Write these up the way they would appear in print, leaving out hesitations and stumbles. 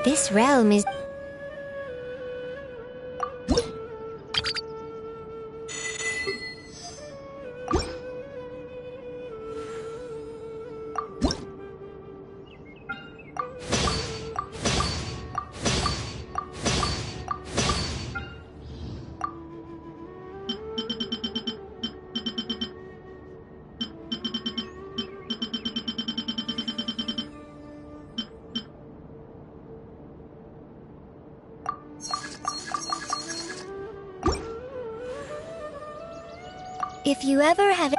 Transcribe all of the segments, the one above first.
This realm is If you ever have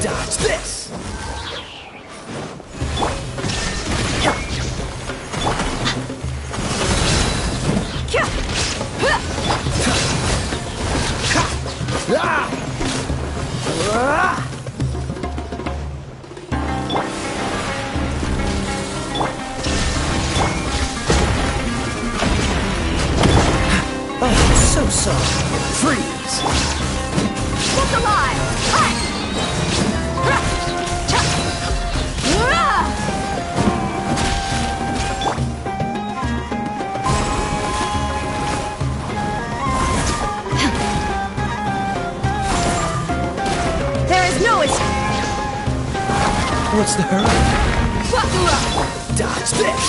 Dodge this! Oh, so sorry. Freeze! Look alive! What's the hurry? Dodge this!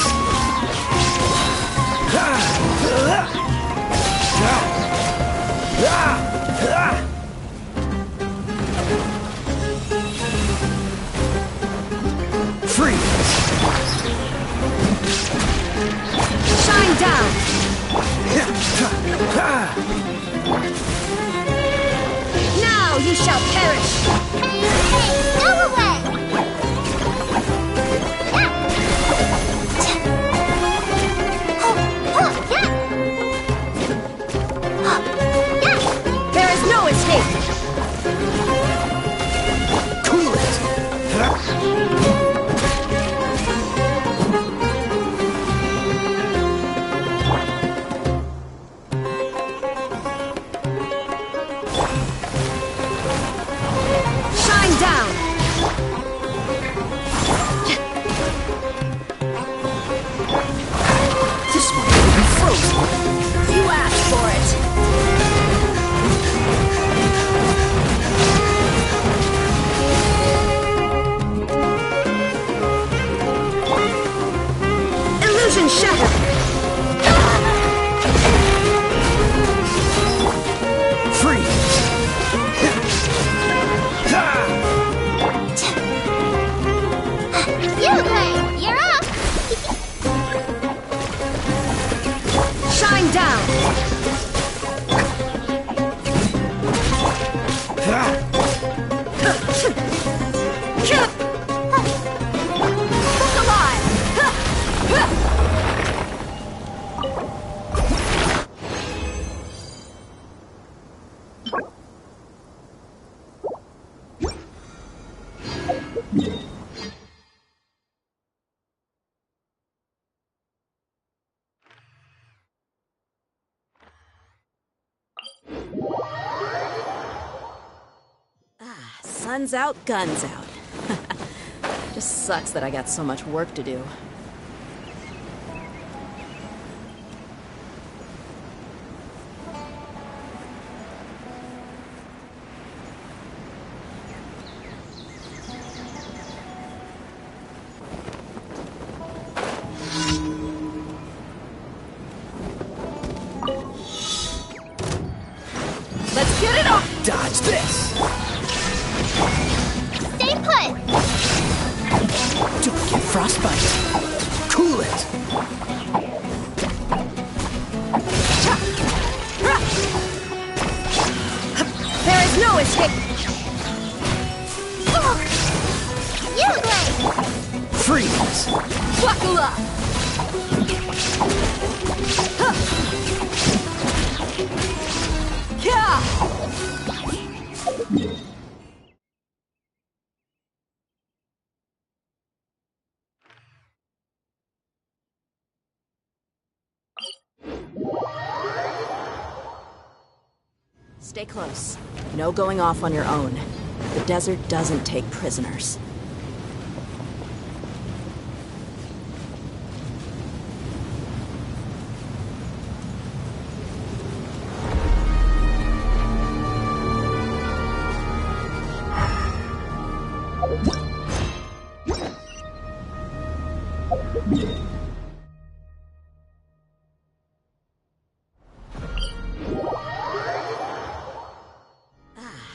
Freeze! Shine down! Now you shall perish! Hey, go away! There is no escape! Cool it! Shine down! This one will be frozen! You asked for it! Illusion shattered! Freeze! You, you're up! Shine down! Look alive! Sun's out, guns out. Just sucks that I got so much work to do. Let's get it on! Dodge this! Stay put! Don't get frostbite! You win! Freeze! Buckle up! Yeah! Stay close. No going off on your own. The desert doesn't take prisoners.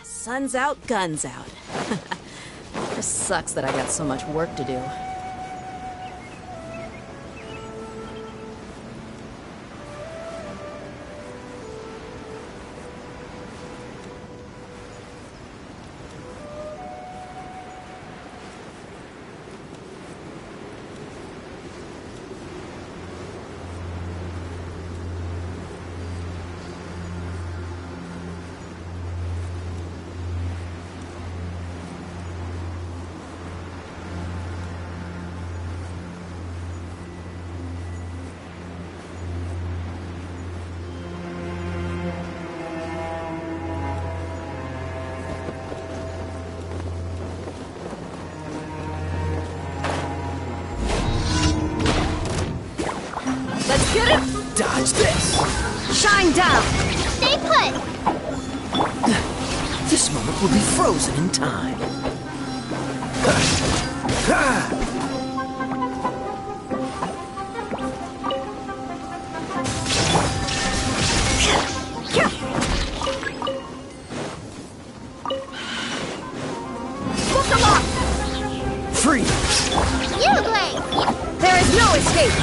Sun's out, guns out. Just sucks that I got so much work to do. Let's get it! Dodge this! Shine down! Stay put! This moment will be frozen in time. Book them up! Freeze! You win! There is no escape!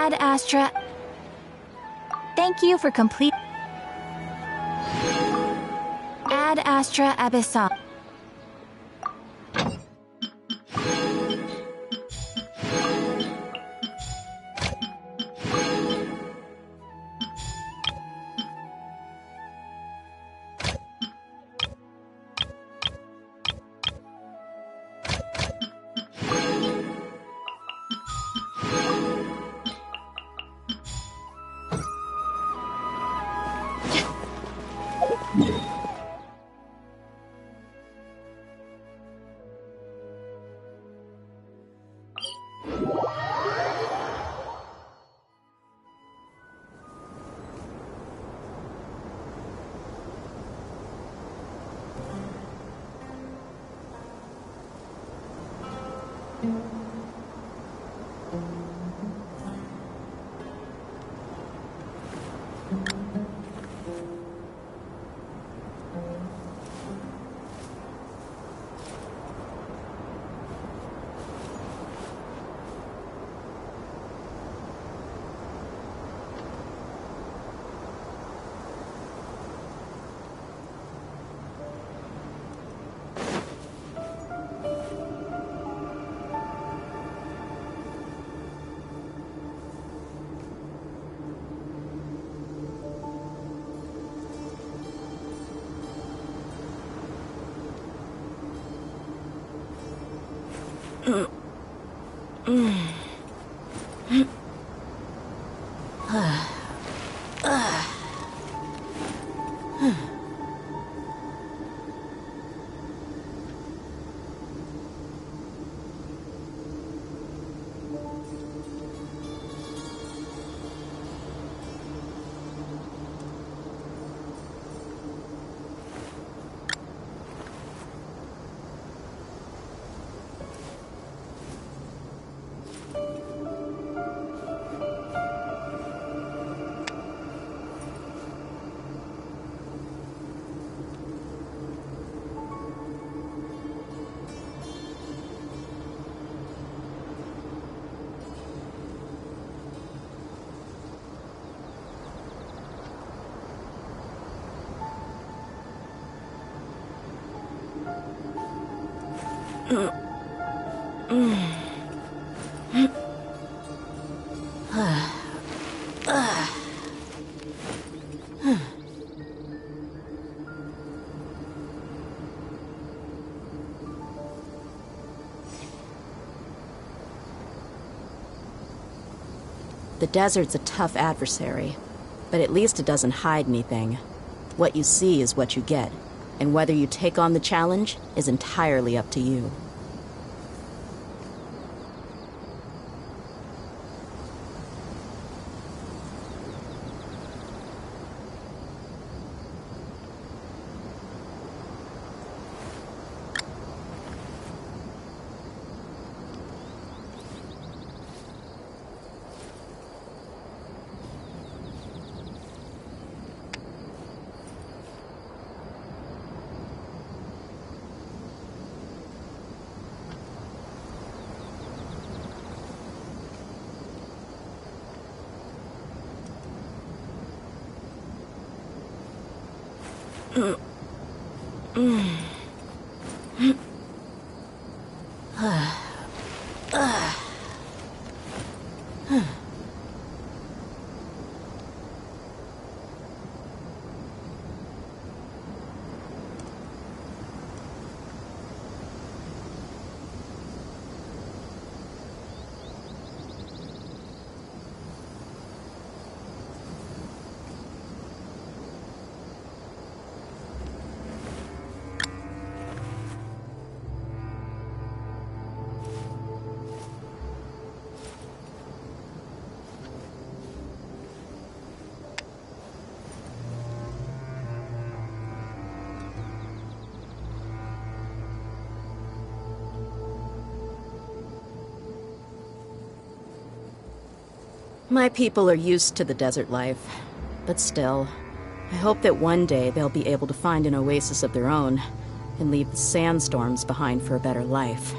Ad Astra. Thank you for complete. Ad Astra Abyssal. The desert's a tough adversary, but at least it doesn't hide anything. What you see is what you get, and whether you take on the challenge is entirely up to you. My people are used to the desert life, but still, I hope that one day they'll be able to find an oasis of their own and leave the sandstorms behind for a better life.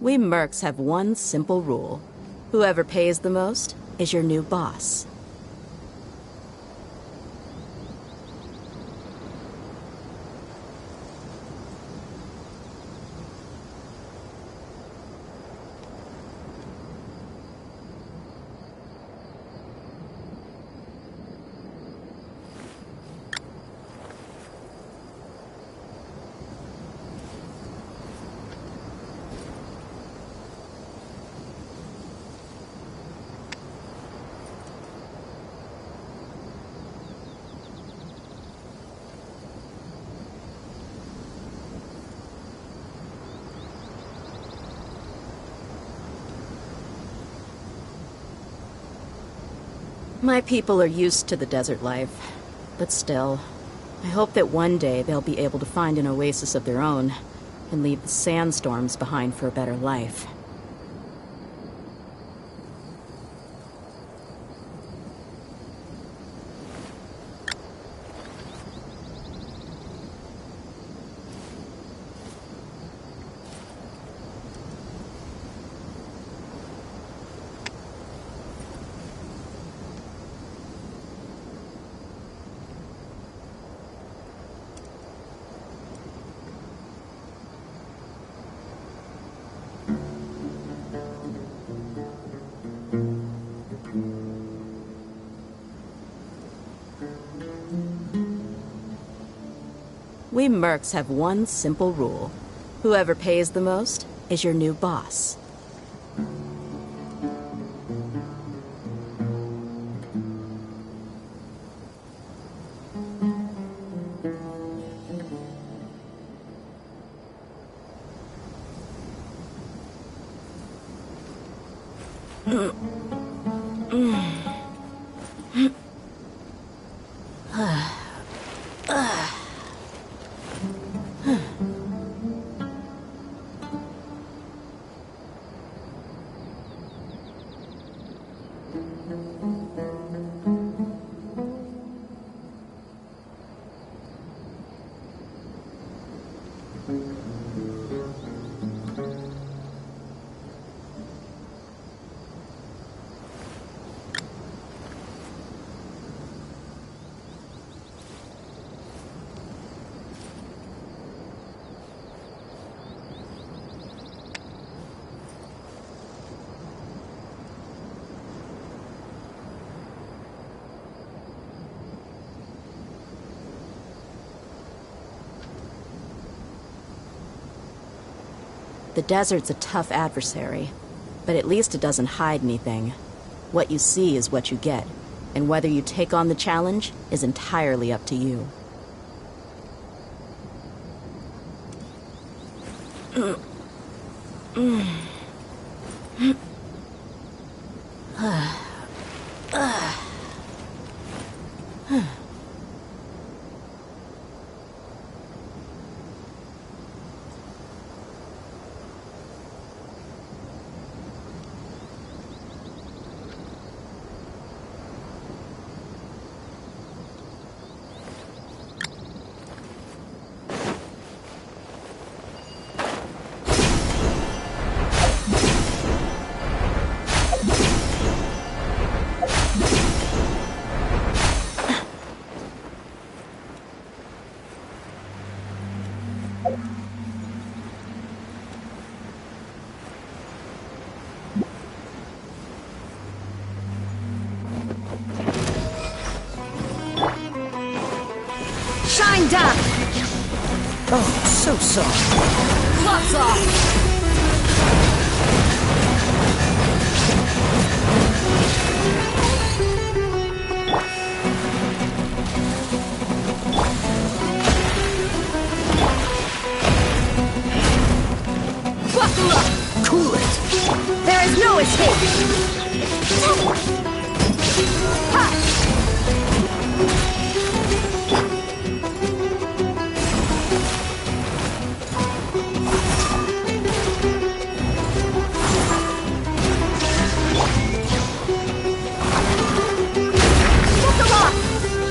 We mercs have one simple rule. Whoever pays the most is your new boss. My people are used to the desert life, but still, I hope that one day they'll be able to find an oasis of their own and leave the sandstorms behind for a better life. We mercs have one simple rule. Whoever pays the most is your new boss. The desert's a tough adversary, but at least it doesn't hide anything. What you see is what you get, and whether you take on the challenge is entirely up to you. Shine down. Oh, so sorry. Gloves off. Buckle up. Cool it. There is no escape. Ha!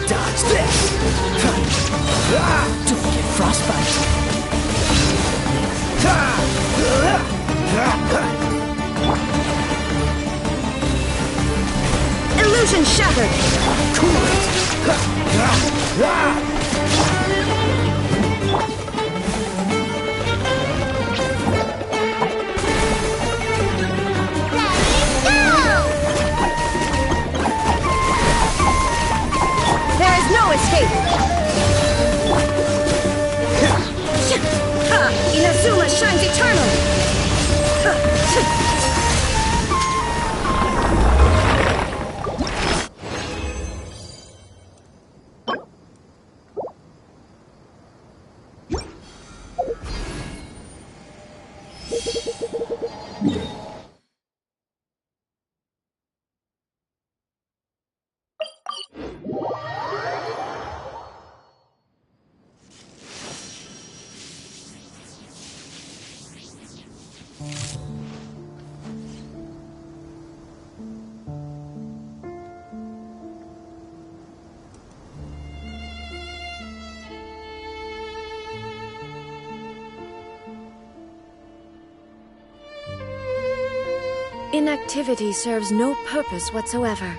Dodge this. Don't get frostbite. Illusion shattered. Cool it. There is no escape. Inazuma shines eternal. Inactivity serves no purpose whatsoever.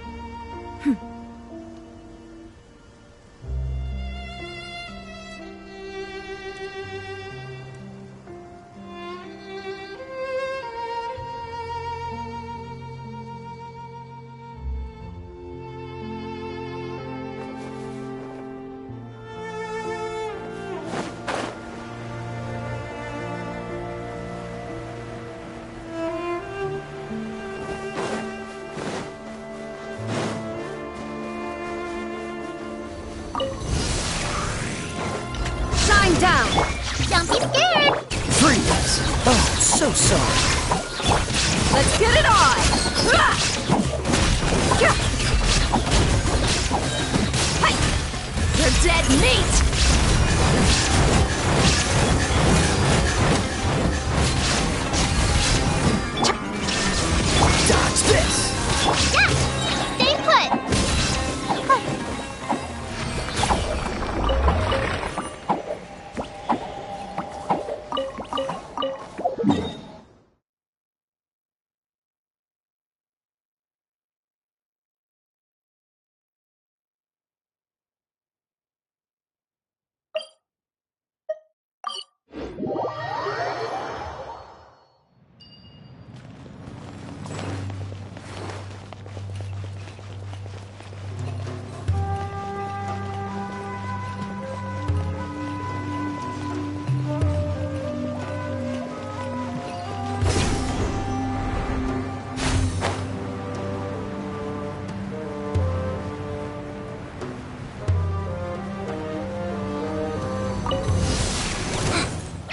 Down. Don't be scared. Freeze. Oh, so sorry. Let's get it on. You're dead meat. Dodge this. Yeah. Stay put.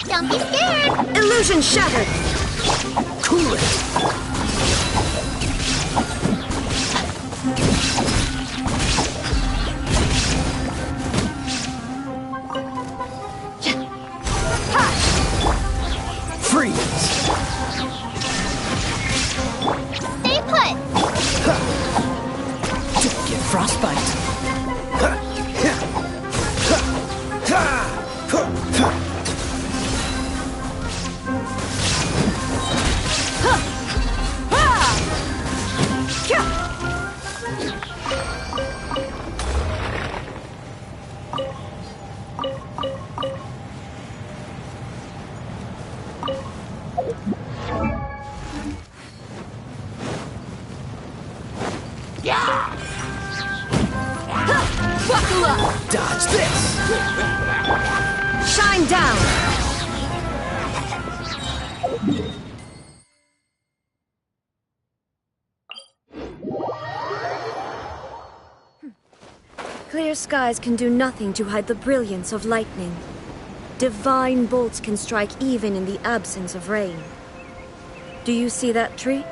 Don't be scared. Illusion shattered. Cool it. Freeze. Stay put. Don't get frostbite. Buckle up! Dodge this! Shine down! Clear skies can do nothing to hide the brilliance of lightning. Divine bolts can strike even in the absence of rain. Do you see that tree?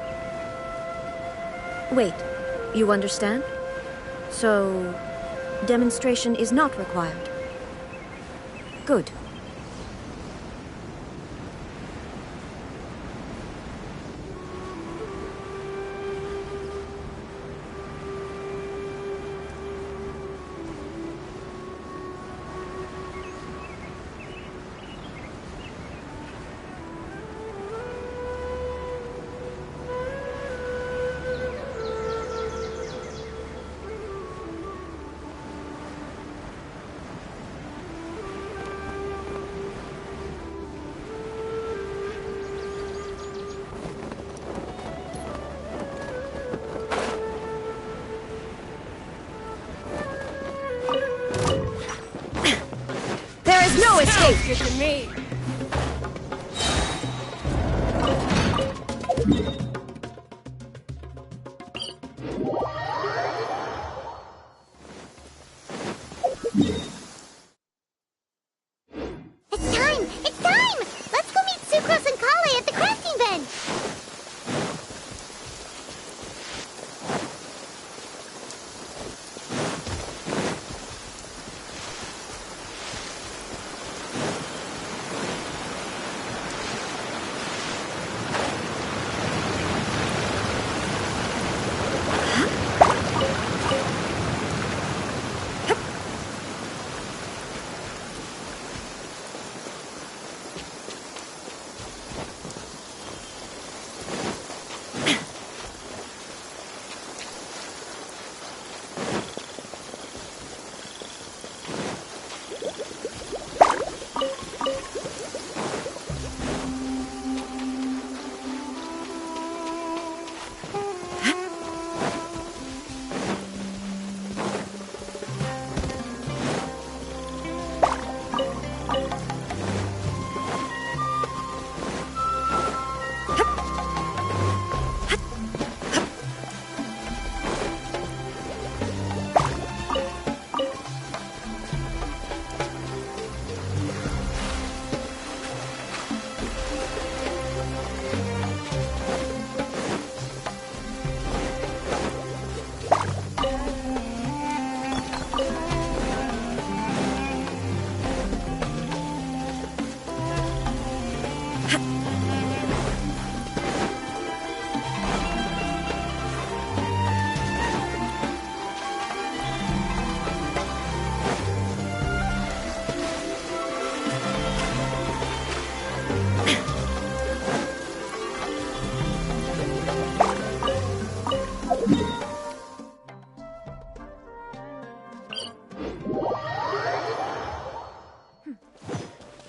Wait, you understand? So, demonstration is not required. Good. No escape! Good to me. It's time! It's time! Let's go meet Sucrose and Kale at the crafting bench!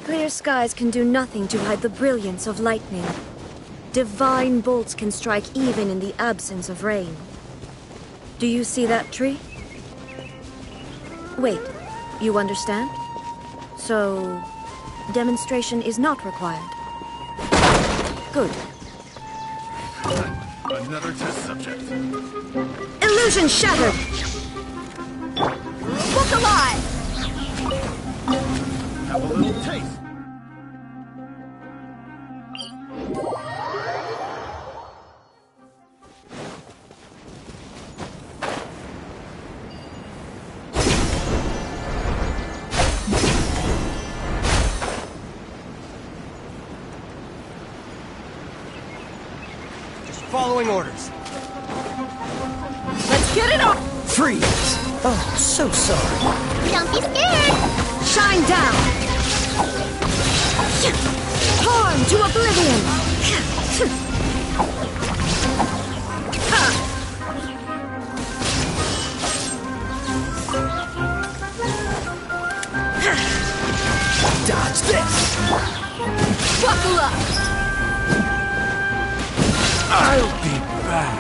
Clear skies can do nothing to hide the brilliance of lightning. Divine bolts can strike even in the absence of rain. Do you see that tree? Wait, you understand? So, demonstration is not required. Good. Another test subject. Illusion shattered! Look alive! Have a little taste. Following orders. Let's get it on! Freeze! Oh, so sorry. Don't be scared! Shine down! Torn to oblivion! Dodge this! Buckle up! I'll be back.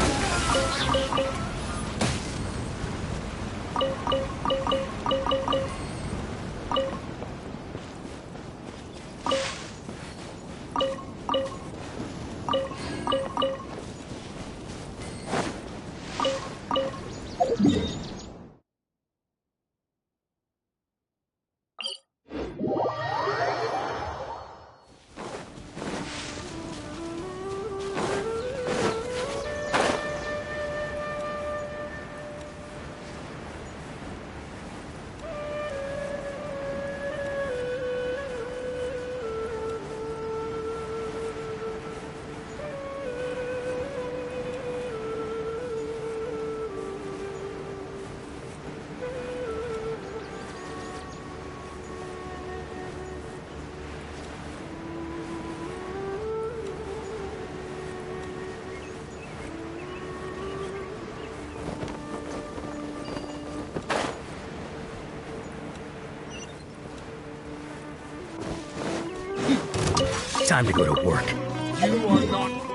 Time to go to work. You are not.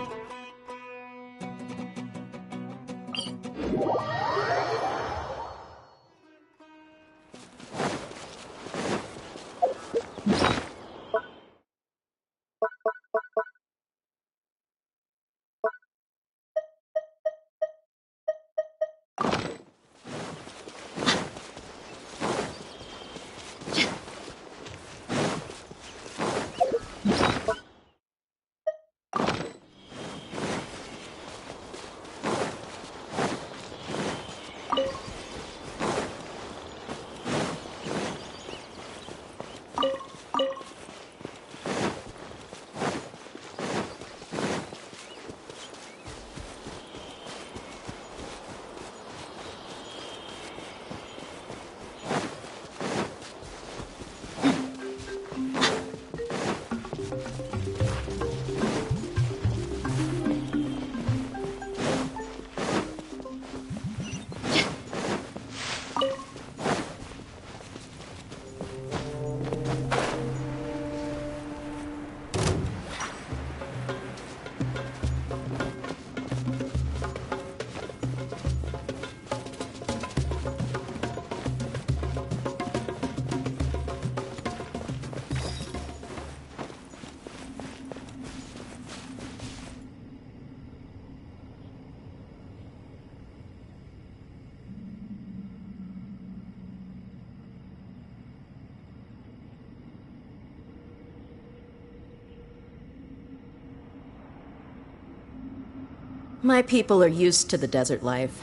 My people are used to the desert life,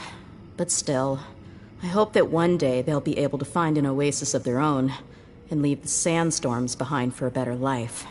but still, I hope that one day they'll be able to find an oasis of their own and leave the sandstorms behind for a better life.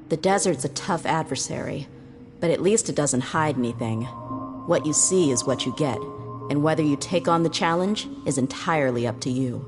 The desert's a tough adversary, but at least it doesn't hide anything. What you see is what you get, and whether you take on the challenge is entirely up to you.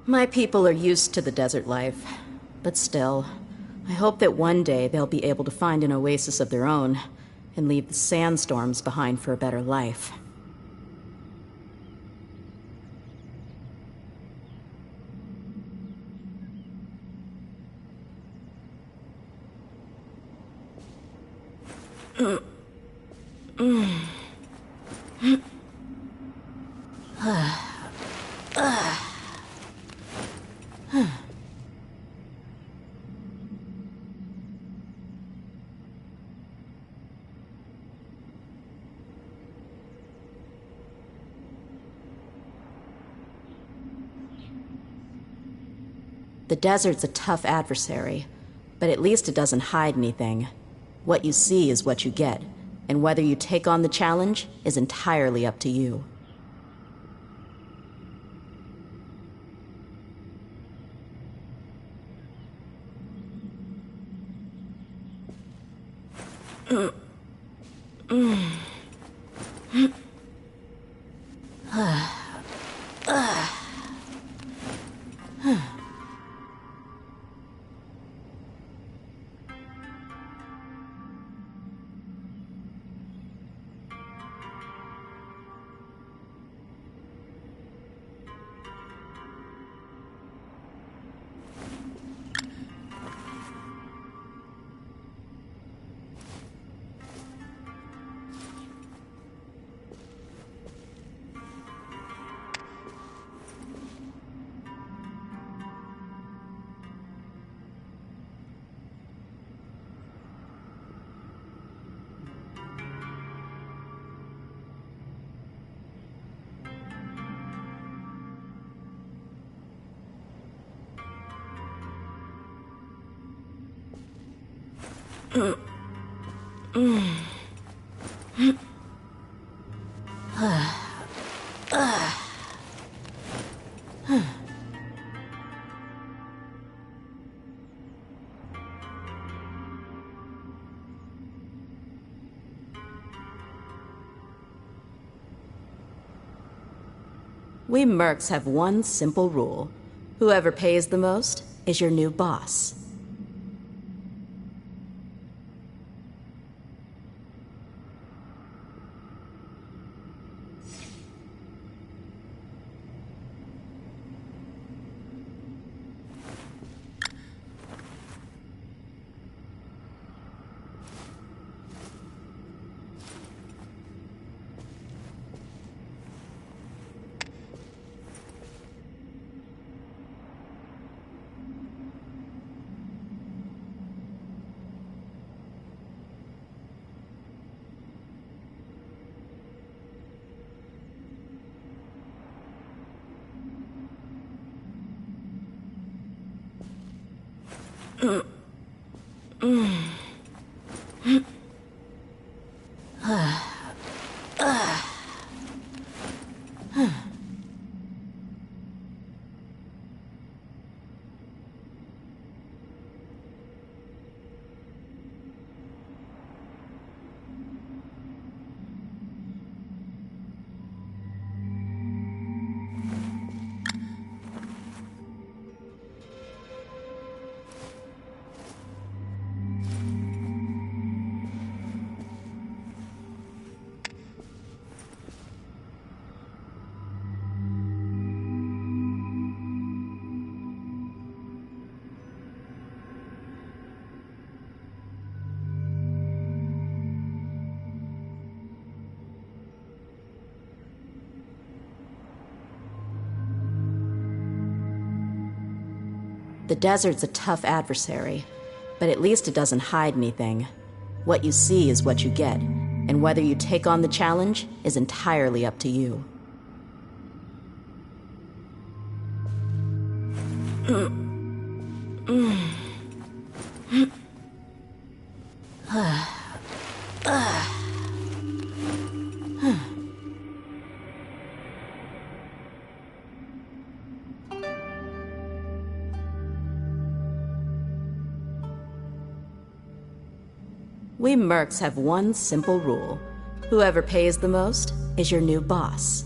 My people are used to the desert life, but still, I hope that one day they'll be able to find an oasis of their own and leave the sandstorms behind for a better life. The desert's a tough adversary, but at least it doesn't hide anything. What you see is what you get, and whether you take on the challenge is entirely up to you. We mercs have one simple rule. Whoever pays the most is your new boss. The desert's a tough adversary, but at least it doesn't hide anything. What you see is what you get, and whether you take on the challenge is entirely up to you. We mercs have one simple rule. Whoever pays the most is your new boss.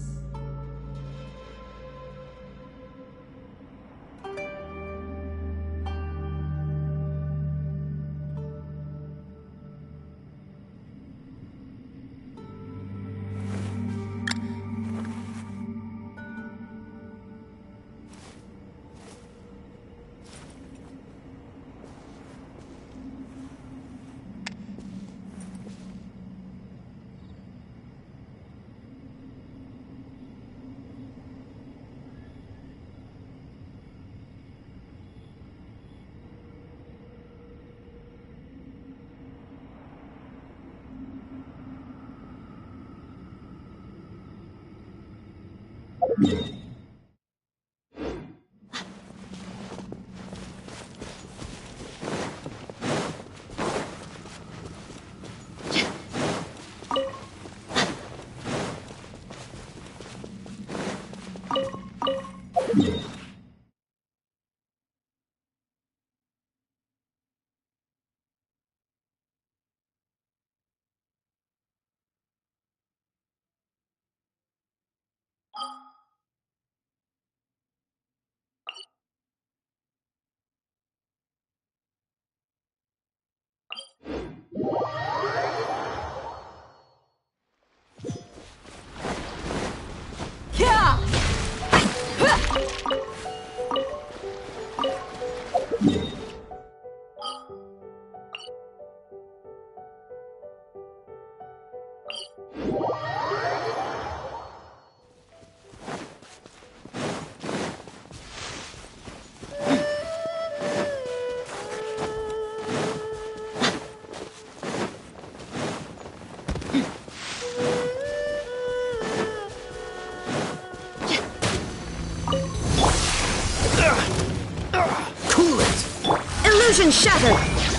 Illusion shattered!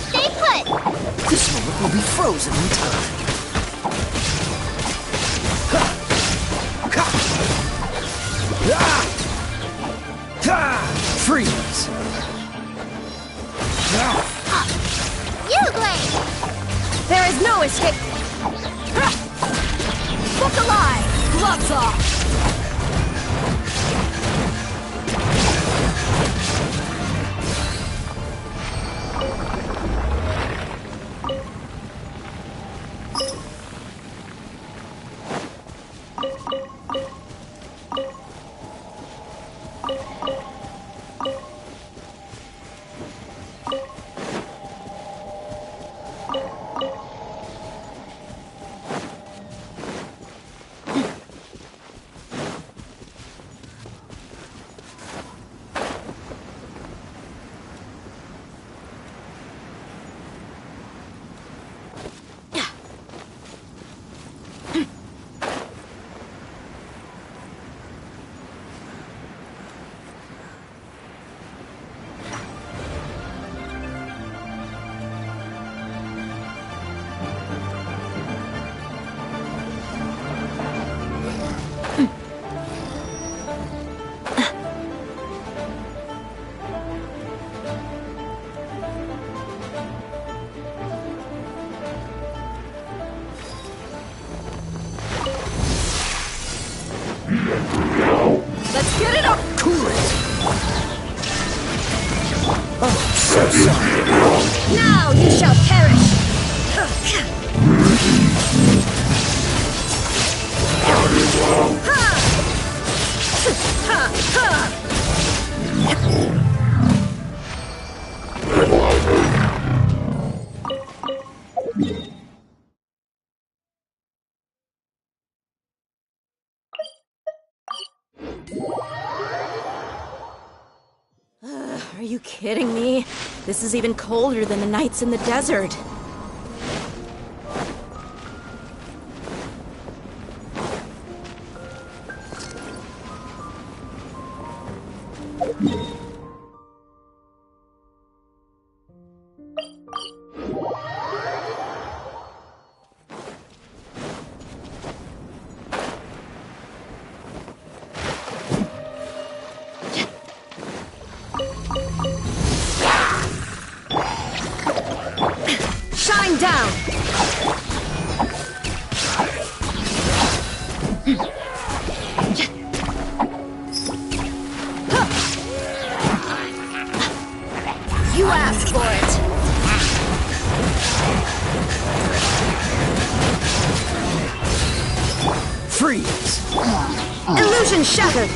Stay put! This moment will be frozen in time. Freeze! You Glade! There is no escape! Look alive! Gloves off! Let's get it up! Cool it! Oh, so sorry. Now you shall perish! Are you kidding me? This is even colder than the nights in the desert. Shine down! You asked for it! Freeze! Illusion shattered!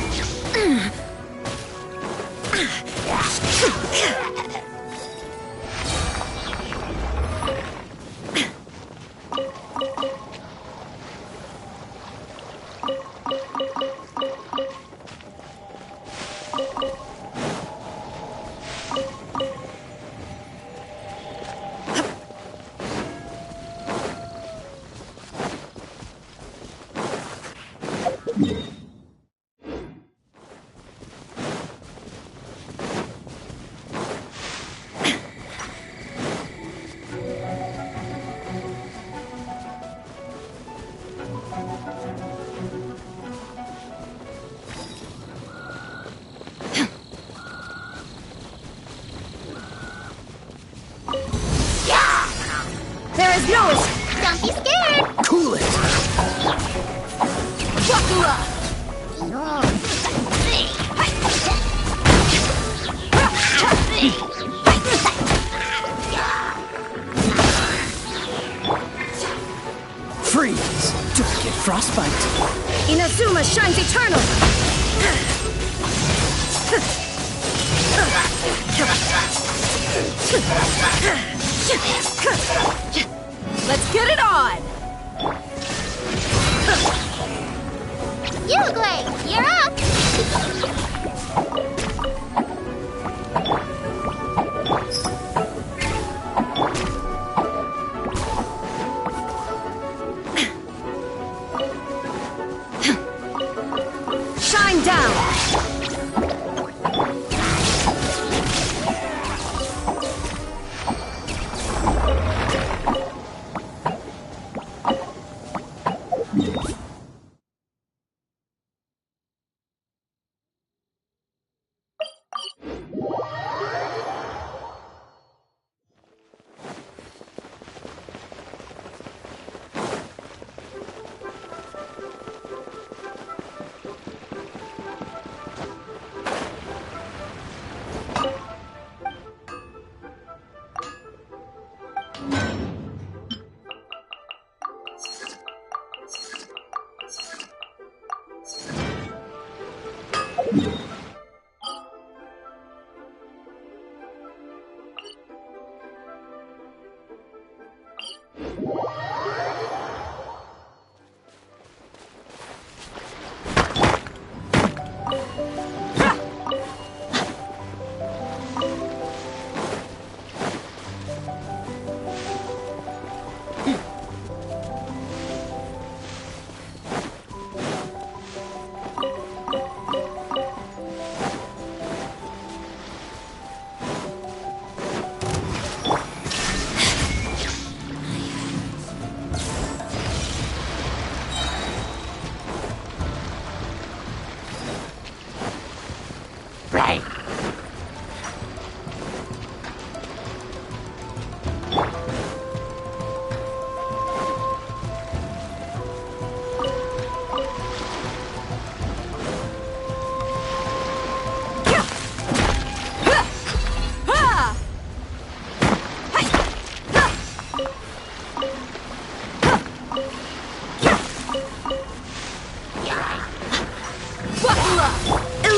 There is no escape! Don't be scared! Cool it! Buckle up! Freeze! Don't get frostbite! Inazuma shines eternal! Let's get it on! You Glade! You're up! Shine down!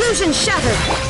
Illusion shattered!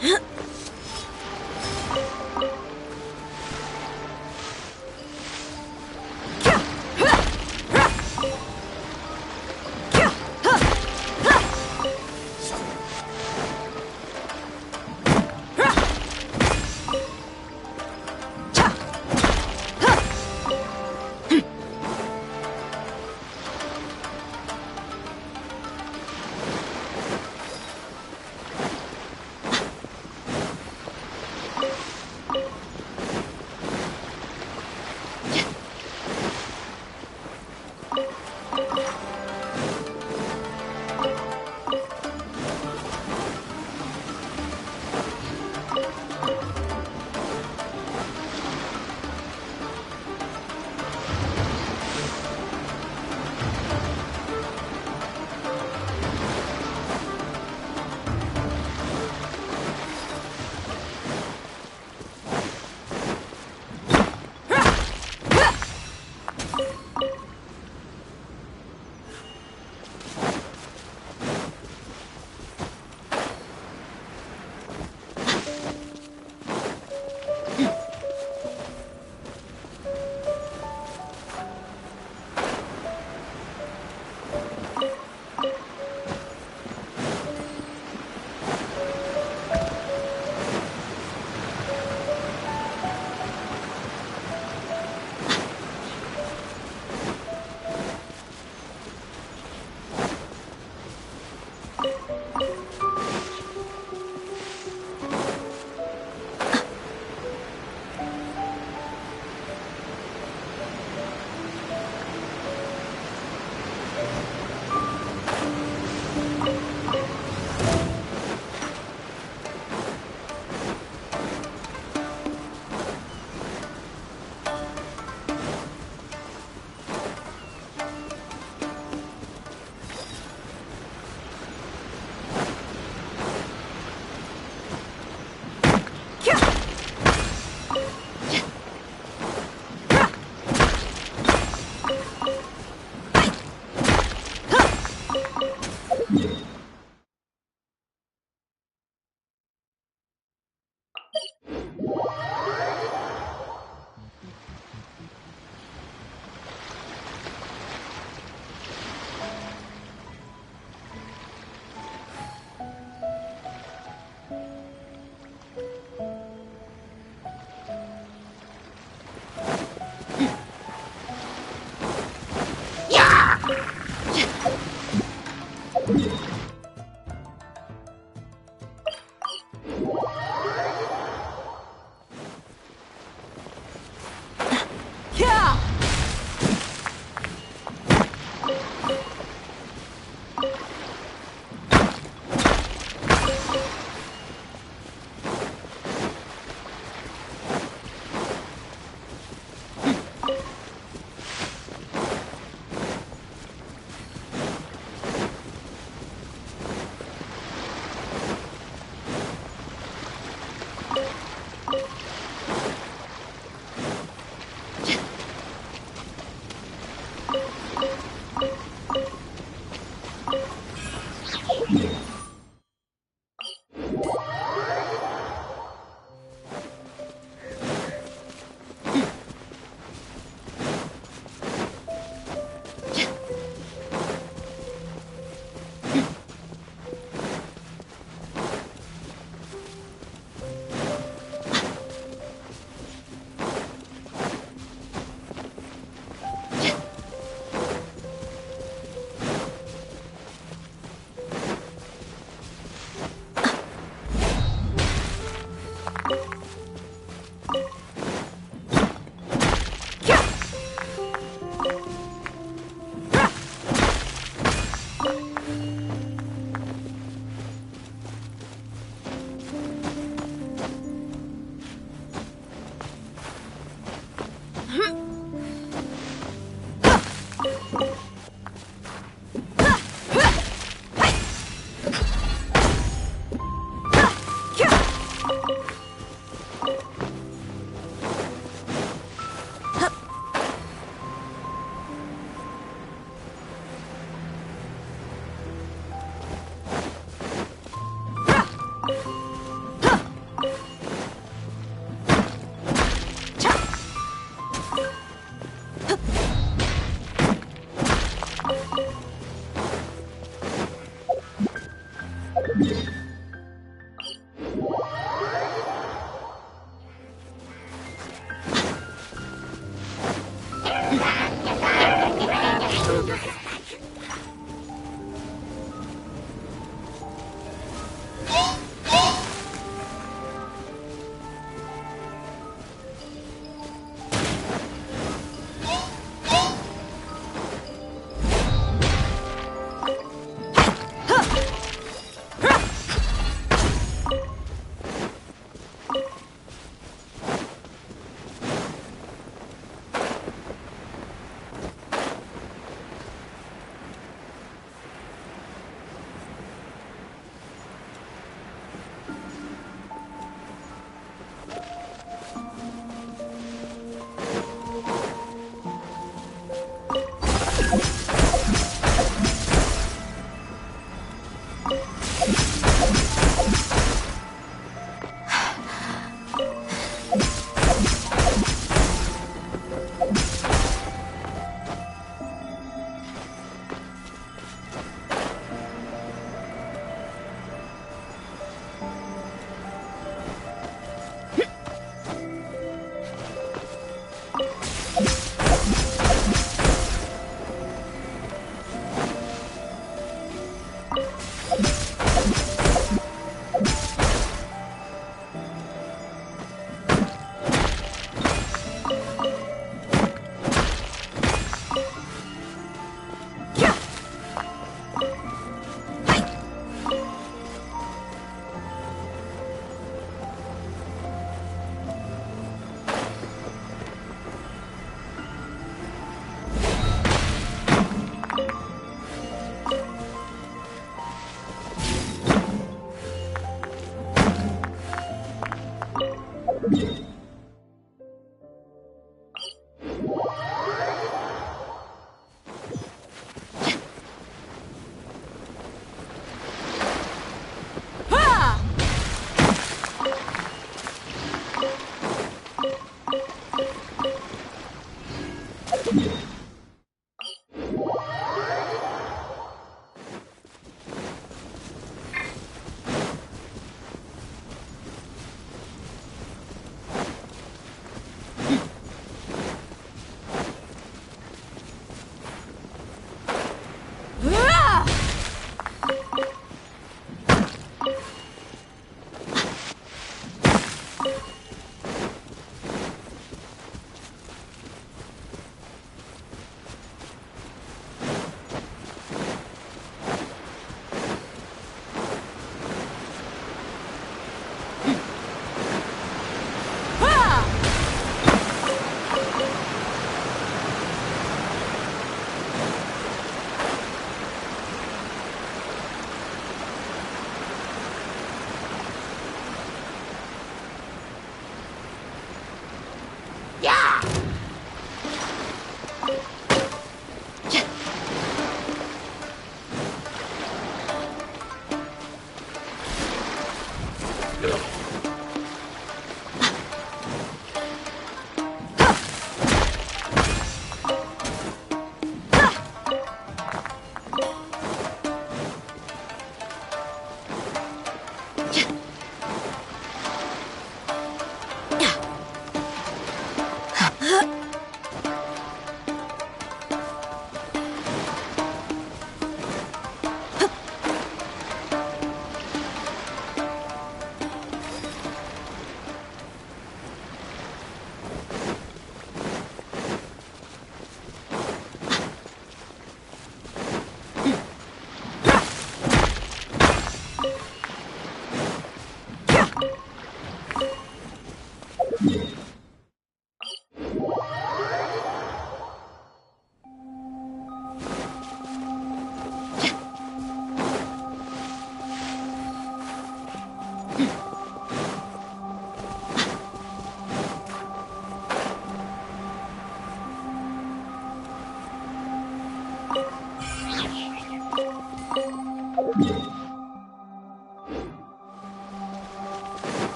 Hey,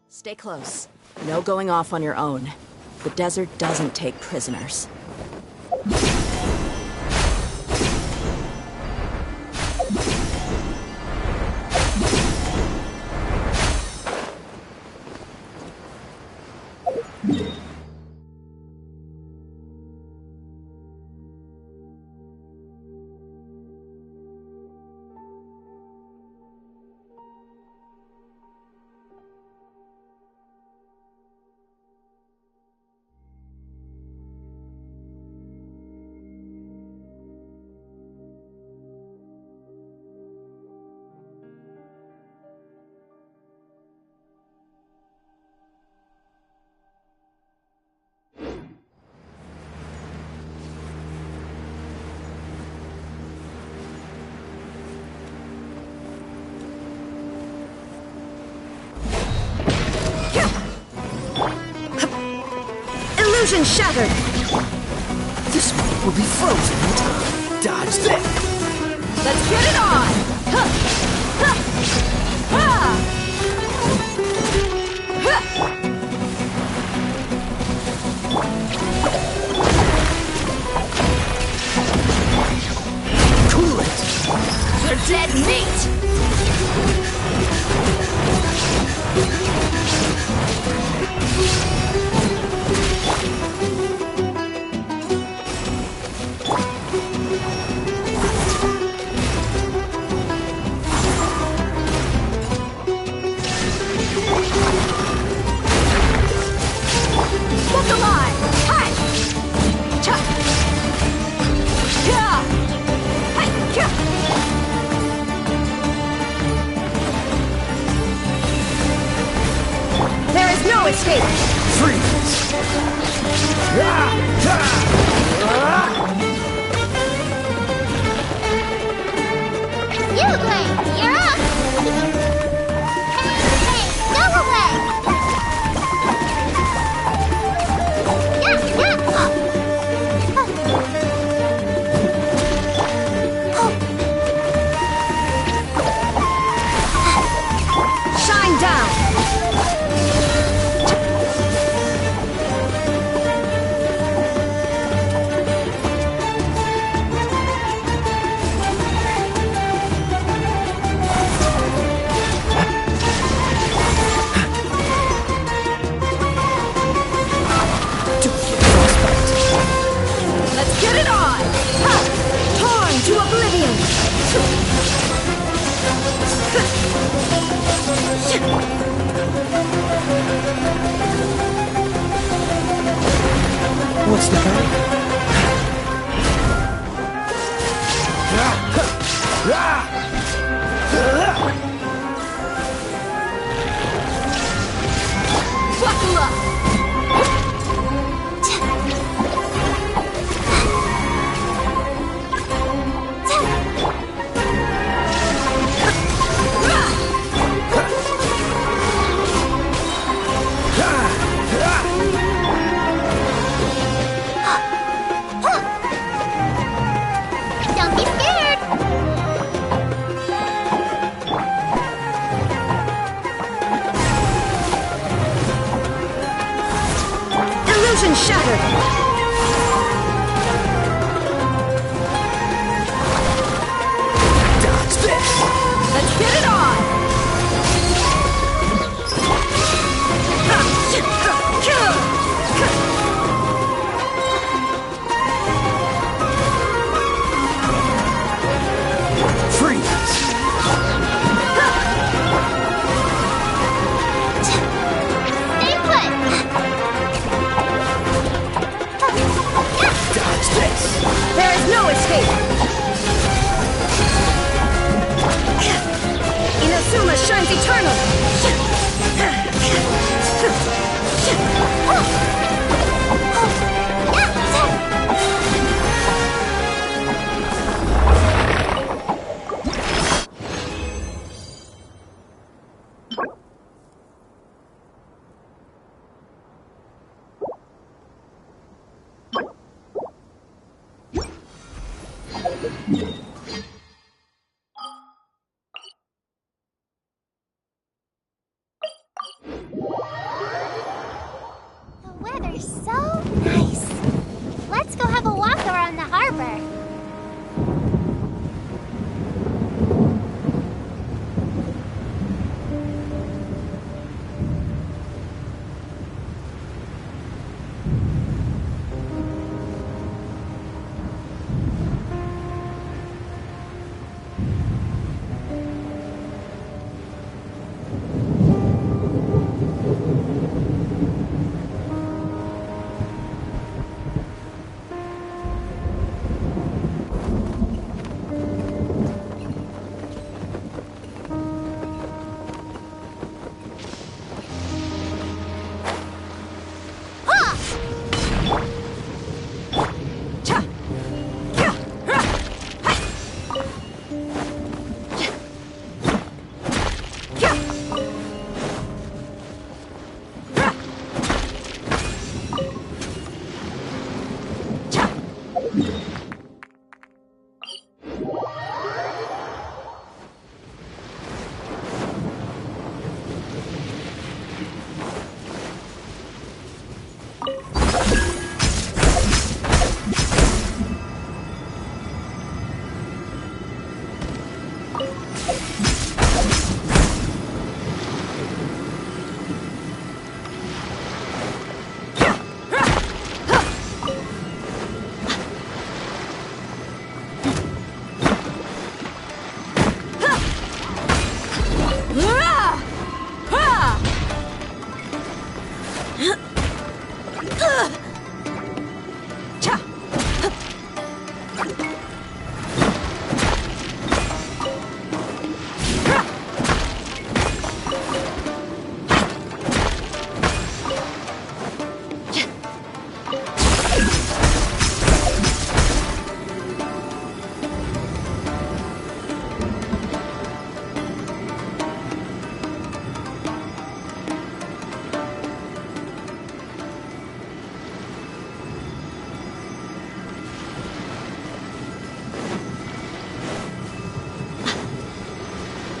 Stay close. No going off on your own. The desert doesn't take prisoners. Illusion shattered! This one will be frozen in time. Dodge this! Let's get it on! Huh. Huh. Ah. Huh. Cool it! They're dead meat! Look alive! Hi! Cha! Yeah! Hi! Yeah! There is no escape! Freeze! You play! You're up! Hey, double play! Yeah, yeah! Shine down! Let's get it on! Ha! Torn to oblivion! What's the gun? Buckle up! Don't be scared! The weather's so nice. Let's go have a walk around the harbor.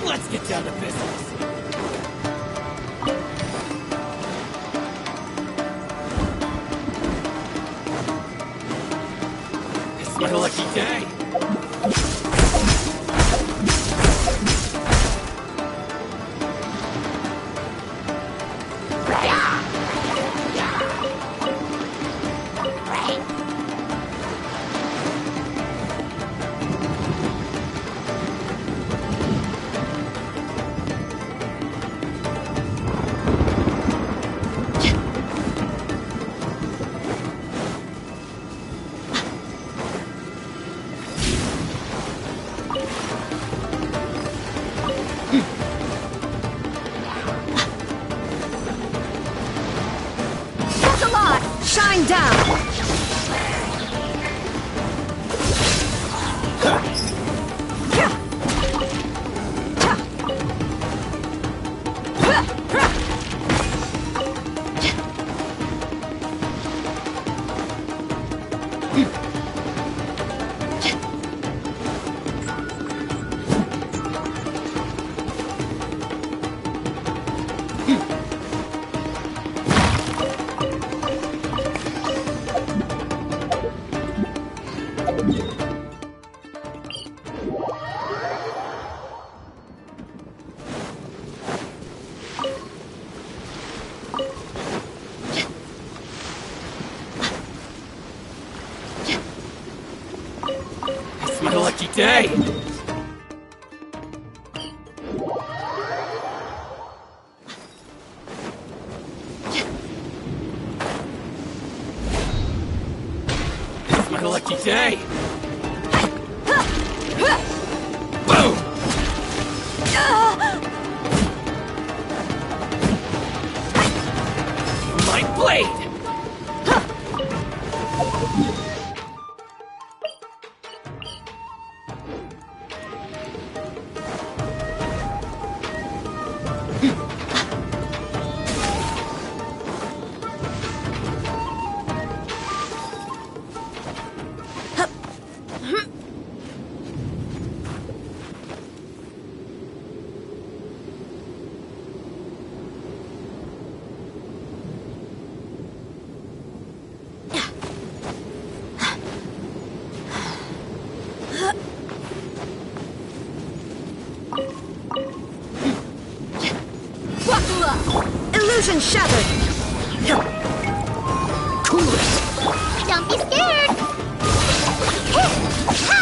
Let's get down to business. It's my lucky day. Shine down! It's my lucky day. It's my lucky day. Boom! My blade! Illusion shattered! Cool it! Don't be scared! Ha!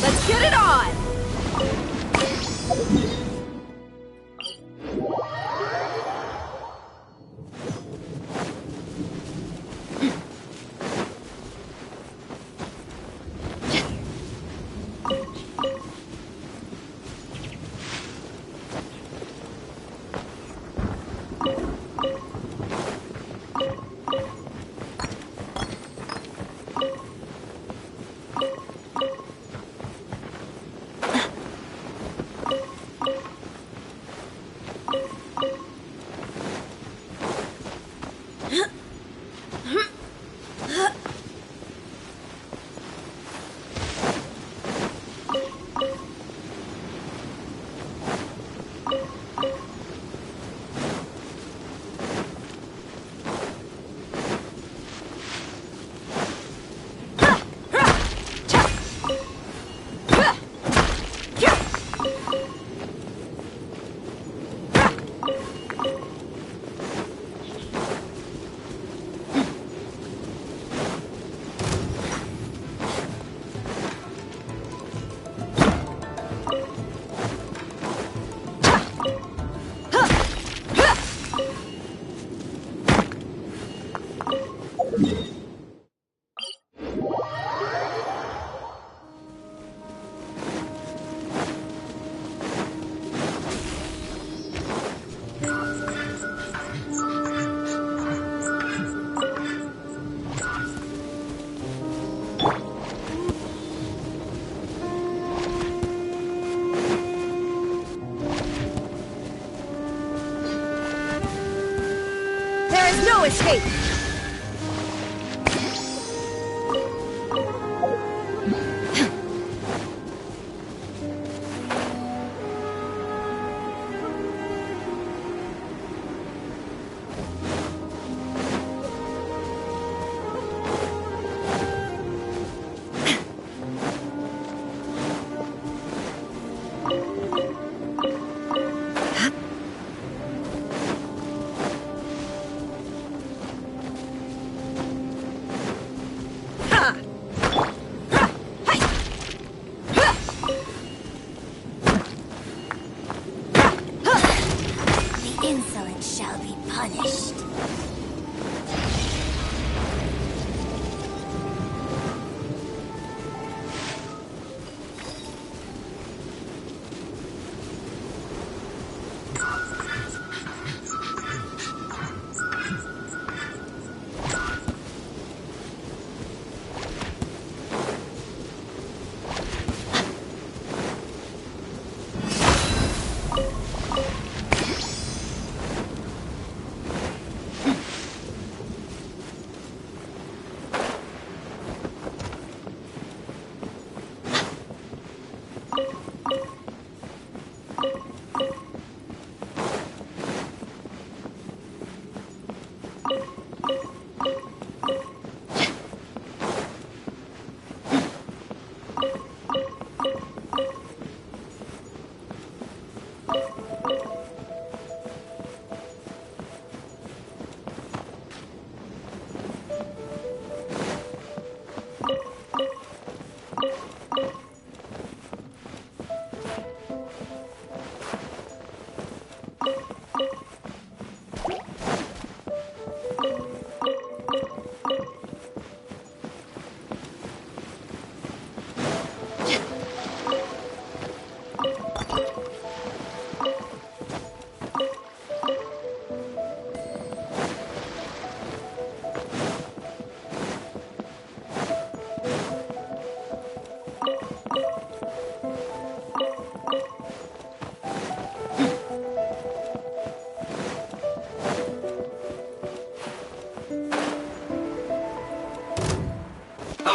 Let's get it on! There is no escape! Insolent shall be punished.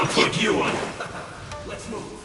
put you on. Let's move.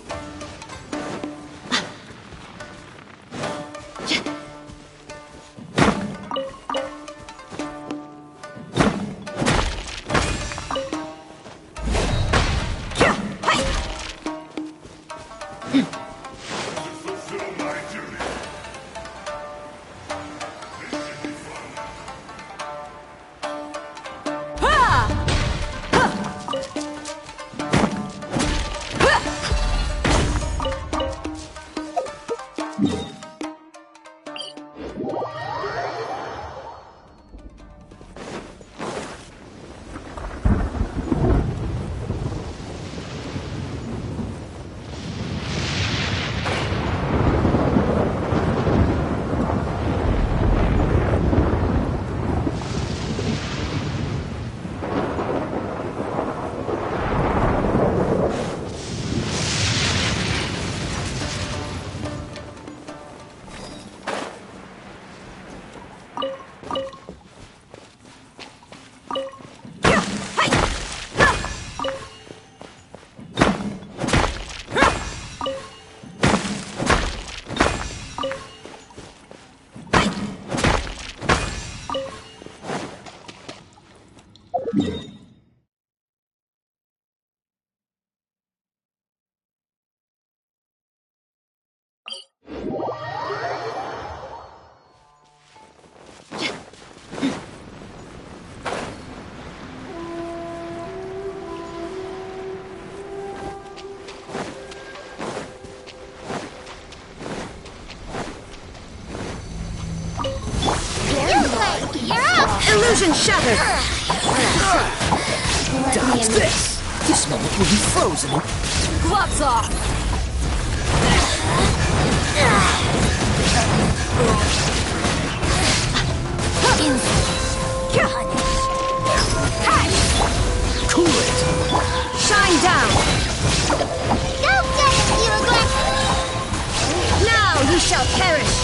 Illusion shattered! Dodge this! This moment will be frozen. Gloves off! Cool it! Shine down! Go get it, you regret! Now you shall perish!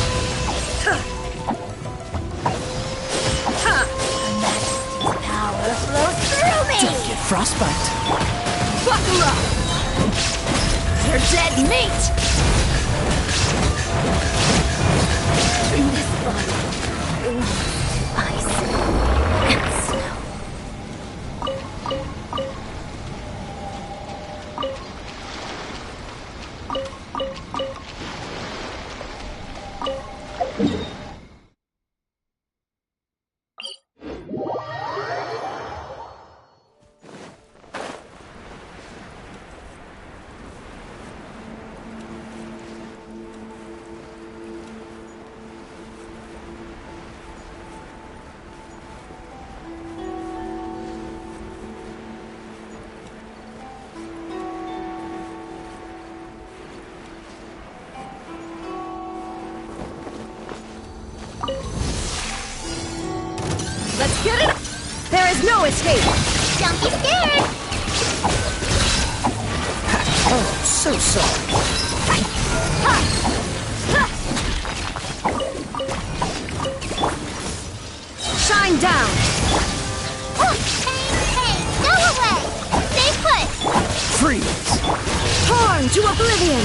Power flows through me! Don't get frostbite. Buckle up! You're dead meat! In this body, ice and snow. Let's get it! There is no escape! Don't be scared! Oh, so sorry. Shine down! Hey, go away! Stay put! Freeze! Torn to oblivion!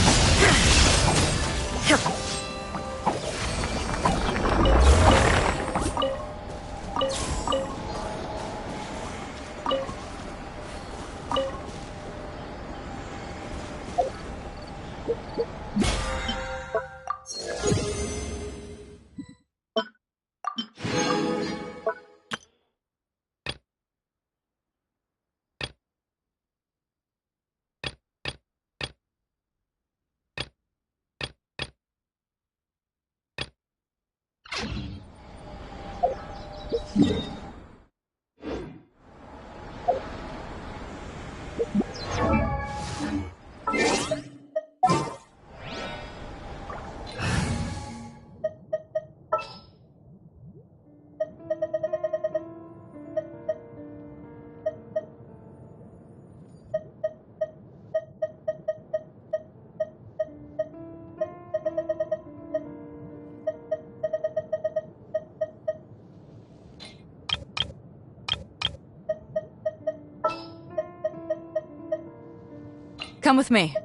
Come with me.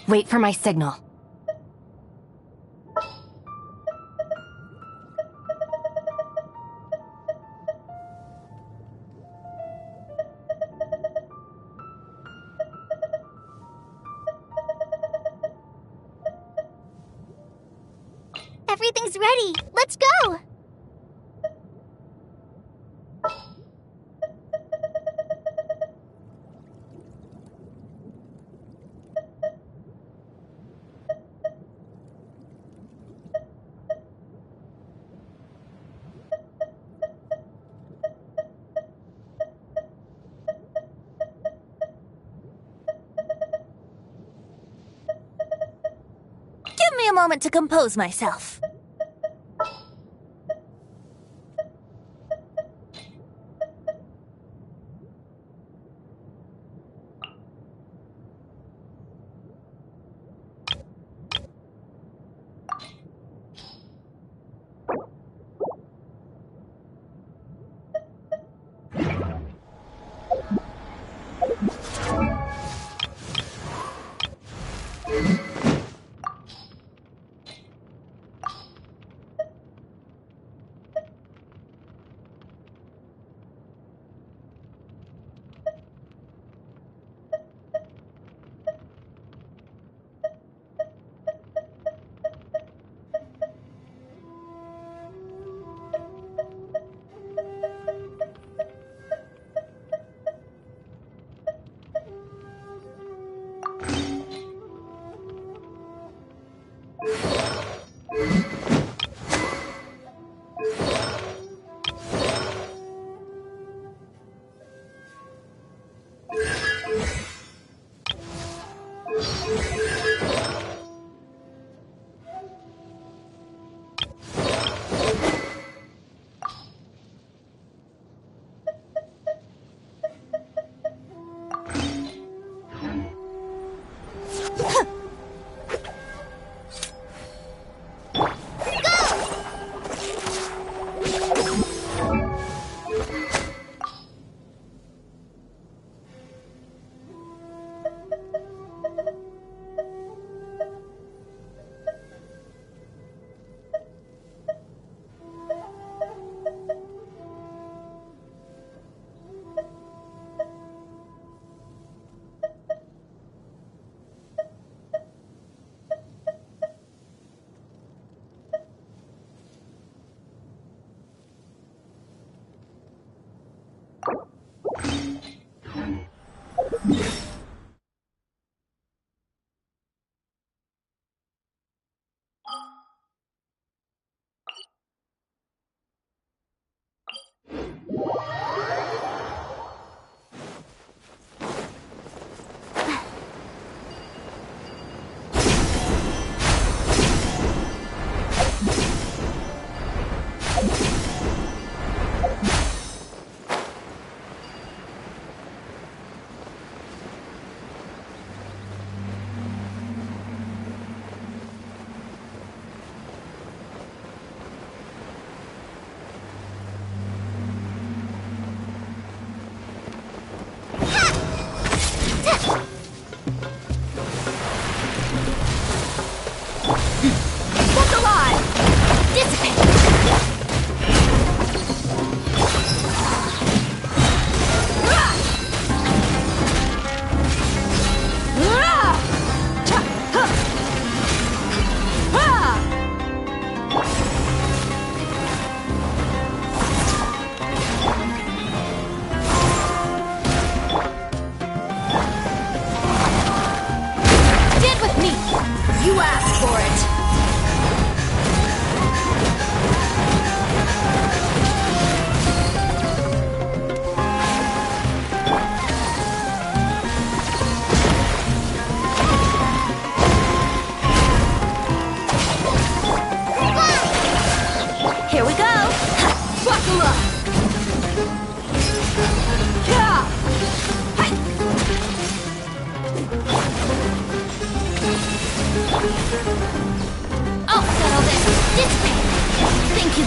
Wait for my signal. Everything's ready. Let's go! Give me a moment to compose myself.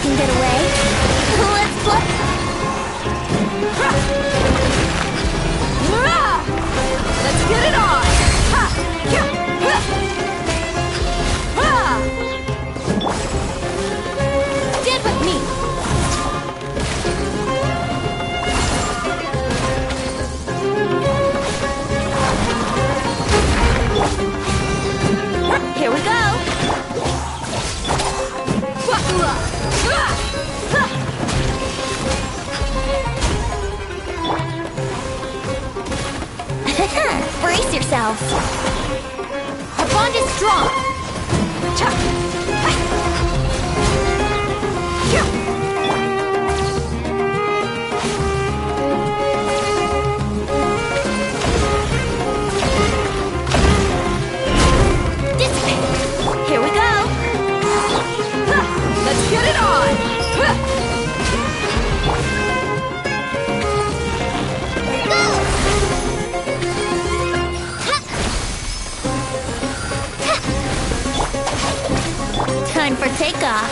can get away. Let's fly. Let's get it on! Stand with me. Here we go! Brace yourself. Our bond is strong. Dissipate. Here we go! Let's get it on! Time for takeoff.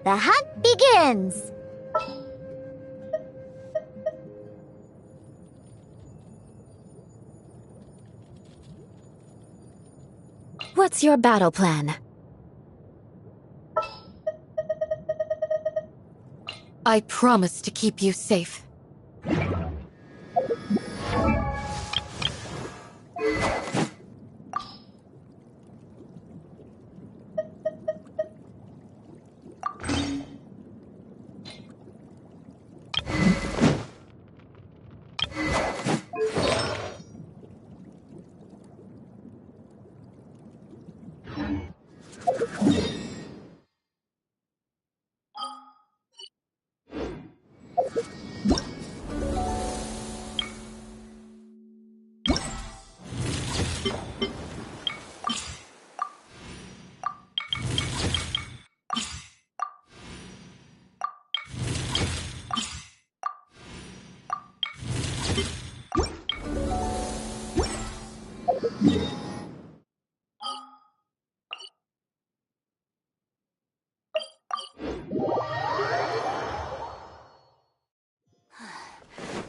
The hunt begins! What's your battle plan? I promise to keep you safe.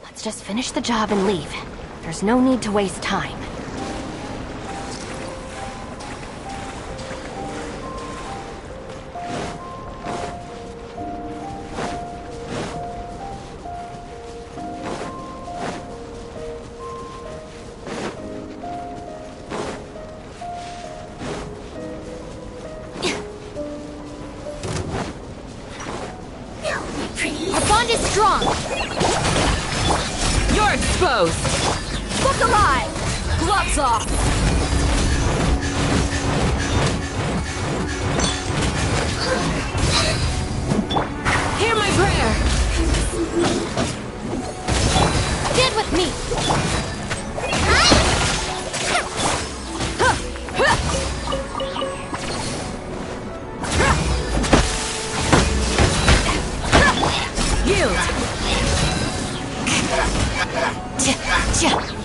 Let's just finish the job and leave. There's no need to waste time. Our bond is strong! You're exposed! Look alive! Gloves off! Hear my prayer! Stand with me! Yield!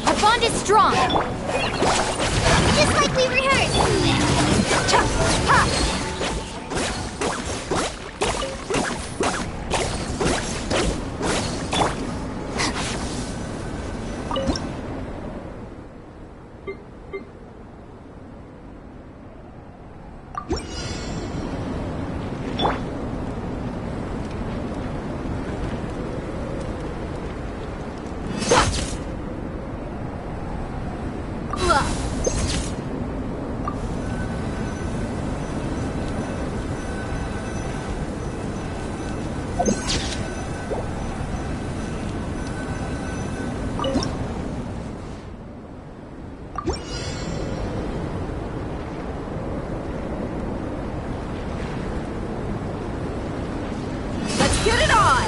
Our bond is strong! Just like we rehearsed! Let's get it on!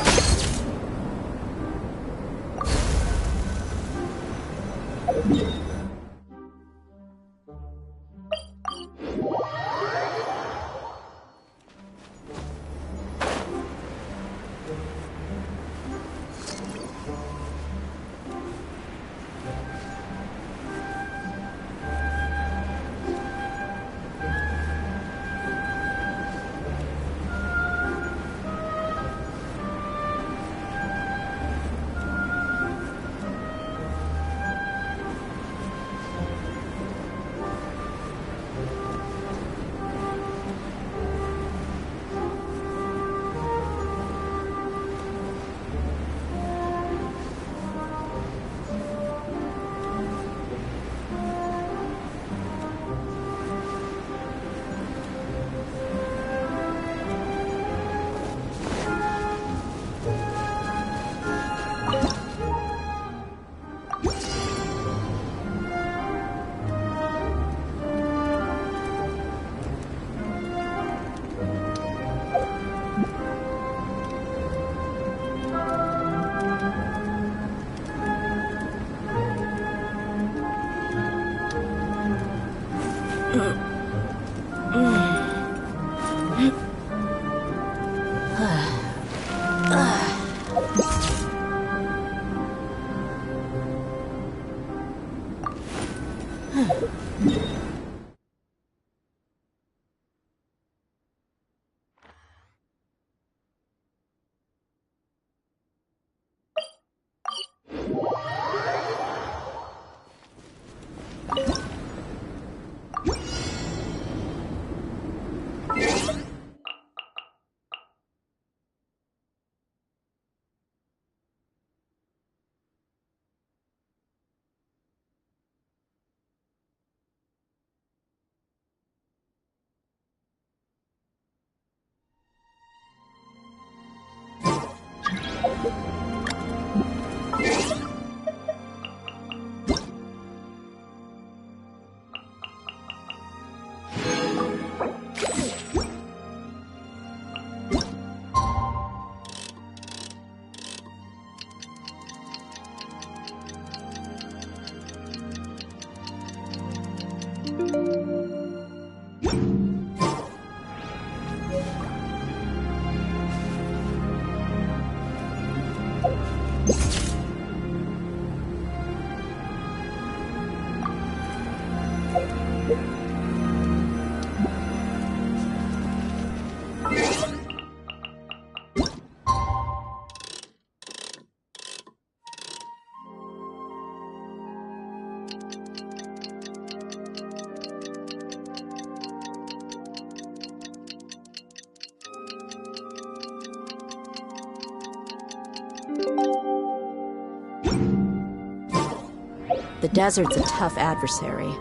The desert's a tough adversary,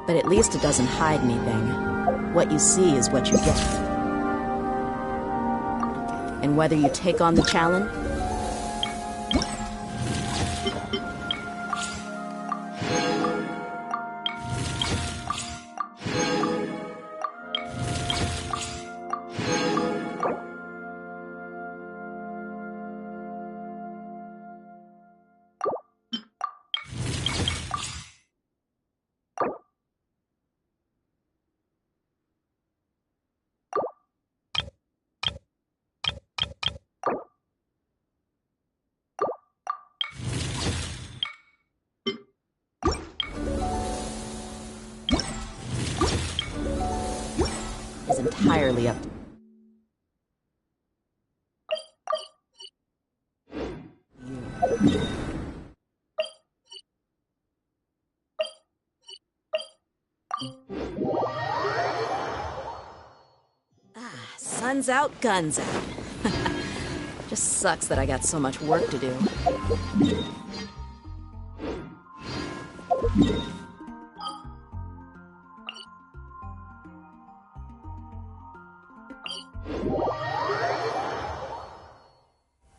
but at least it doesn't hide anything. What you see is what you get. And whether you take on the challenge, is entirely up to you. Sun's out, guns out. Just sucks that I got so much work to do.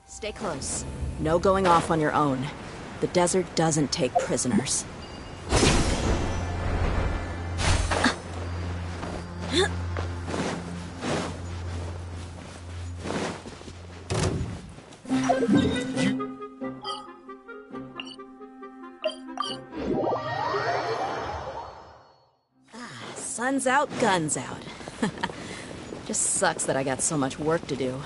Stay close. No going off on your own. The desert doesn't take prisoners. Sun's out, guns out. Just sucks that I got so much work to do.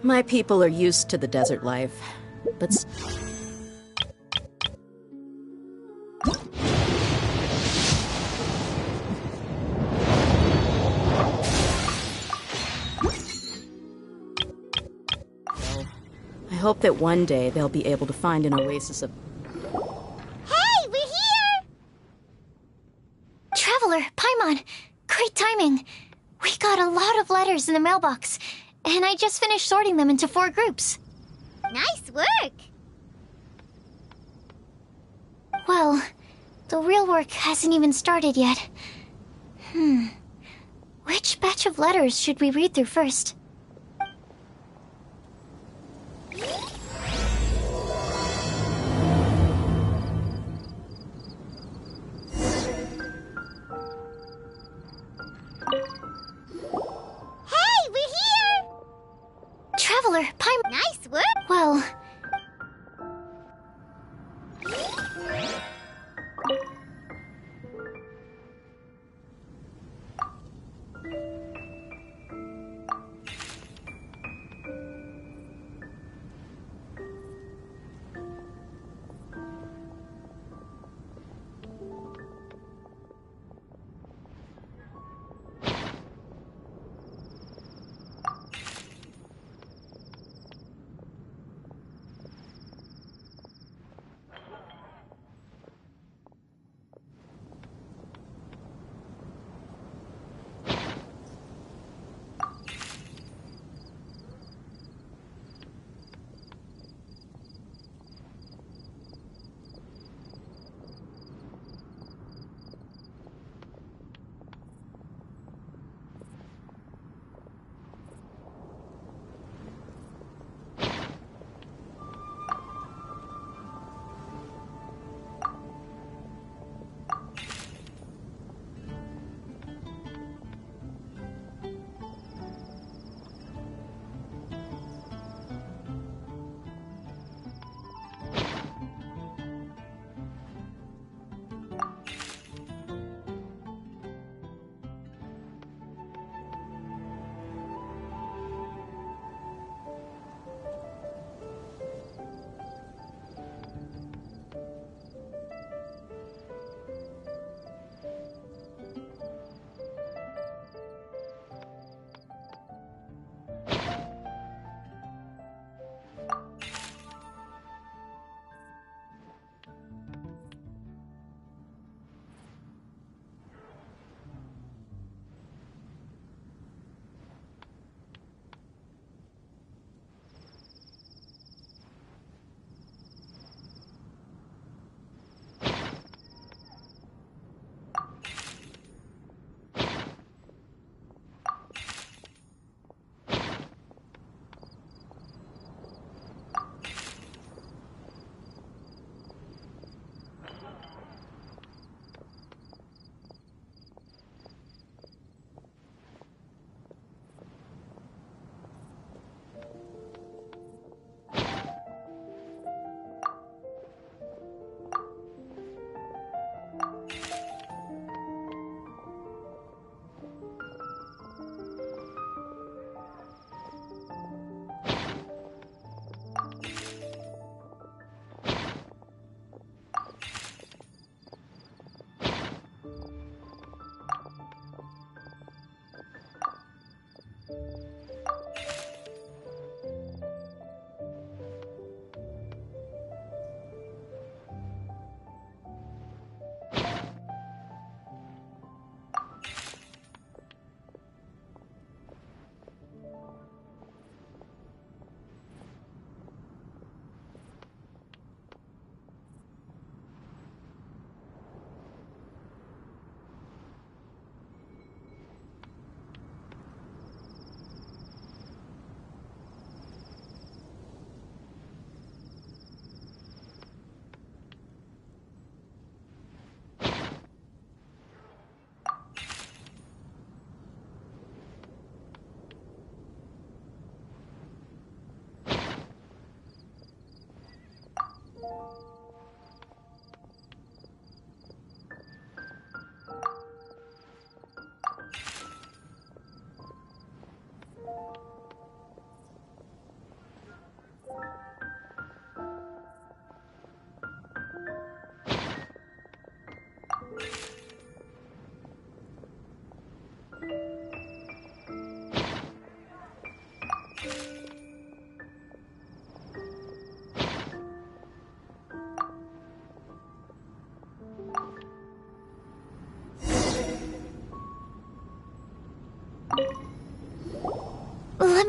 My people are used to the desert life, but I hope that one day they'll be able to find an oasis of... Hey, we're here! Traveler, Paimon, great timing. We got a lot of letters in the mailbox, and I just finished sorting them into 4 groups. Nice work! Well, the real work hasn't even started yet. Which batch of letters should we read through first? Traveler, Paimon. Nice work. Well...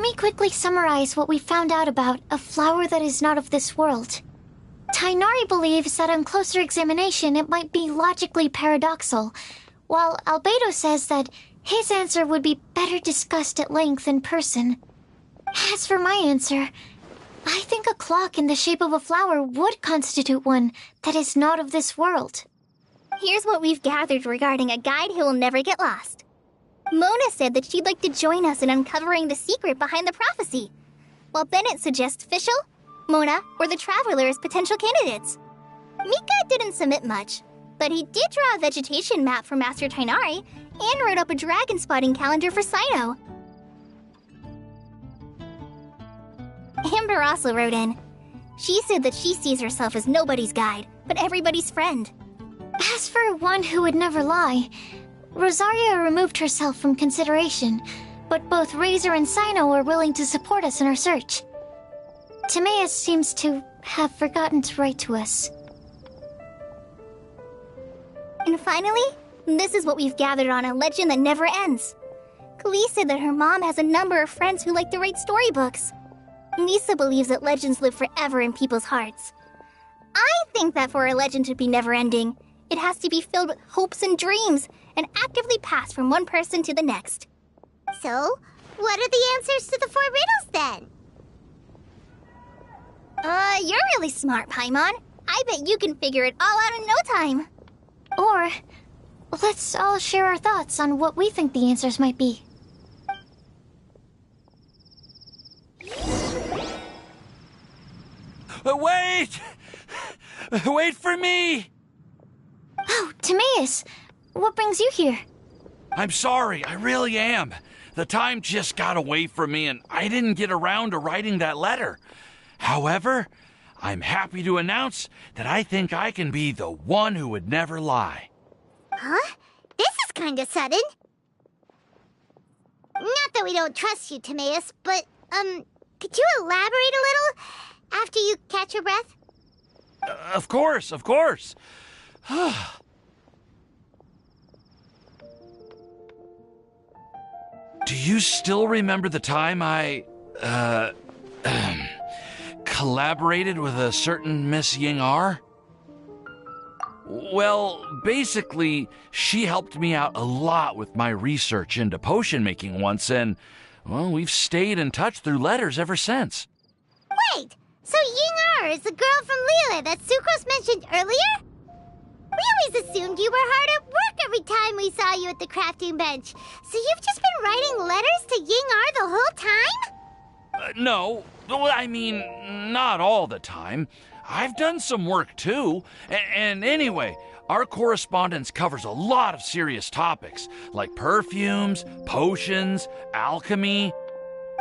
me quickly summarize what we found out about a flower that is not of this world. Tainari believes that on closer examination it might be logically paradoxal, while Albedo says that his answer would be better discussed at length in person. As for my answer, I think a clock in the shape of a flower would constitute one that is not of this world. Here's what we've gathered regarding a guide who will never get lost. Mona said that she'd like to join us in uncovering the secret behind the prophecy, while Bennett suggests Fischl, Mona, or the Traveler as potential candidates. Mika didn't submit much, but he did draw a vegetation map for Master Tainari and wrote up a dragon spotting calendar for Sino. Amber also wrote in. She said that she sees herself as nobody's guide, but everybody's friend. As for one who would never lie, Rosaria removed herself from consideration, but both Razor and Sino are willing to support us in our search. Timaeus seems to have forgotten to write to us. And finally, this is what we've gathered on a legend that never ends. Klee said that her mom has a number of friends who like to write storybooks. Lisa believes that legends live forever in people's hearts. I think that for a legend to be never-ending, it has to be filled with hopes and dreams and actively passed from one person to the next. So, what are the answers to the 4 riddles then? You're really smart, Paimon. I bet you can figure it all out in no time. Or, let's all share our thoughts on what we think the answers might be. Wait! Wait for me! Oh, Timaeus, what brings you here? I'm sorry, I really am. The time just got away from me and I didn't get around to writing that letter. However, I'm happy to announce that I think I can be the one who would never lie. Huh? This is kinda sudden. Not that we don't trust you, Timaeus, but, could you elaborate a little after you catch your breath? Of course, of course. Do you still remember the time I, collaborated with a certain Miss Ying-R? Well, basically, she helped me out a lot with my research into potion making once, and, well, we've stayed in touch through letters ever since. Wait, so Ying-R is the girl from Liyue that Sucrose mentioned earlier? We always assumed you were hard at work every time we saw you at the crafting bench. So you've just been writing letters to Ying-R the whole time? No, well, I mean, not all the time. I've done some work too. And anyway, our correspondence covers a lot of serious topics, like perfumes, potions, alchemy.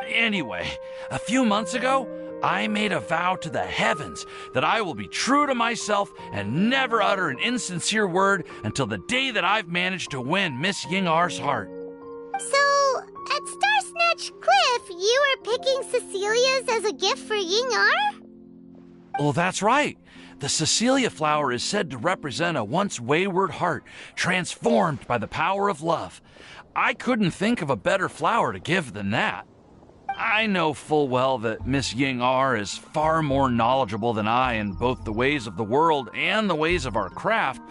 Anyway, a few months ago, I made a vow to the heavens that I will be true to myself and never utter an insincere word until the day that I've managed to win Miss Ying-R's heart. So, at Star Snatch Cliff, you were picking Cecilia's as a gift for Ying-R? Well, that's right. The Cecilia flower is said to represent a once wayward heart transformed by the power of love. I couldn't think of a better flower to give than that. I know full well that Miss Ying-R is far more knowledgeable than I in both the ways of the world and the ways of our craft,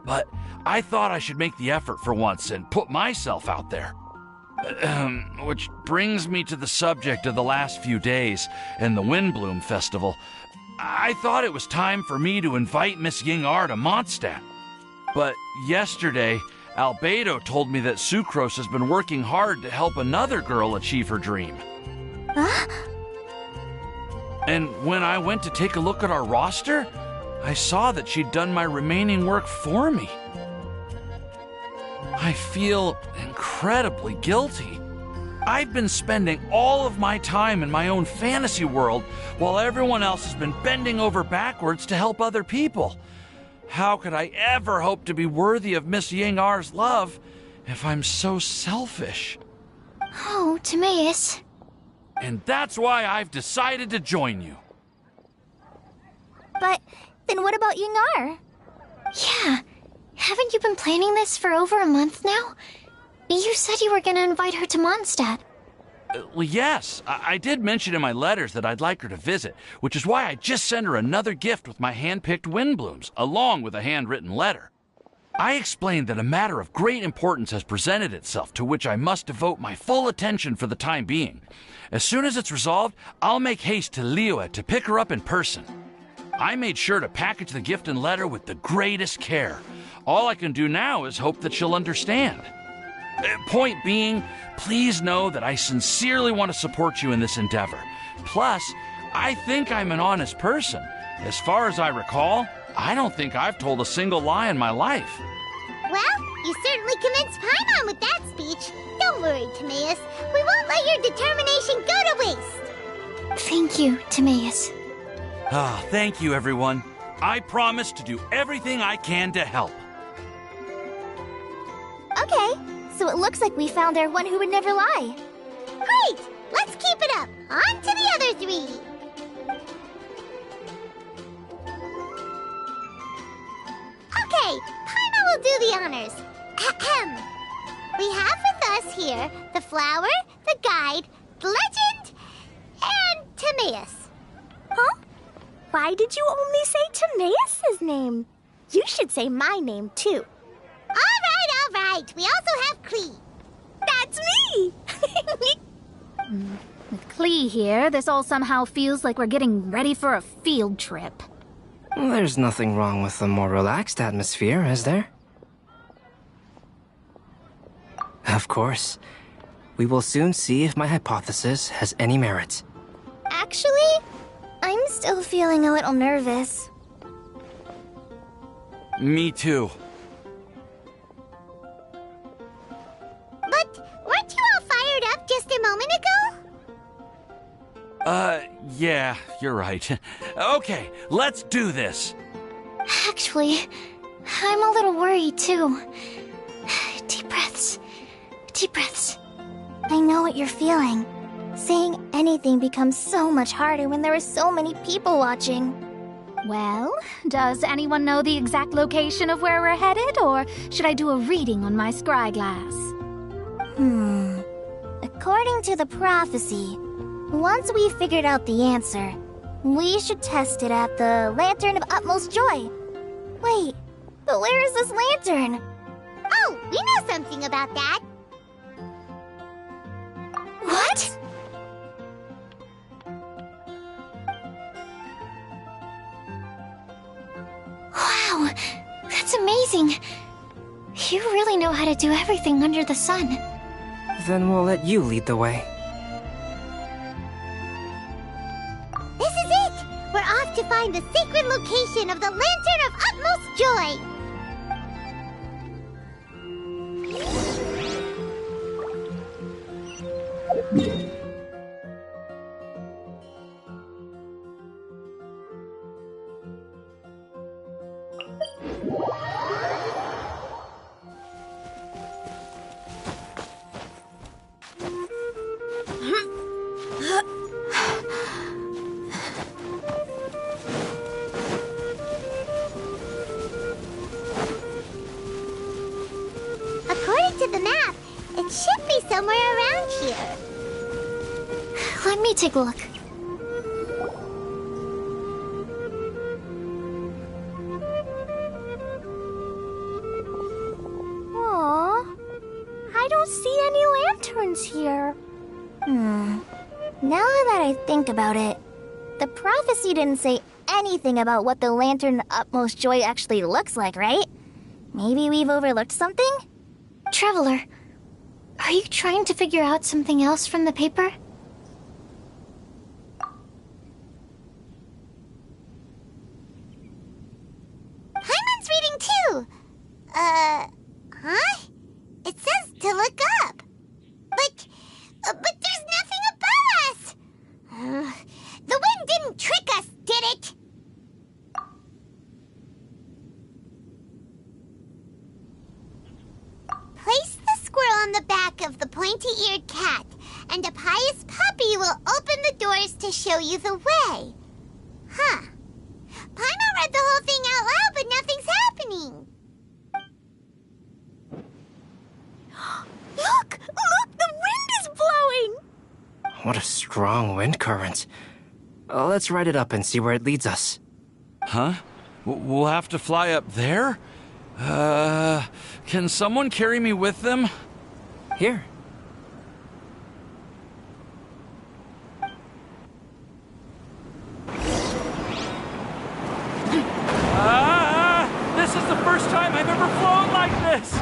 but I thought I should make the effort for once and put myself out there. Which brings me to the subject of the last few days and the Windbloom Festival. I thought it was time for me to invite Miss Ying-R to Mondstadt. But yesterday, Albedo told me that Sucrose has been working hard to help another girl achieve her dream. Huh? And when I went to take a look at our roster, I saw that she'd done my remaining work for me. I feel incredibly guilty. I've been spending all of my time in my own fantasy world while everyone else has been bending over backwards to help other people. How could I ever hope to be worthy of Miss Ying-R's love if I'm so selfish? Oh, Timaeus. And that's why I've decided to join you. But then what about Ying-R? Yeah, haven't you been planning this for over a month now? You said you were gonna invite her to Mondstadt. Well, yes, I did mention in my letters that I'd like her to visit, which is why I just sent her another gift with my hand-picked wind blooms, along with a handwritten letter. I explained that a matter of great importance has presented itself to which I must devote my full attention for the time being. As soon as it's resolved, I'll make haste to Liyue to pick her up in person. I made sure to package the gift and letter with the greatest care. All I can do now is hope that she'll understand. Point being, please know that I sincerely want to support you in this endeavor. Plus, I think I'm an honest person. As far as I recall, I don't think I've told a single lie in my life. Well, you certainly convinced Paimon with that speech. Don't worry, Timaeus. We won't let your determination go to waste. Thank you, Timaeus. Thank you, everyone. I promise to do everything I can to help. Okay, so it looks like we found our one who would never lie. Great! Let's keep it up. On to the other three. Okay, Paimon will do the honors. Ahem. We have with us here the flower, the guide, the legend, and Timaeus. Huh? Why did you only say Timaeus' name? You should say my name, too. All right. We also have Klee. That's me! With Klee here, this all somehow feels like we're getting ready for a field trip. There's nothing wrong with a more relaxed atmosphere, is there? Of course. We will soon see if my hypothesis has any merit. Actually, I'm still feeling a little nervous. Me too. But weren't you all fired up just a moment ago? Yeah, you're right. Okay, let's do this. Actually, I'm a little worried too. Deep breaths. Deep breaths. I know what you're feeling. Saying anything becomes so much harder when there are so many people watching. Well, does anyone know the exact location of where we're headed, or should I do a reading on my scry glass? According to the prophecy, once we've figured out the answer, we should test it at the Lantern of Utmost Joy. Wait, but where is this lantern? Oh, we know something about that. What? Wow, that's amazing. You really know how to do everything under the sun. Then we'll let you lead the way. This is it! We're off to find the sacred location of the Lantern of Utmost Joy. According to the map, it should be somewhere around here. Let me take a look. Aww, I don't see any lanterns here. Now that I think about it, the prophecy didn't say anything about what the Lantern of Utmost Joy actually looks like, right? Maybe we've overlooked something? Traveler, are you trying to figure out something else from the paper? Paimon's reading too. Huh? It says to look up. But there's nothing above us. The wind didn't trick us, did it? Place the squirrel on the back of the pointy-eared cat, and a pious puppy will open the doors to show you the way. Huh. Paimon read the whole thing out loud, but nothing's happening. Look! The wind is blowing! strong wind current. Let's ride it up and see where it leads us. Huh? We'll have to fly up there? Can someone carry me with them? Here. This is the first time I've ever flown like this!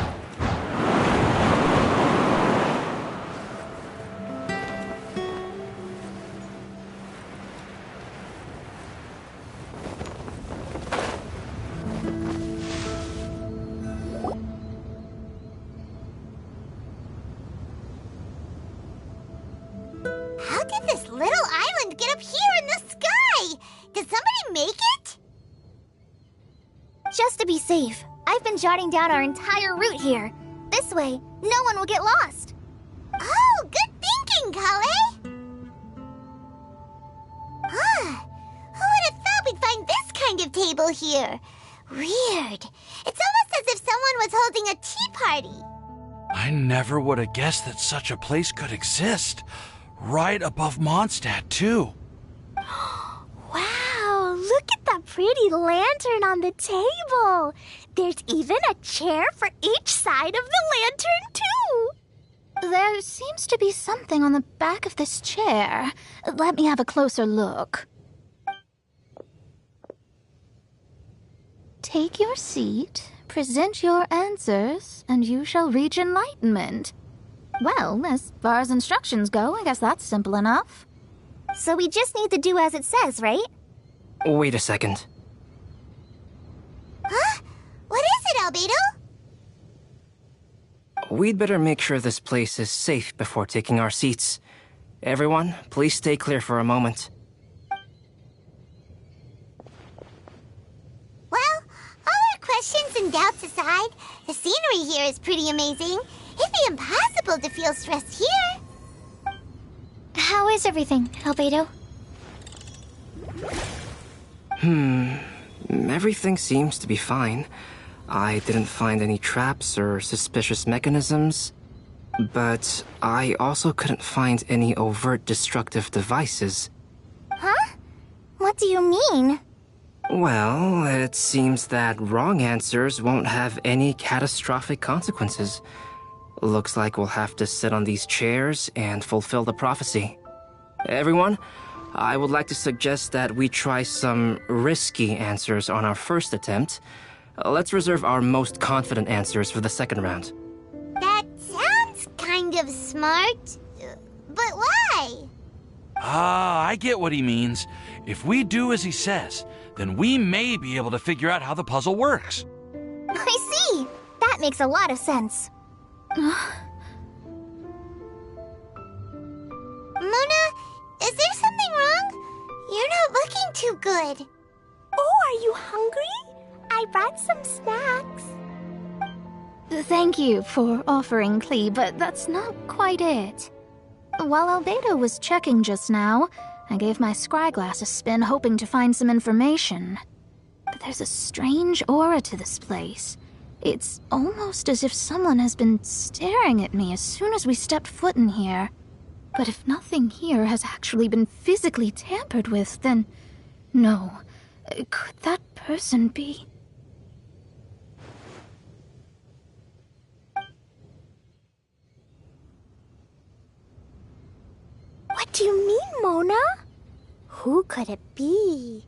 How did this little island get up here in the sky? Did somebody make it? Just to be safe, I've been jotting down our entire route here. This way, no one will get lost. Oh, good thinking, Kale! Who would have thought we'd find this kind of table here? Weird. It's almost as if someone was holding a tea party. I never would have guessed that such a place could exist. Right above Mondstadt, too. Wow, look at that pretty lantern on the table. There's even a chair for each side of the lantern, too. There seems to be something on the back of this chair. Let me have a closer look. Take your seat, present your answers, and you shall reach enlightenment. Well, as far as instructions go, I guess that's simple enough. So we just need to do as it says, right? Wait a second. Huh? What is it, Albedo? We'd better make sure this place is safe before taking our seats. Everyone, please stay clear for a moment. Well, all our questions and doubts aside, the scenery here is pretty amazing. It'd be impossible to feel stressed here. How is everything, Albedo? Everything seems to be fine. I didn't find any traps or suspicious mechanisms, but I also couldn't find any overt destructive devices. Huh? What do you mean? Well, it seems that wrong answers won't have any catastrophic consequences. Looks like we'll have to sit on these chairs and fulfill the prophecy. Everyone, I would like to suggest that we try some risky answers on our first attempt. Let's reserve our most confident answers for the second round. That sounds kind of smart. But why? I get what he means. If we do as he says, then we may be able to figure out how the puzzle works. I see. That makes a lot of sense. Mona, is there something wrong? You're not looking too good. Oh, are you hungry? I brought some snacks. Thank you for offering, Klee, but that's not quite it. While Albedo was checking just now, I gave my scryglass a spin hoping to find some information. But there's a strange aura to this place. It's almost as if someone has been staring at me as soon as we stepped foot in here. But if nothing here has actually been physically tampered with, then... No. Could that person be... What do you mean, Mona? Who could it be?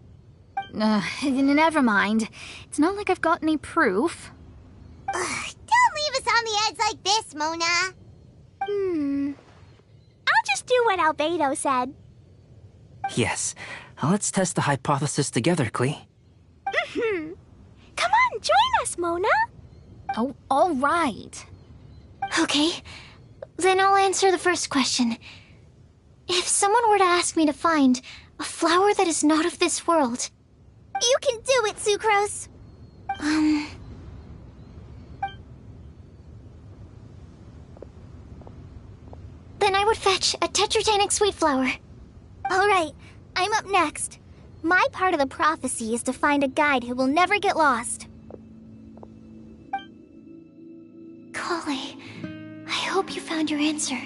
Never mind. It's not like I've got any proof. Don't leave us on the edge like this, Mona. I'll just do what Albedo said. Yes, let's test the hypothesis together, Klee. Come on, join us, Mona. Oh, all right. Okay, then I'll answer the first question. If someone were to ask me to find a flower that is not of this world... You can do it, Sucrose. Then I would fetch a tetratanic sweet flower. All right, I'm up next. My part of the prophecy is to find a guide who will never get lost. Kale, I hope you found your answer.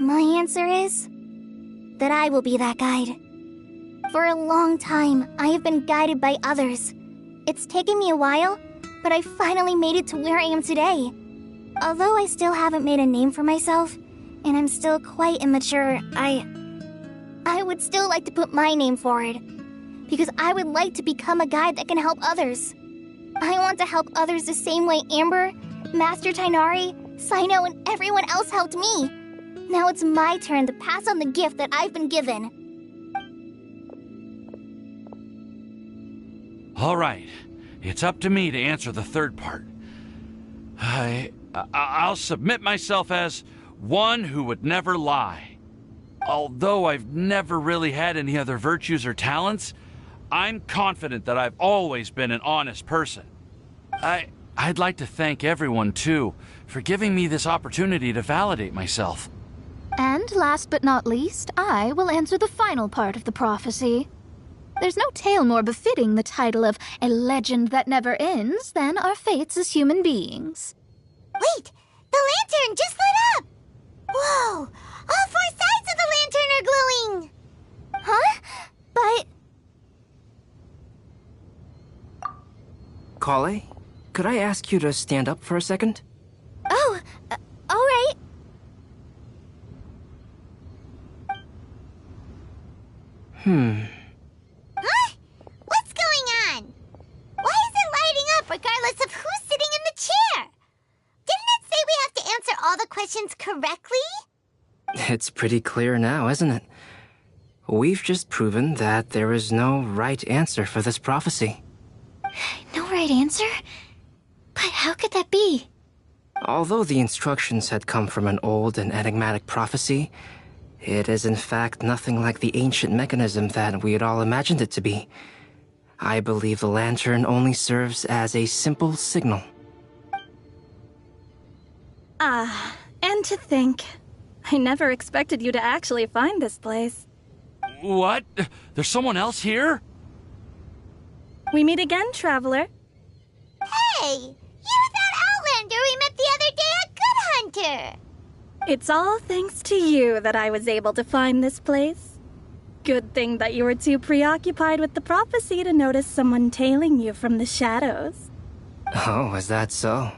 My answer is that I will be that guide. For a long time, I have been guided by others. It's taken me a while, but I finally made it to where I am today. Although I still haven't made a name for myself, and I'm still quite immature, I would still like to put my name forward. Because I would like to become a guide that can help others. I want to help others the same way Amber, Master Tighnari, Cyno, and everyone else helped me. Now it's my turn to pass on the gift that I've been given. All right. It's up to me to answer the third part. I'll submit myself as one who would never lie. Although I've never really had any other virtues or talents, I'm confident that I've always been an honest person. I'd like to thank everyone, too, for giving me this opportunity to validate myself. And last but not least, I will answer the final part of the prophecy. There's no tale more befitting the title of a legend that never ends than our fates as human beings. Wait! The lantern just lit up! Whoa! All four sides of the lantern are glowing! Huh? But... Kale, could I ask you to stand up for a second? Oh, all right. Huh? What's going on? Why is it lighting up regardless of who's sitting in the chair? Didn't it say we have to answer all the questions correctly? It's pretty clear now, isn't it? We've just proven that there is no right answer for this prophecy. No right answer? But how could that be? Although the instructions had come from an old and enigmatic prophecy, it is in fact nothing like the ancient mechanism that we had all imagined it to be. I believe the lantern only serves as a simple signal. And to think, I never expected you to actually find this place. What? There's someone else here? We meet again, traveler. Hey! You're that Outlander we met the other day at Good Hunter! It's all thanks to you that I was able to find this place. Good thing that you were too preoccupied with the prophecy to notice someone tailing you from the shadows. Oh, is that so?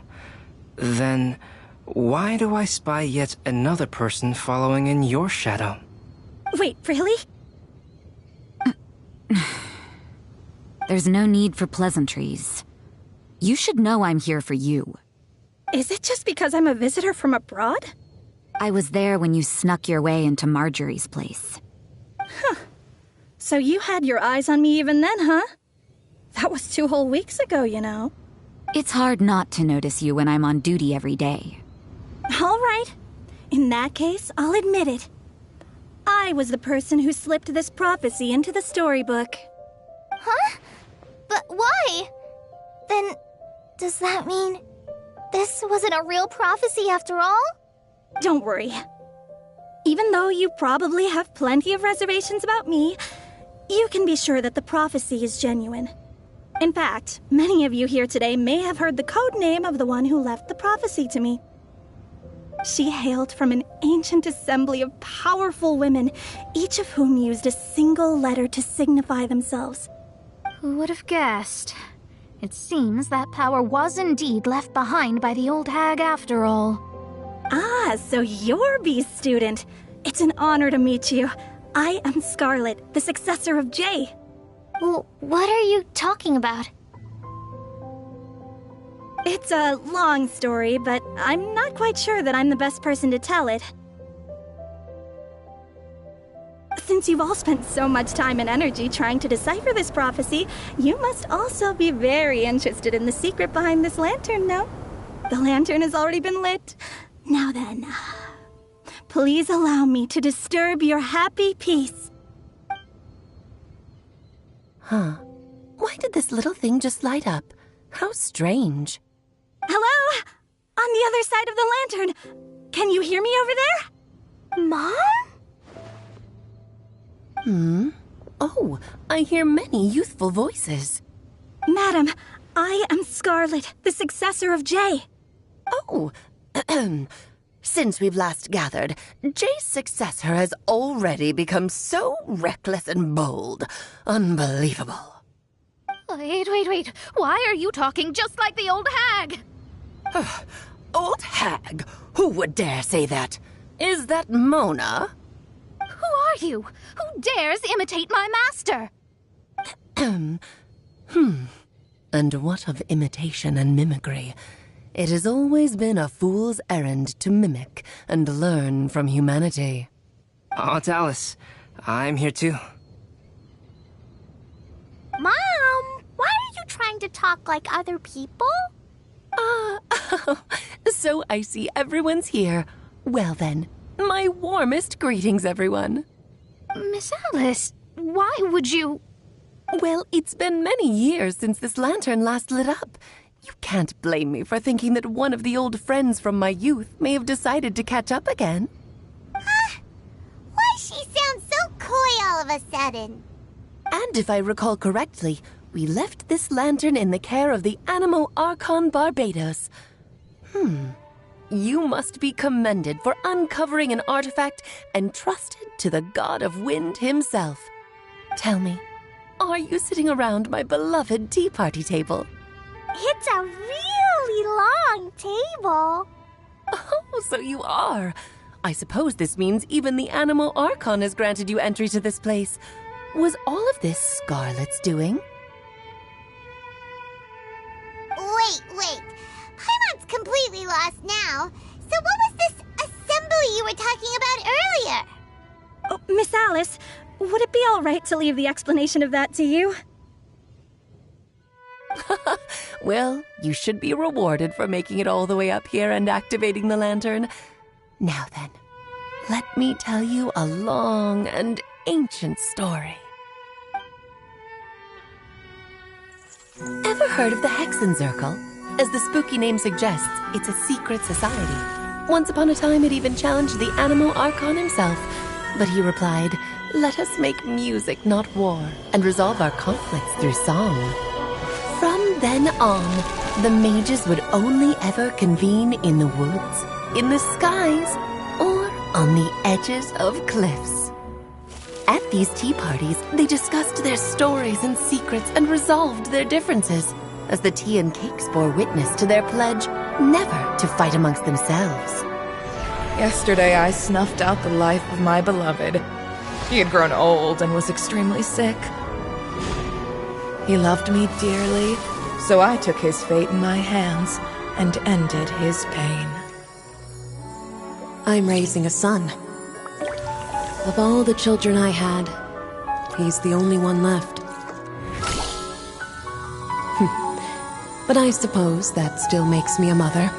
Then, why do I spy yet another person following in your shadow? Wait, really? There's no need for pleasantries. You should know I'm here for you. Is it just because I'm a visitor from abroad? I was there when you snuck your way into Marjorie's place. Huh. So you had your eyes on me even then, huh? That was 2 whole weeks ago, you know. It's hard not to notice you when I'm on duty every day. All right. In that case, I'll admit it. I was the person who slipped this prophecy into the storybook. Huh? But why? Then, does that mean this wasn't a real prophecy after all? Don't worry. Even though you probably have plenty of reservations about me, you can be sure that the prophecy is genuine. In fact, many of you here today may have heard the code name of the one who left the prophecy to me. She hailed from an ancient assembly of powerful women, each of whom used a single letter to signify themselves. Who would have guessed? It seems that power was indeed left behind by the old hag after all. Ah, so you're B's student. It's an honor to meet you. I am Scarlet, the successor of Jay. Well, what are you talking about? It's a long story, but I'm not quite sure that I'm the best person to tell it. Since you've all spent so much time and energy trying to decipher this prophecy, you must also be very interested in the secret behind this lantern, no? The lantern has already been lit. Now then, please allow me to disturb your happy peace. Huh. Why did this little thing just light up? How strange. Hello? On the other side of the lantern. Can you hear me over there? Mom? Oh, I hear many youthful voices. Madam, I am Scarlet, the successor of Jay. Oh, Since we've last gathered, Jay's successor has already become so reckless and bold. Unbelievable. Wait. Why are you talking just like the old hag? Old hag? Who would dare say that? Is that Mona? Who are you? Who dares imitate my master? And what of imitation and mimicry? It has always been a fool's errand to mimic and learn from humanity. Aunt Alice, I'm here too. Mom, why are you trying to talk like other people? So I see everyone's here. Well then, my warmest greetings, everyone. Miss Alice, why would you... Well, it's been many years since this lantern last lit up. You can't blame me for thinking that one of the old friends from my youth may have decided to catch up again. Why she sounds so coy all of a sudden? And if I recall correctly, we left this lantern in the care of the Animo Archon Barbados. You must be commended for uncovering an artifact entrusted to the god of wind himself. Tell me, are you sitting around my beloved tea party table? It's a really long table. Oh, so you are. I suppose this means even the Animo Archon has granted you entry to this place. Was all of this Scarlet's doing? Wait. Paimon's completely lost now. So what was this assembly you were talking about earlier? Oh, Miss Alice, would it be all right to leave the explanation of that to you? Well, you should be rewarded for making it all the way up here and activating the lantern. Now then, let me tell you a long and ancient story. Ever heard of the Hexenzirkel? As the spooky name suggests, it's a secret society. Once upon a time, it even challenged the Animo Archon himself. But he replied, "Let us make music, not war, and resolve our conflicts through song." From then on, the mages would only ever convene in the woods, in the skies, or on the edges of cliffs. At these tea parties, they discussed their stories and secrets and resolved their differences, as the tea and cakes bore witness to their pledge never to fight amongst themselves. Yesterday, I snuffed out the life of my beloved. He had grown old and was extremely sick. He loved me dearly, so I took his fate in my hands and ended his pain. I'm raising a son. Of all the children I had, he's the only one left. But I suppose that still makes me a mother.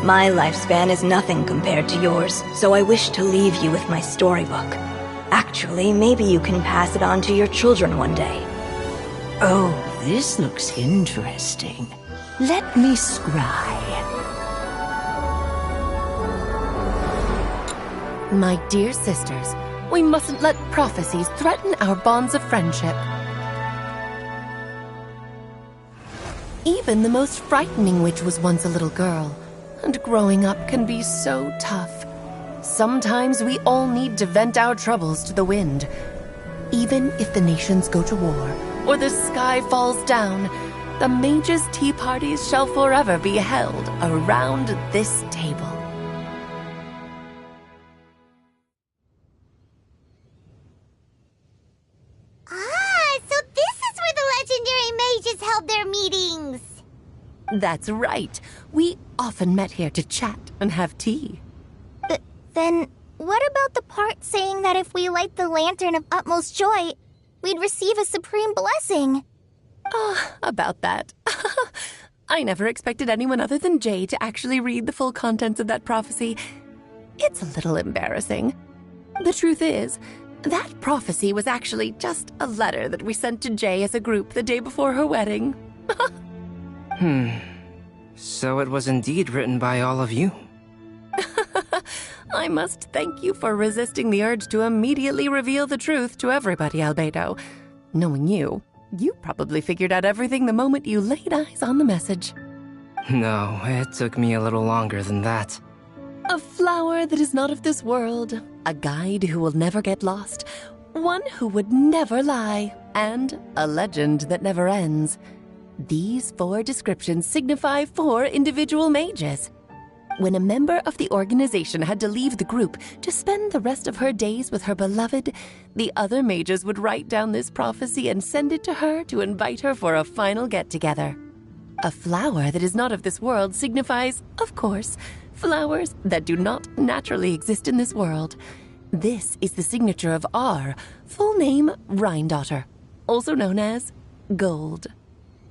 My lifespan is nothing compared to yours, so I wish to leave you with my storybook. Actually, maybe you can pass it on to your children one day. Oh, this looks interesting. Let me scry. My dear sisters, we mustn't let prophecies threaten our bonds of friendship. Even the most frightening witch was once a little girl, and growing up can be so tough. Sometimes we all need to vent our troubles to the wind. Even if the nations go to war, or the sky falls down, the mages' tea parties shall forever be held around this table. So this is where the legendary mages held their meetings. That's right. We often met here to chat and have tea. Then, what about the part saying that if we light the lantern of utmost joy, we'd receive a supreme blessing? About that. I never expected anyone other than Jay to actually read the full contents of that prophecy. It's a little embarrassing. The truth is, that prophecy was actually just a letter that we sent to Jay as a group the day before her wedding. So it was indeed written by all of you. I must thank you for resisting the urge to immediately reveal the truth to everybody, Albedo. Knowing you, you probably figured out everything the moment you laid eyes on the message. No, it took me a little longer than that. A flower that is not of this world, a guide who will never get lost, one who would never lie, and a legend that never ends. These 4 descriptions signify 4 individual mages. When a member of the organization had to leave the group to spend the rest of her days with her beloved, the other mages would write down this prophecy and send it to her to invite her for a final get-together. A flower that is not of this world signifies, of course, flowers that do not naturally exist in this world. This is the signature of our full name, Rhine-daughter, also known as Gold.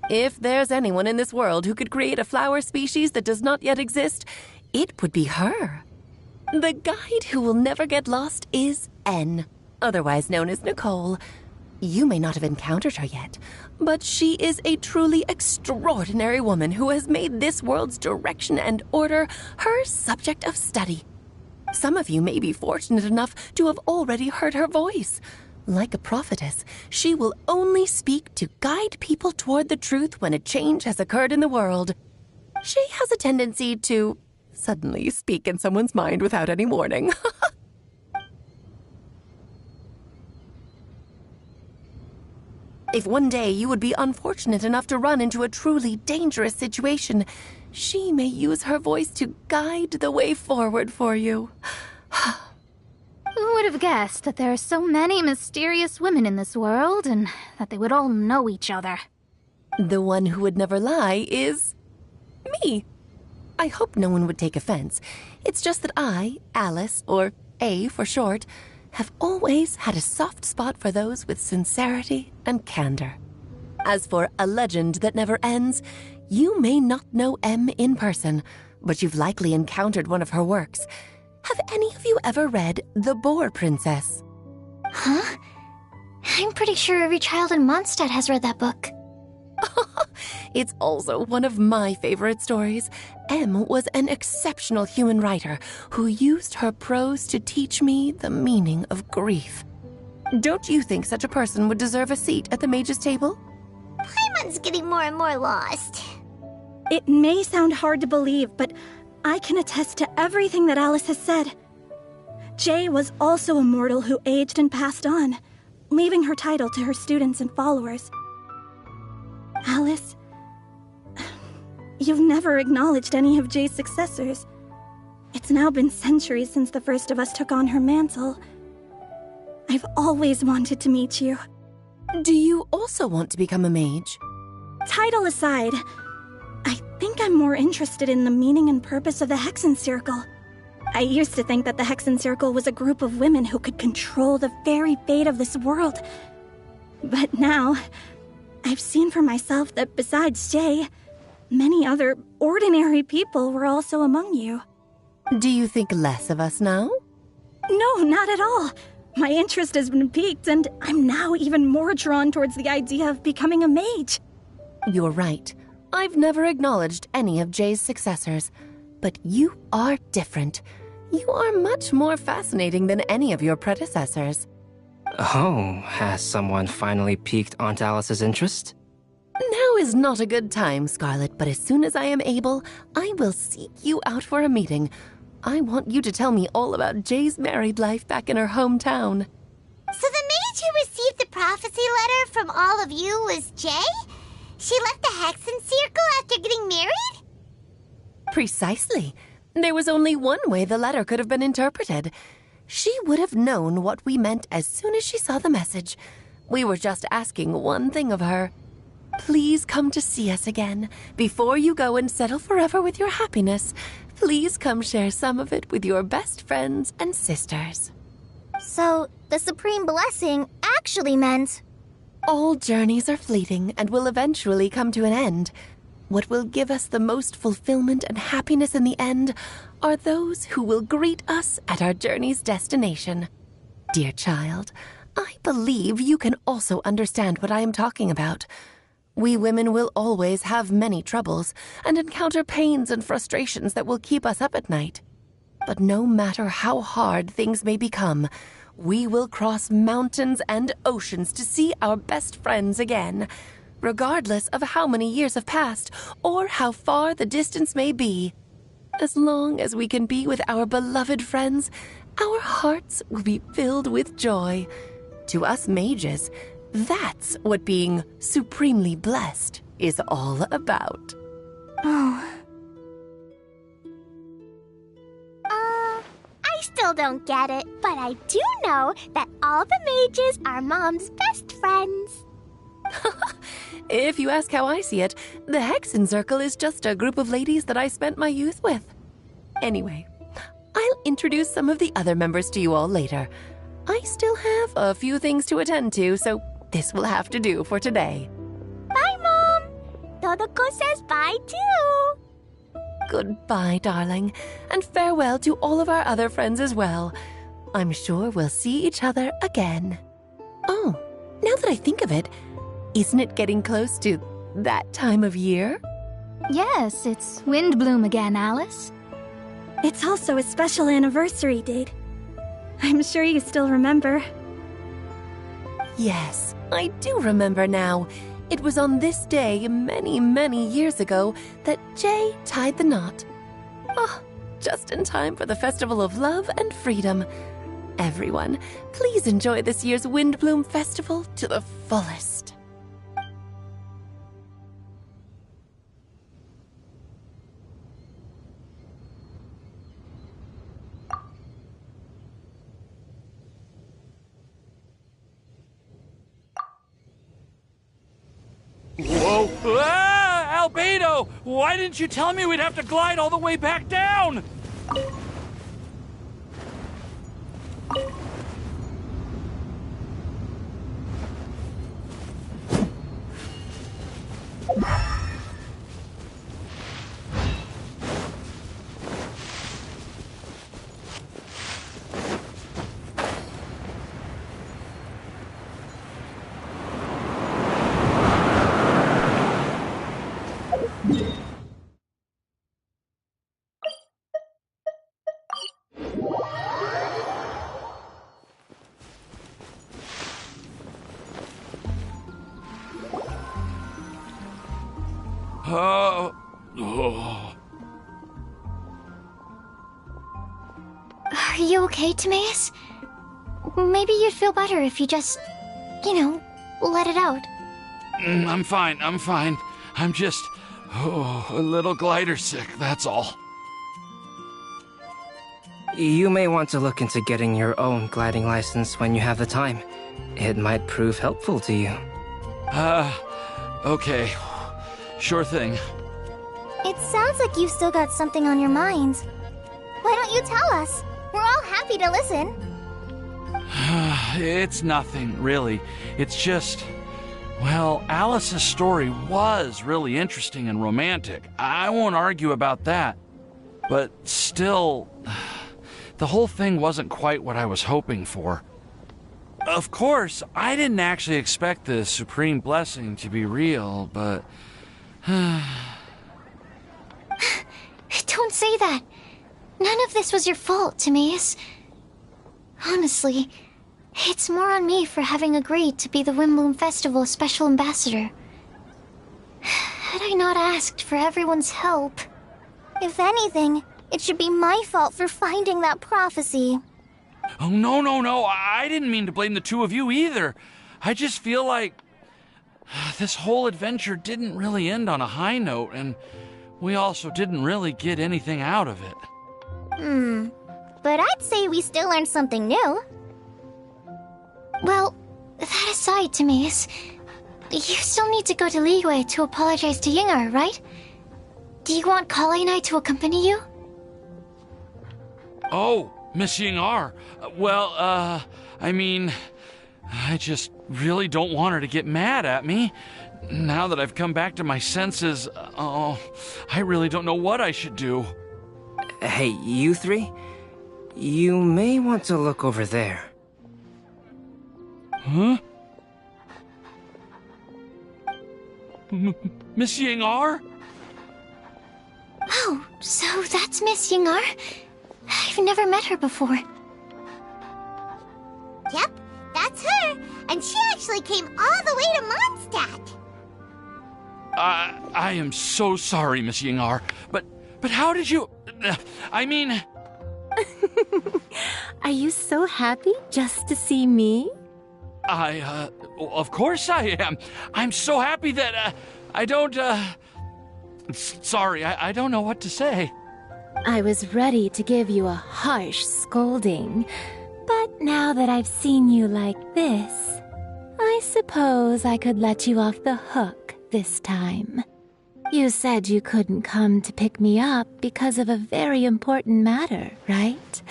If there's anyone in this world who could create a flower species that does not yet exist, it would be her. The guide who will never get lost is N, otherwise known as Nicole. You may not have encountered her yet, but she is a truly extraordinary woman who has made this world's direction and order her subject of study. Some of you may be fortunate enough to have already heard her voice. Like a prophetess, she will only speak to guide people toward the truth when a change has occurred in the world. She has a tendency to suddenly speak in someone's mind without any warning. If one day you would be unfortunate enough to run into a truly dangerous situation, she may use her voice to guide the way forward for you. Who would have guessed that there are so many mysterious women in this world and that they would all know each other? The one who would never lie is me. I hope no one would take offense. It's just that I, Alice, or A for short, have always had a soft spot for those with sincerity and candor. As for a legend that never ends, you may not know M in person, but you've likely encountered one of her works. Have any of you ever read The Boar Princess? Huh? I'm pretty sure every child in Mondstadt has read that book. It's also one of my favorite stories. M was an exceptional human writer who used her prose to teach me the meaning of grief. Don't you think such a person would deserve a seat at the mage's table? Paimon's getting more and more lost. It may sound hard to believe, but I can attest to everything that Alice has said. Jay was also a mortal who aged and passed on, leaving her title to her students and followers. Alice, you've never acknowledged any of Jay's successors. It's now been centuries since the first of us took on her mantle. I've always wanted to meet you. Do you also want to become a mage? Title aside, I think I'm more interested in the meaning and purpose of the Hexen Circle. I used to think that the Hexen Circle was a group of women who could control the very fate of this world. But now, I've seen for myself that besides Jay, many other ordinary people were also among you. Do you think less of us now? No, not at all. My interest has been piqued, and I'm now even more drawn towards the idea of becoming a mage. You're right. I've never acknowledged any of Jay's successors, but you are different. You are much more fascinating than any of your predecessors. Oh, has someone finally piqued Aunt Alice's interest? Now is not a good time, Scarlet, but as soon as I am able, I will seek you out for a meeting. I want you to tell me all about Jay's married life back in her hometown. So the mage who received the prophecy letter from all of you was Jay? She left the Hexen Circle after getting married? Precisely. There was only one way the letter could have been interpreted. She would have known what we meant as soon as she saw the message. We were just asking one thing of her. Please come to see us again. Before you go and settle forever with your happiness, please come share some of it with your best friends and sisters. So, the Supreme Blessing actually meant... All journeys are fleeting and will eventually come to an end. What will give us the most fulfillment and happiness in the end are those who will greet us at our journey's destination. Dear child, I believe you can also understand what I am talking about. We women will always have many troubles and encounter pains and frustrations that will keep us up at night. But no matter how hard things may become, we will cross mountains and oceans to see our best friends again. regardless of how many years have passed or how far the distance may be. As long as we can be with our beloved friends, our hearts will be filled with joy. To us mages, that's what being supremely blessed is all about. Oh. I still don't get it, but I do know that all the mages are Mom's best friends. If you ask how I see it, the Hexen Circle is just a group of ladies that I spent my youth with. Anyway, I'll introduce some of the other members to you all later. I still have a few things to attend to, so this will have to do for today. Bye, Mom! Todoko says bye, too! Goodbye, darling, and farewell to all of our other friends as well. I'm sure we'll see each other again. Oh, now that I think of it, isn't it getting close to that time of year? Yes, it's wind bloom again, Alice. It's also a special anniversary date. I'm sure you still remember. Yes, I do remember now. It was on this day many, many years ago that Jay tied the knot. Ah, just in time for the Festival of Love and Freedom. Everyone, please enjoy this year's Windbloom Festival to the fullest. Whoa! Ah! Albedo! Why didn't you tell me we'd have to glide all the way back down? Are you okay, Timaeus? Maybe you'd feel better if you just, let it out. I'm fine. I'm just, a little glider sick, that's all. You may want to look into getting your own gliding license when you have the time. It might prove helpful to you. Okay. Sure thing. It sounds like you've still got something on your minds. Why don't you tell us? We're all happy to listen. It's nothing, really. It's just... Well, Alice's story was really interesting and romantic. I won't argue about that. But still, the whole thing wasn't quite what I was hoping for. Of course, I didn't actually expect the supreme blessing to be real, but... Don't say that. None of this was your fault, Timaeus. Honestly, it's more on me for having agreed to be the Windbloom Festival Special Ambassador. Had I not asked for everyone's help... If anything, it should be my fault for finding that prophecy. Oh, no. I didn't mean to blame the two of you either. I just feel like... this whole adventure didn't really end on a high note, and we also didn't really get anything out of it. But I'd say we still learned something new. Well, that aside, Timaeus, you still need to go to Liyue to apologize to Yingar, right? Do you want Kale and I to accompany you? Oh, Miss Yingar. I mean... I just really don't want her to get mad at me. Now that I've come back to my senses, I really don't know what I should do. Hey, you three? You may want to look over there. Huh? Miss Yingar? Oh, so that's Miss Yingar? I've never met her before. Yep, that's her. And she actually came all the way to Mondstadt. I am so sorry, Miss Yingar, but how did you... I mean... Are you so happy just to see me? Of course I am. I'm so happy that, I don't, Sorry, I don't know what to say. I was ready to give you a harsh scolding, but now that I've seen you like this, I suppose I could let you off the hook this time. You said you couldn't come to pick me up because of a very important matter, right?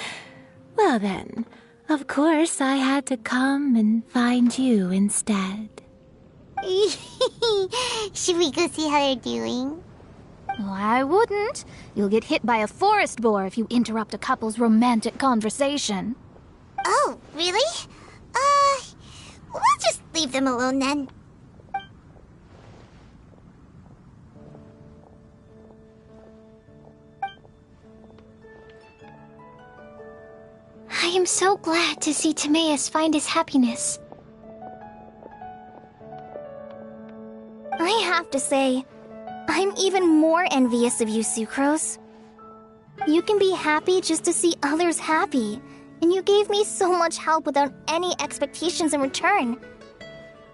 Well then, of course I had to come and find you instead. Should we go see how they're doing? Well, I wouldn't. You'll get hit by a forest boar if you interrupt a couple's romantic conversation. Oh, really? We'll just leave them alone then. I am so glad to see Timaeus find his happiness. I have to say, I'm even more envious of you, Sucrose. You can be happy just to see others happy, and you gave me so much help without any expectations in return.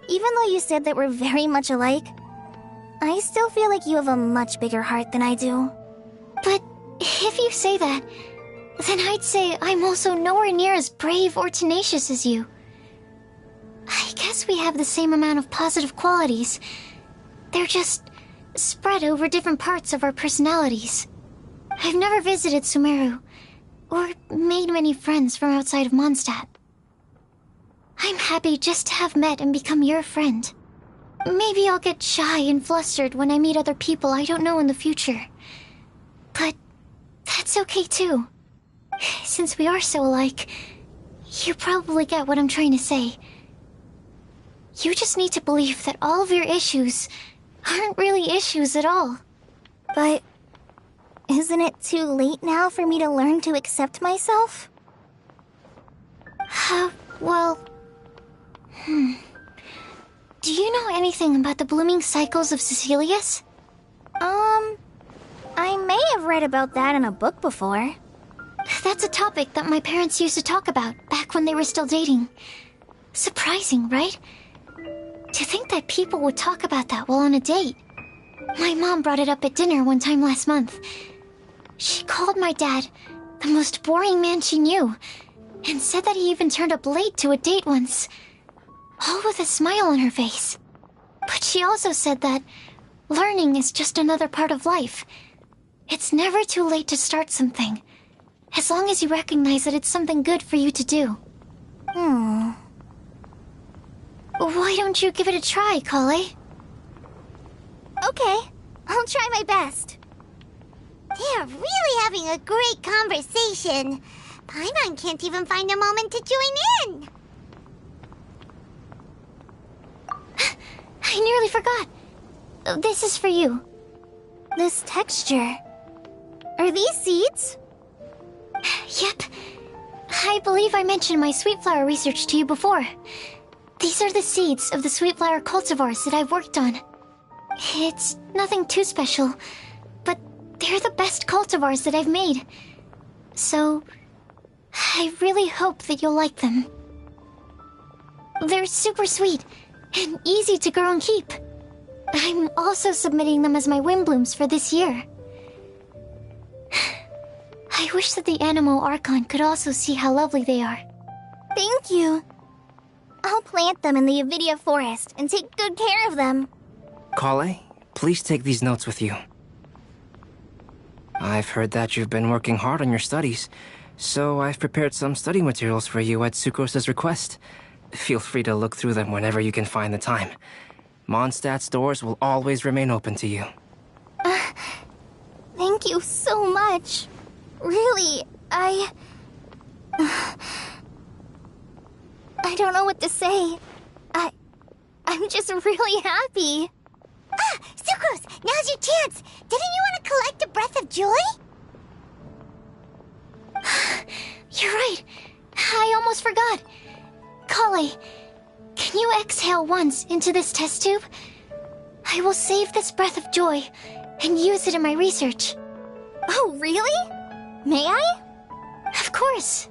Even though you said that we're very much alike, I still feel like you have a much bigger heart than I do. But if you say that, then I'd say I'm also nowhere near as brave or tenacious as you. I guess we have the same amount of positive qualities. They're just spread over different parts of our personalities. I've never visited Sumeru, or made many friends from outside of Mondstadt. I'm happy just to have met and become your friend. Maybe I'll get shy and flustered when I meet other people I don't know in the future. But that's okay too. Since we are so alike, you probably get what I'm trying to say. You just need to believe that all of your issues aren't really issues at all. But isn't it too late now for me to learn to accept myself? Well... Do you know anything about the blooming cycles of Cecilius? I may have read about that in a book before. That's a topic that my parents used to talk about back when they were still dating. Surprising, right? To think that people would talk about that while on a date. My mom brought it up at dinner one time last month. She called my dad the most boring man she knew, and said that he even turned up late to a date once, all with a smile on her face. But she also said that learning is just another part of life. It's never too late to start something, as long as you recognize that it's something good for you to do. Why don't you give it a try, Kale? Okay, I'll try my best. They're really having a great conversation. Paimon can't even find a moment to join in. I nearly forgot. This is for you. This texture. Are these seeds? Yep. I believe I mentioned my sweet flower research to you before. These are the seeds of the sweet flower cultivars that I've worked on. It's nothing too special, but they're the best cultivars that I've made. So, I really hope that you'll like them. They're super sweet and easy to grow and keep. I'm also submitting them as my wind blooms for this year. I wish that the Animo Archon could also see how lovely they are. Thank you. I'll plant them in the Avidia forest and take good care of them. Kale, please take these notes with you. I've heard that you've been working hard on your studies, so I've prepared some study materials for you at Sucrose's request. Feel free to look through them whenever you can find the time. Mondstadt's doors will always remain open to you. Thank you so much. Really, I don't know what to say. I'm just really happy. Sucrose, now's your chance. Didn't you want to collect a breath of joy? You're right. I almost forgot. Kale, can you exhale once into this test tube? I will save this breath of joy and use it in my research. Oh, really? May I? Of course.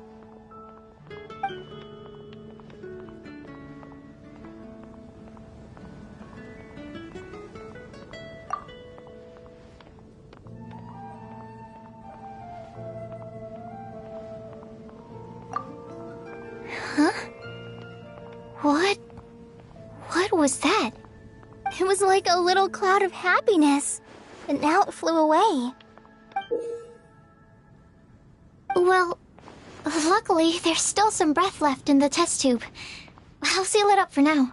Huh? What was that? It was like a little cloud of happiness, but now it flew away. Well, luckily there's still some breath left in the test tube. I'll seal it up for now.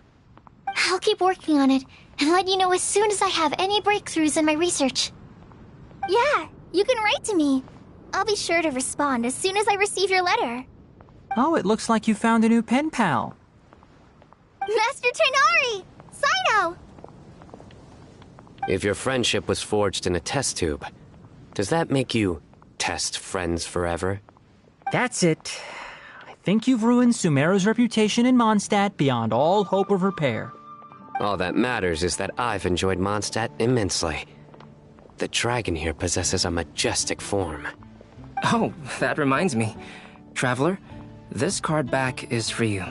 I'll keep working on it and let you know as soon as I have any breakthroughs in my research. Yeah, you can write to me. I'll be sure to respond as soon as I receive your letter. Oh, it looks like you found a new pen pal. Master Tighnari! Cyno! If your friendship was forged in a test tube, does that make you test friends forever? That's it. I think you've ruined Sumeru's reputation in Mondstadt beyond all hope of repair. All that matters is that I've enjoyed Mondstadt immensely. The dragon here possesses a majestic form. Oh, that reminds me. Traveler, this card back is for you.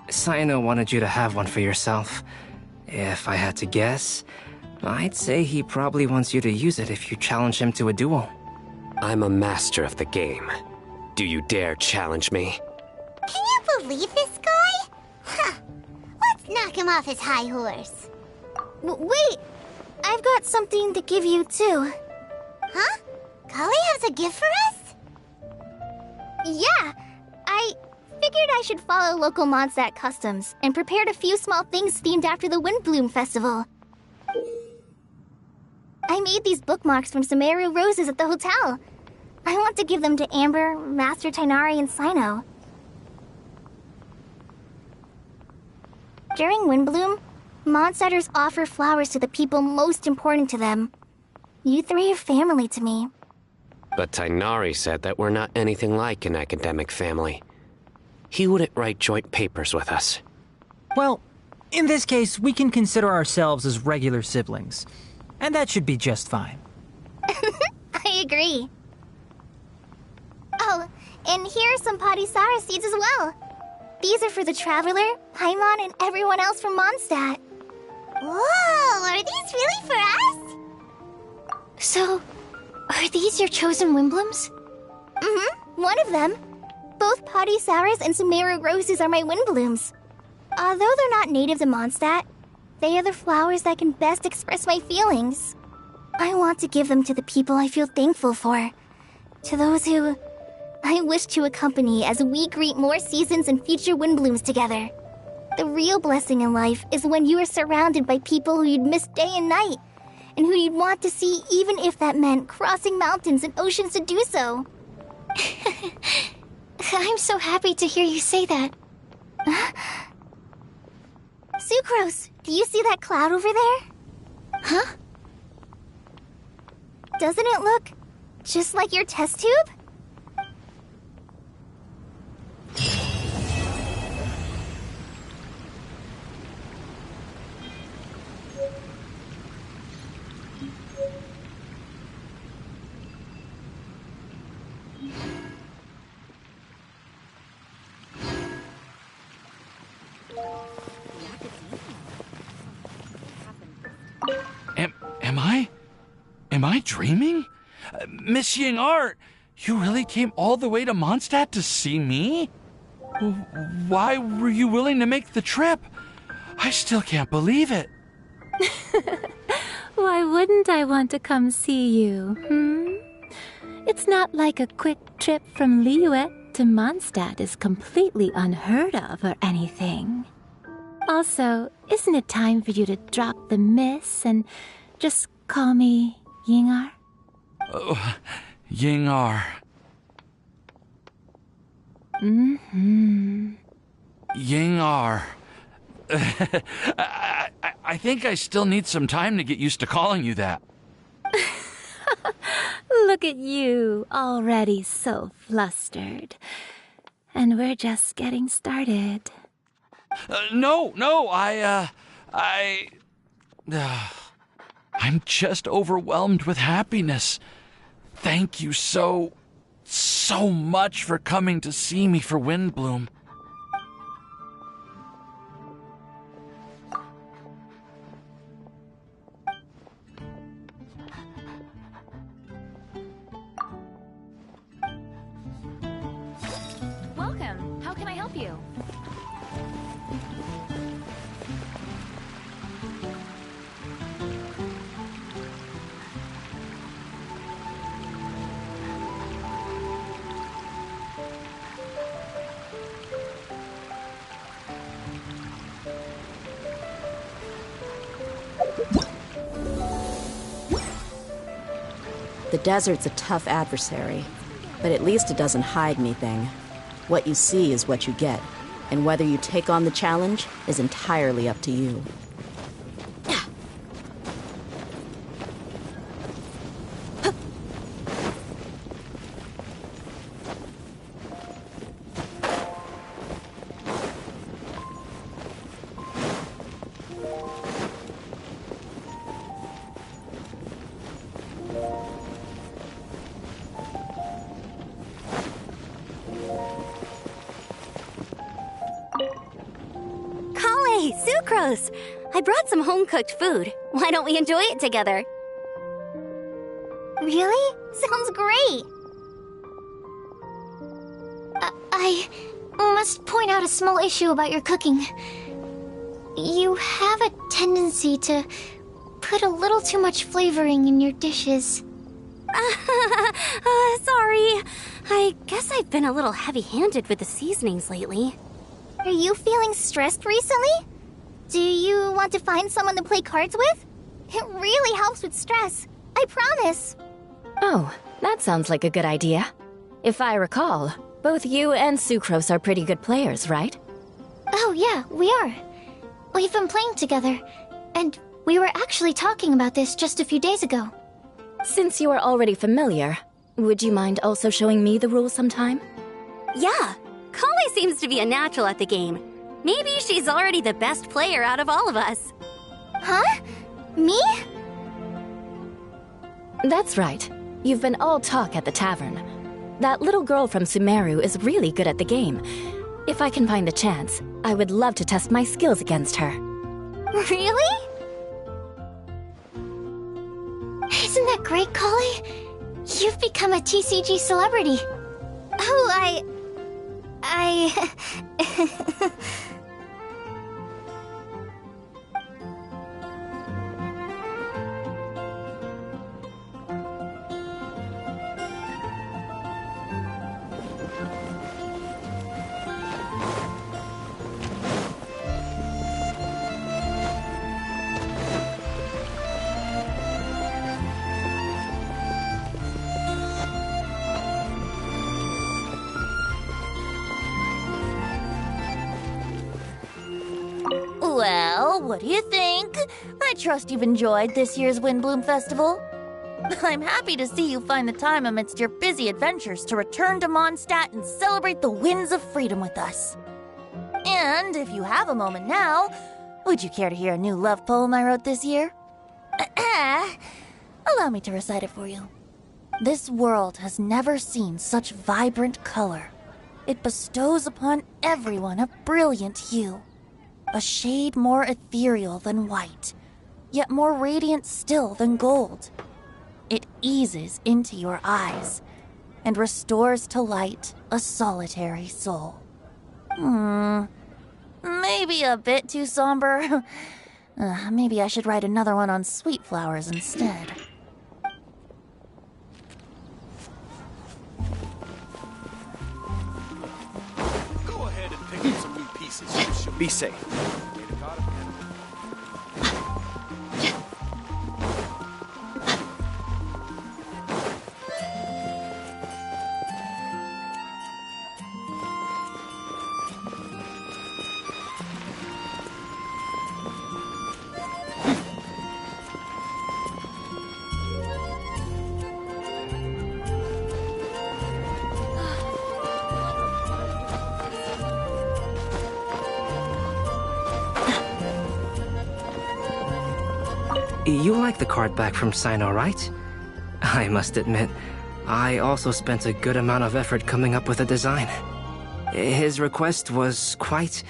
Cyno wanted you to have one for yourself. If I had to guess, I'd say he probably wants you to use it if you challenge him to a duel. I'm a master of the game. Do you dare challenge me? Can you believe this guy? Huh. Let's knock him off his high horse. Wait! I've got something to give you, too. Huh? Kali has a gift for us? Yeah! I figured I should follow local Mondstadt customs and prepared a few small things themed after the Windbloom Festival. I made these bookmarks from Sumeru roses at the hotel. I want to give them to Amber, Master Tighnari, and Cyno. During Windbloom, Mondstadters offer flowers to the people most important to them. You three are family to me. But Tighnari said that we're not anything like an academic family. He wouldn't write joint papers with us. Well, in this case, we can consider ourselves as regular siblings. And that should be just fine. I agree. Oh, and here are some Padisara seeds as well. These are for the Traveler, Paimon, and everyone else from Mondstadt. Whoa, are these really for us? So, are these your chosen Windblooms? Mm-hmm, one of them. Both Padisaras and Sumeru roses are my Windblooms. Although they're not native to Mondstadt, they are the flowers that can best express my feelings. I want to give them to the people I feel thankful for. To those who I wish to accompany as we greet more seasons and future Windblooms together. The real blessing in life is when you are surrounded by people who you'd miss day and night, and who you'd want to see even if that meant crossing mountains and oceans to do so. I'm so happy to hear you say that. Sucrose, do you see that cloud over there? Huh? Doesn't it look just like your test tube? Am I dreaming? Miss Ying-Art, you really came all the way to Mondstadt to see me? Why were you willing to make the trip? I still can't believe it. Why wouldn't I want to come see you, It's not like a quick trip from Liyue to Mondstadt is completely unheard of or anything. Also, isn't it time for you to drop the miss and just call me Ying-Ar? Oh, Ying-Ar. Ying-Ar. I think I still need some time to get used to calling you that. Look at you, already so flustered. And we're just getting started. No, I'm just overwhelmed with happiness. Thank you so much for coming to see me for Windbloom. Welcome. How can I help you? The desert's a tough adversary, but at least it doesn't hide anything. What you see is what you get, and whether you take on the challenge is entirely up to you. Sucrose! I brought some home-cooked food. Why don't we enjoy it together? Really? Sounds great! I must point out a small issue about your cooking. You have a tendency to put a little too much flavoring in your dishes. Sorry. I guess I've been a little heavy-handed with the seasonings lately. Are you feeling stressed recently? Do you want to find someone to play cards with? It really helps with stress. I promise. Oh, that sounds like a good idea. If I recall, both you and Sucrose are pretty good players, right? Oh yeah, we are. We've been playing together, and we were actually talking about this just a few days ago. Since you are already familiar, would you mind also showing me the rules sometime? Yeah, Kale seems to be a natural at the game. Maybe she's already the best player out of all of us. Huh? Me? That's right. You've been all talk at the tavern. That little girl from Sumeru is really good at the game. If I can find the chance, I would love to test my skills against her. Really? Isn't that great, Kale? You've become a TCG celebrity. Oh, I... Well, what do you think? I trust you've enjoyed this year's Windbloom Festival. I'm happy to see you find the time amidst your busy adventures to return to Mondstadt and celebrate the winds of freedom with us. And if you have a moment now, would you care to hear a new love poem I wrote this year? Allow me to recite it for you. This world has never seen such vibrant color. It bestows upon everyone a brilliant hue. A shade more ethereal than white, yet more radiant still than gold. It eases into your eyes and restores to light a solitary soul. Maybe a bit too somber. Maybe I should write another one on sweet flowers instead. Go ahead and pick up some new pieces. You should be safe. You like the card back from Sino, right? I must admit, I also spent a good amount of effort coming up with a design. His request was quite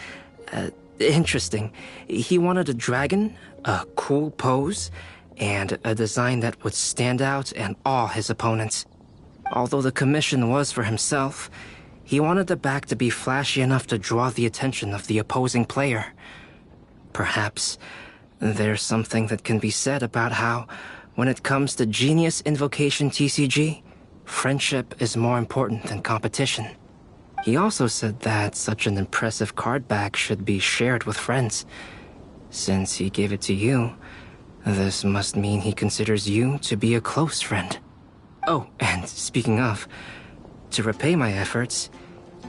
interesting. He wanted a dragon, a cool pose, and a design that would stand out and awe his opponents. Although the commission was for himself, he wanted the back to be flashy enough to draw the attention of the opposing player. Perhaps there's something that can be said about how, when it comes to Genius Invocation TCG, friendship is more important than competition. He also said that such an impressive card back should be shared with friends. Since he gave it to you, this must mean he considers you to be a close friend. Oh, and speaking of, to repay my efforts,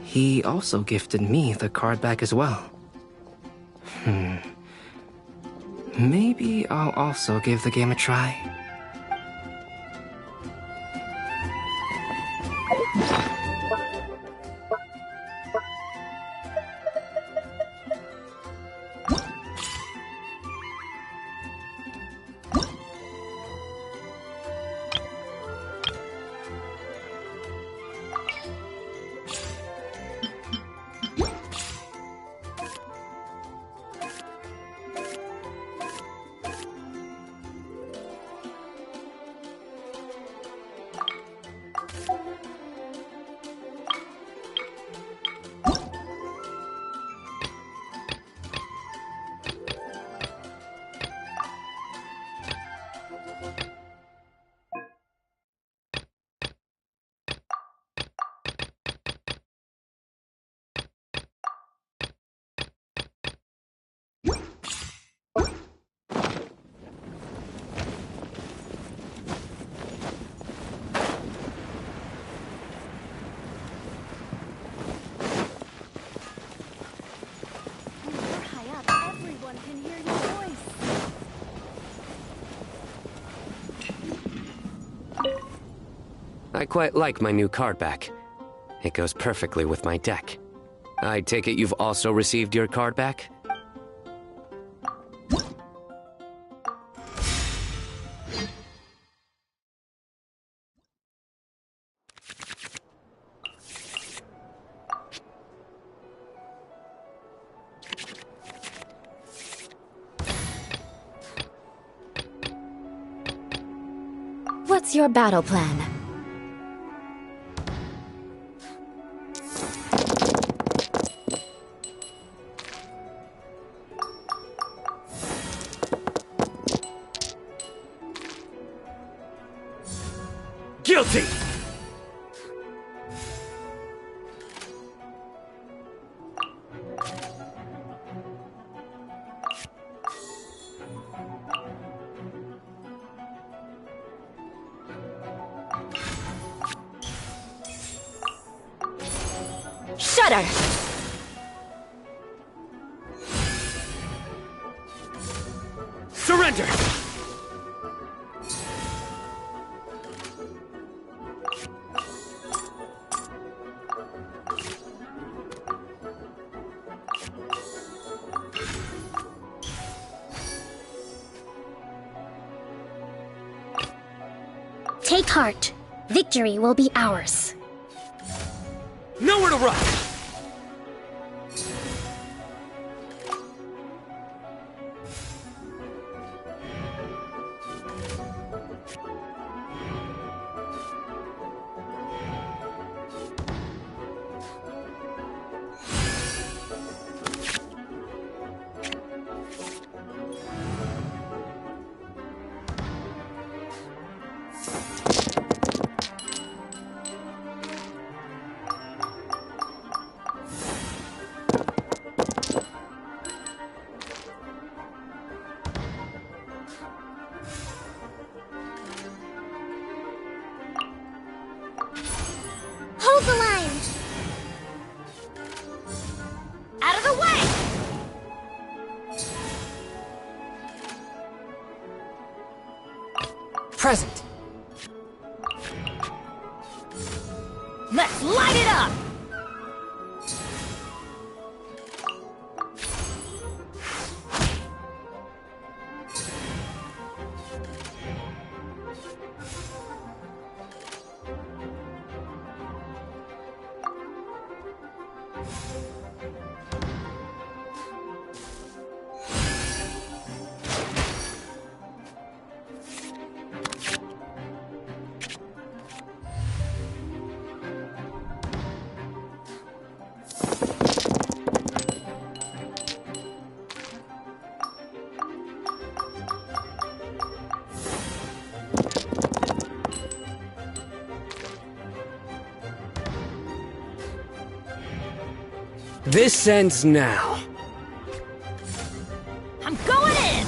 he also gifted me the card back as well. Maybe I'll also give the game a try. I quite like my new card back. It goes perfectly with my deck. I take it you've also received your card back? What's your battle plan? Guilty! Shudder! Surrender! Take heart. Victory will be ours. Nowhere to run! Hold the line! Out of the way! Present. Let's light it up! This ends now. I'm going in!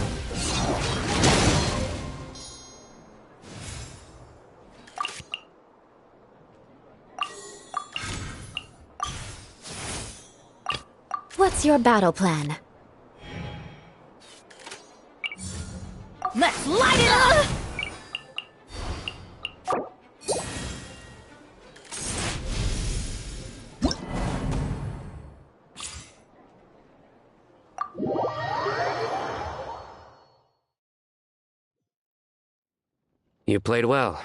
What's your battle plan? Let's light it up! You played well.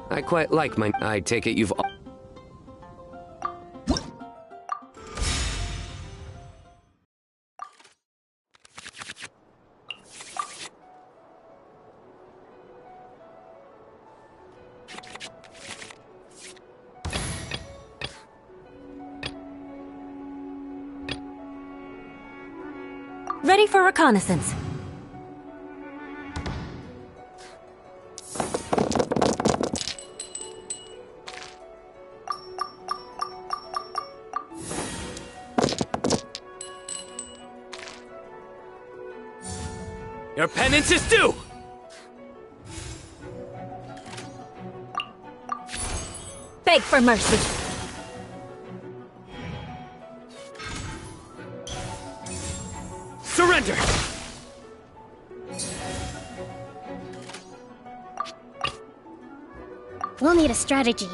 I quite like my... I take it you've... Ready for reconnaissance. Your penance is due! Beg for mercy. Surrender! We'll need a strategy.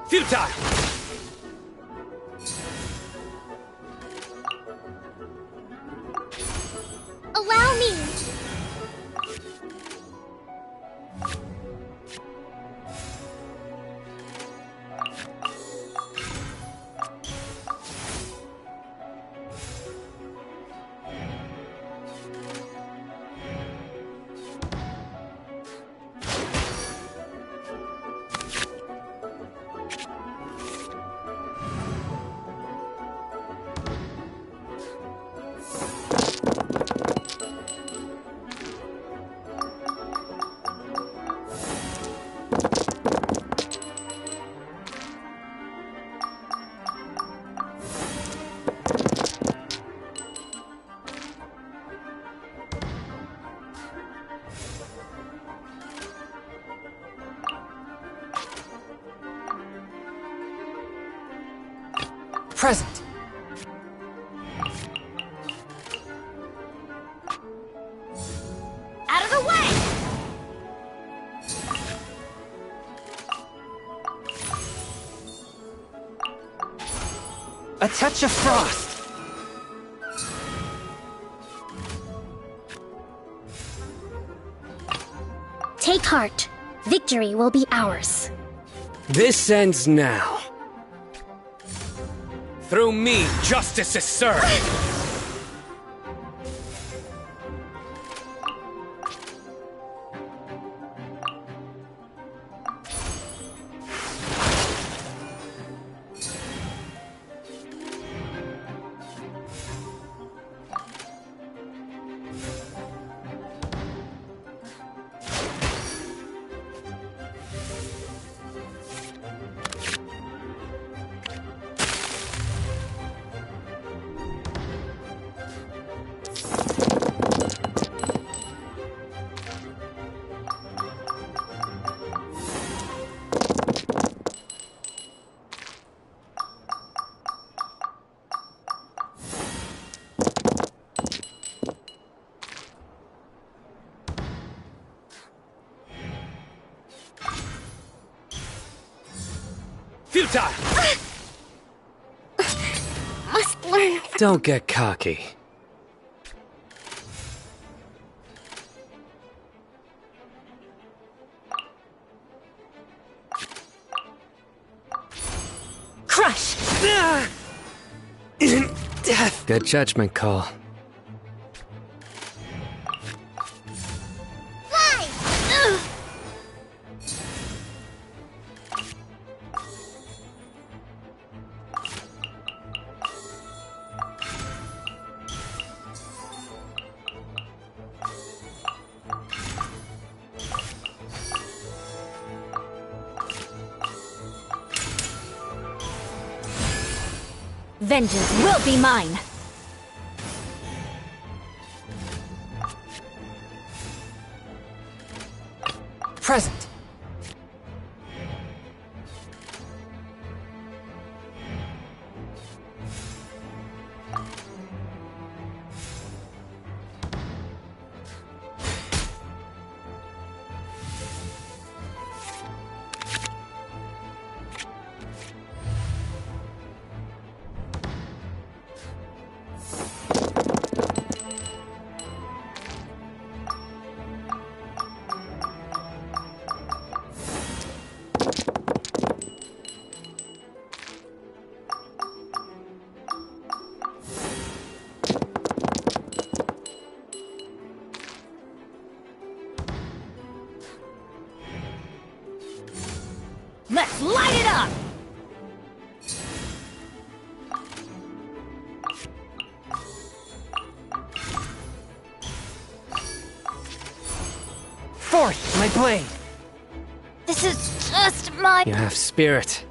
Futile! Allow me! Present. Out of the way! A touch of frost. Take heart. Victory will be ours. This ends now. Through me, justice is served! Futile! Must learn. Don't get cocky. Crush! Death. Good judgment call. Vengeance will be mine! Present. Let's light it up! Forth, my blade! This is just my... You have spirit.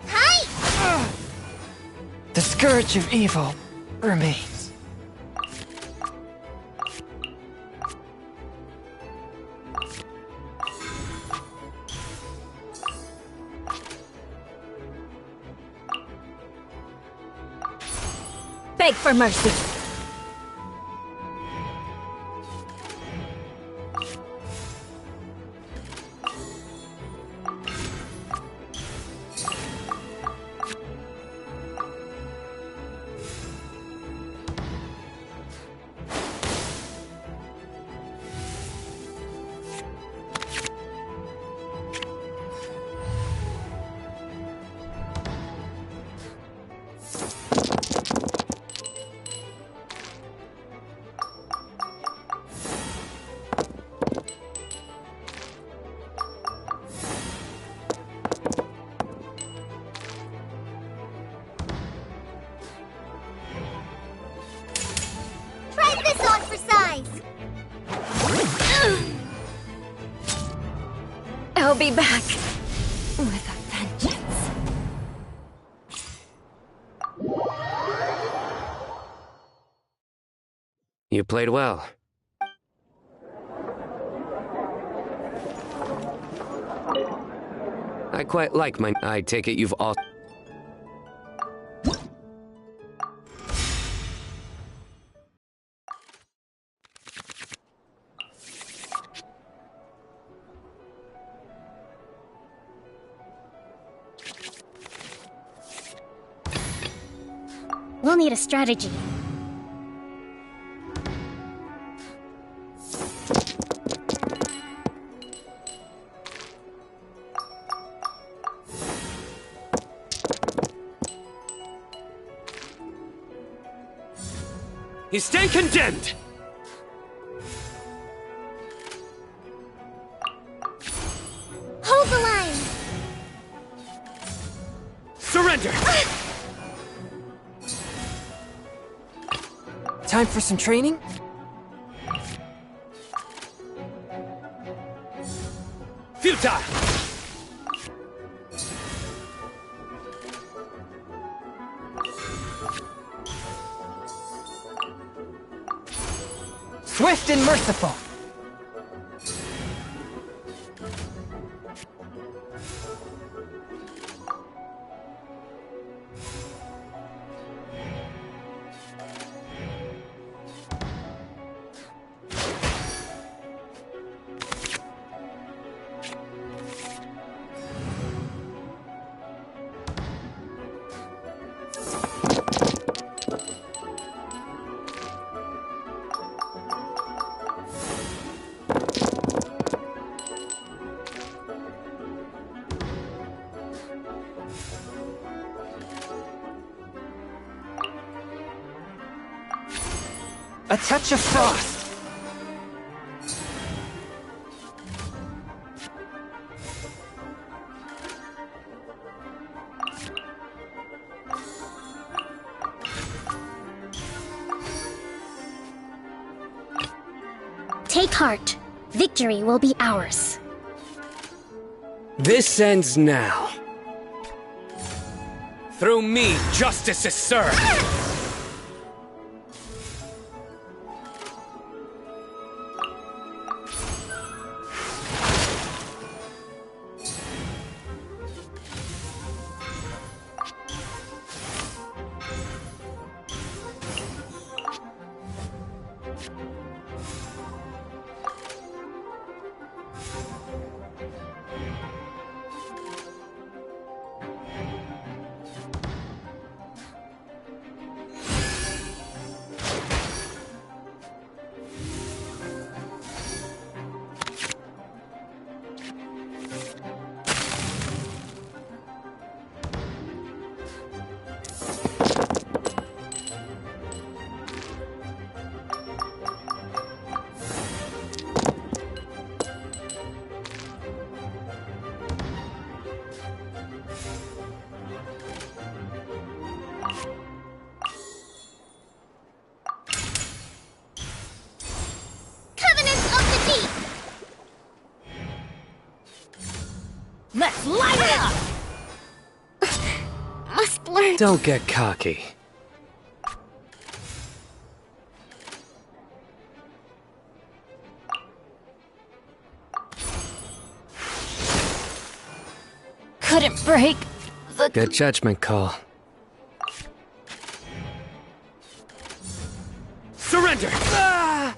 Hi! The scourge of evil remains. Beg for mercy. I'll be back with a vengeance. You played well. I quite like my... I take it you've all... We'll need a strategy. You stand condemned! Hold the line! Surrender! Time for some training? Futile! Swift and merciful! A touch of frost! Take heart. Victory will be ours. This ends now. Through me, justice is served! Let's light it up! Must learn. Don't get cocky. Couldn't break the... Good judgment call. Surrender! Ah!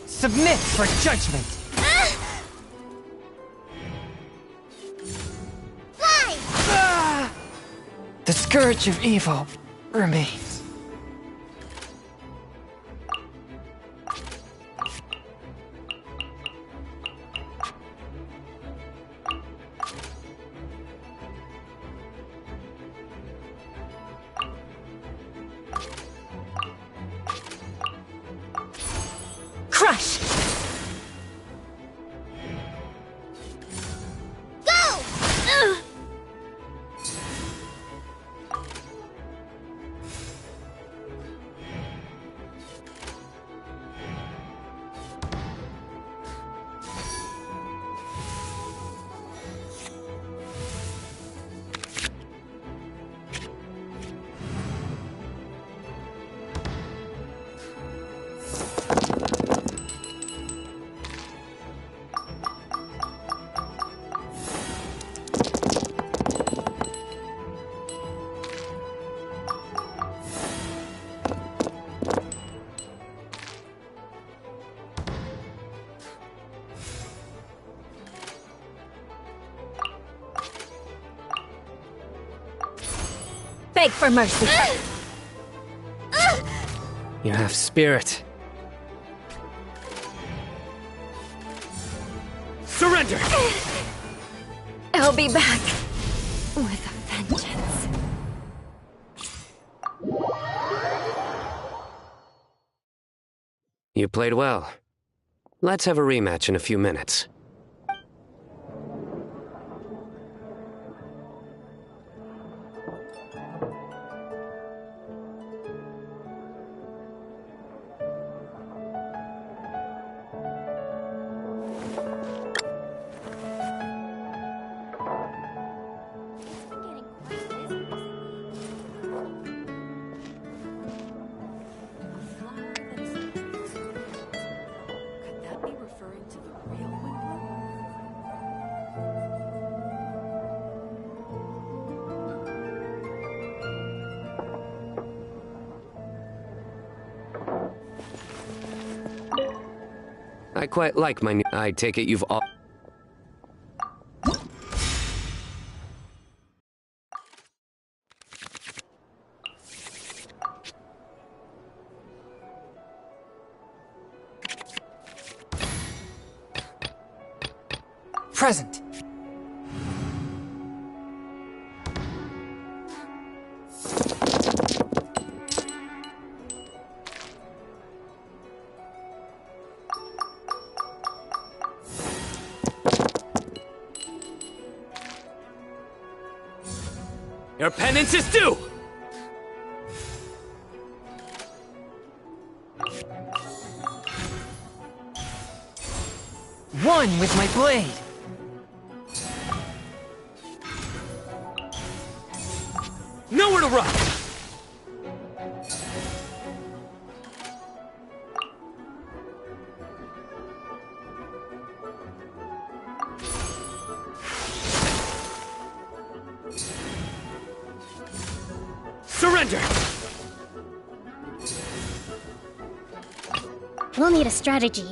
Submit for judgment! Fly! Ah! The scourge of evil remains. Crush! Go! Beg for mercy. You have spirit. Surrender! I'll be back with a vengeance. You played well. Let's have a rematch in a few minutes. I quite like my new... I take it you've all... Present. Your penance is due! One with my blade. Nowhere to run! Surrender! We'll need a strategy.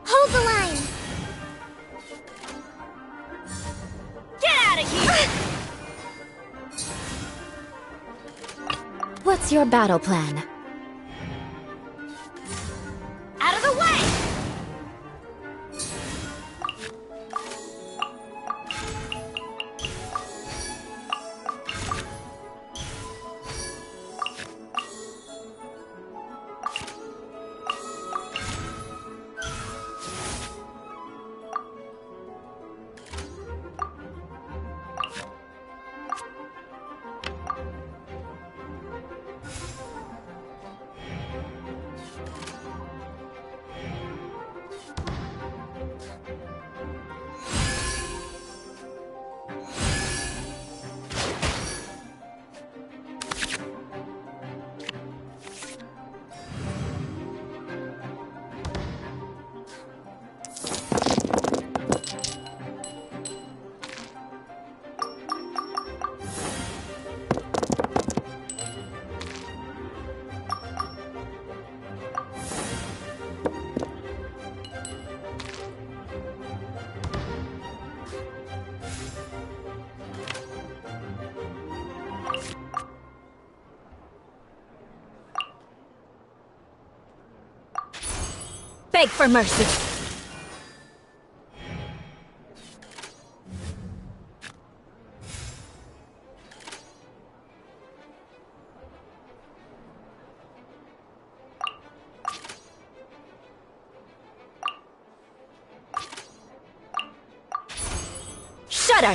Hold the line! Get out of here! What's your battle plan? Out of the way! Beg for mercy. Shudder!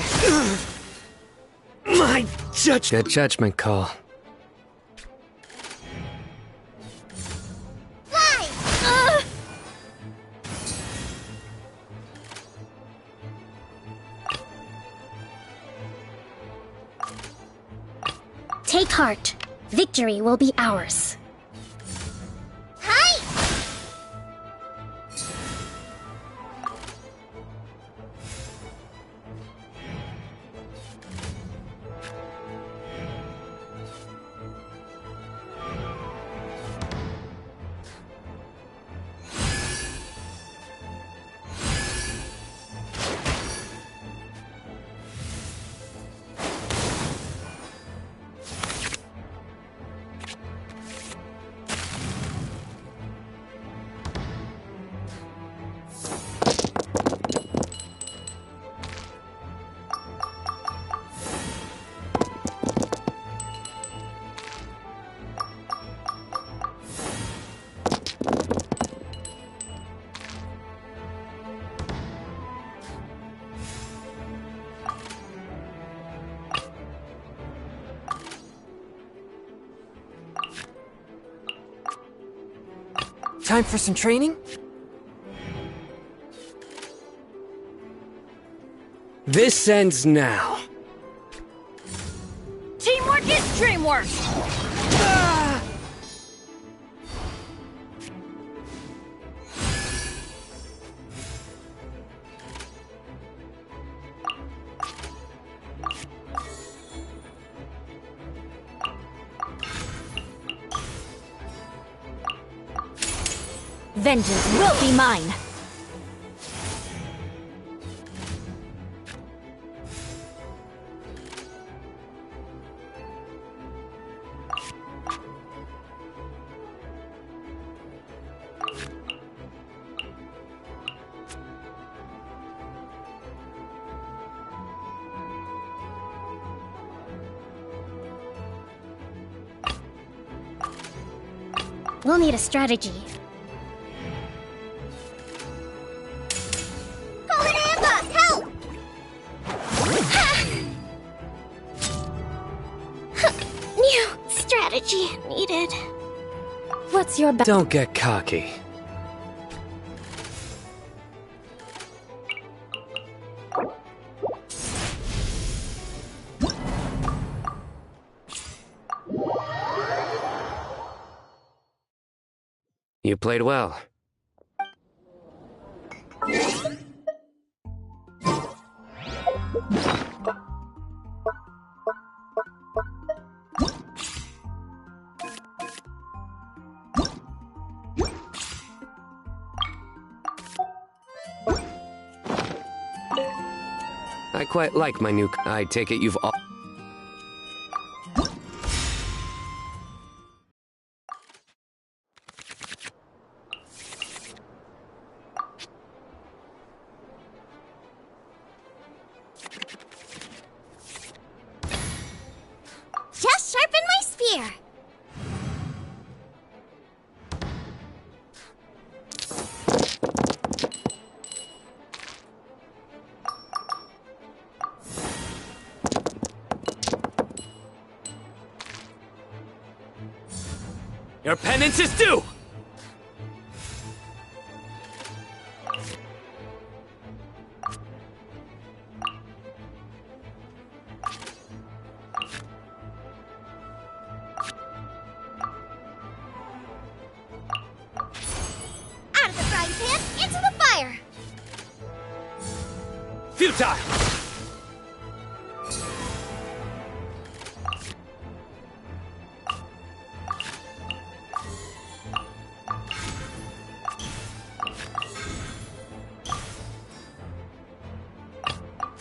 My judgment. Good judgment call. Take heart. Victory will be ours. Time for some training? This ends now. Teamwork is dreamwork! Vengeance will be mine! We'll need a strategy. Call it in, boss! Help! New strategy needed. What's your Don't get cocky. You played well. I quite like my new... I take it you've all... Just sharpen my spear. Your penance is due! Out of the frying pan, into the fire. Futile!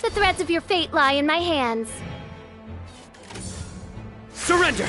The threads of your fate lie in my hands. Surrender!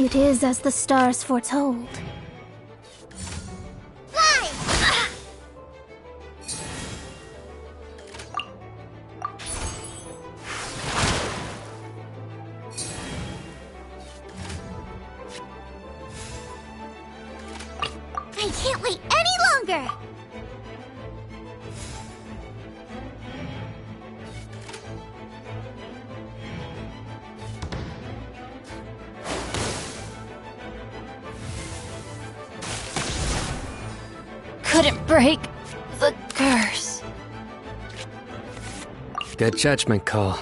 It is as the stars foretold. I can't wait any longer! Couldn't break the curse. Good judgment call.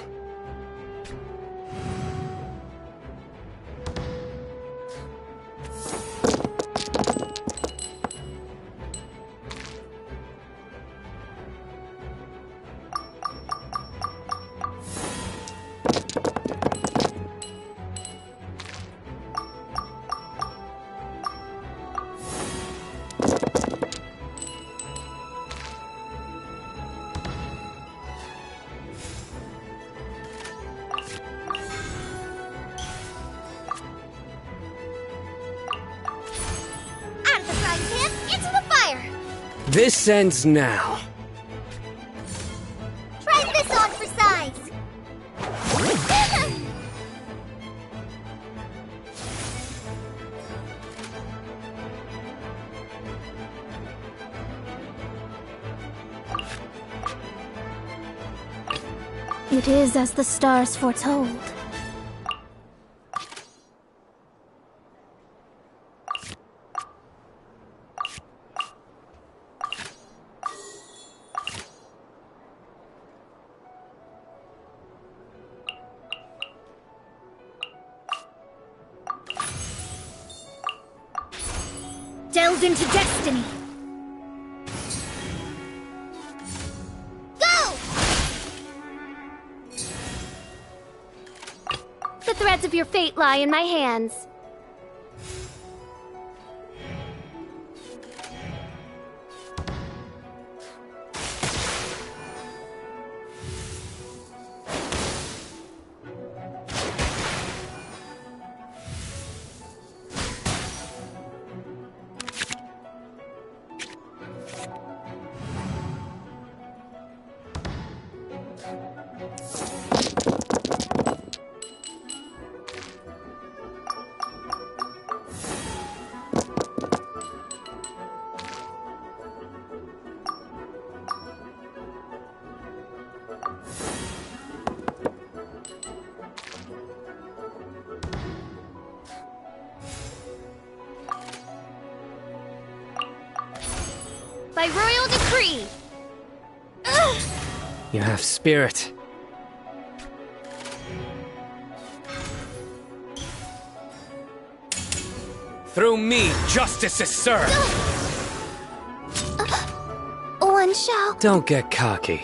This ends now. Try this on for size. It is as the stars foretold. Delve into destiny. Go! The threads of your fate lie in my hands. By royal decree! You have spirit. Through me, justice is served! One shall... Don't get cocky.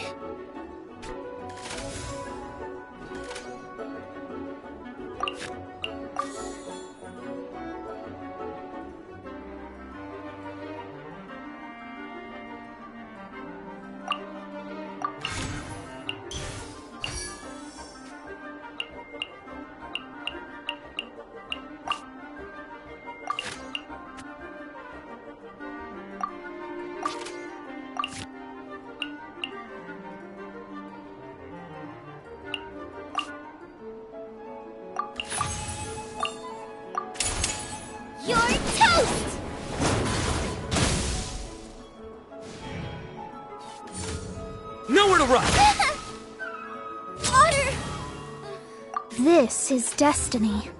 You're toast! Nowhere to run! Water! This is destiny.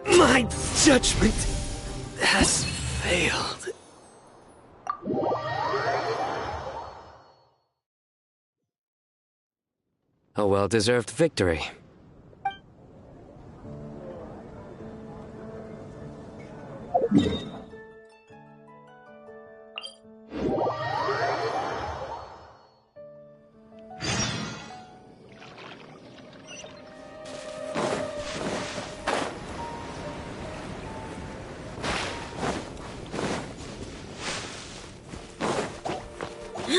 My judgment has failed. A well-deserved victory. Do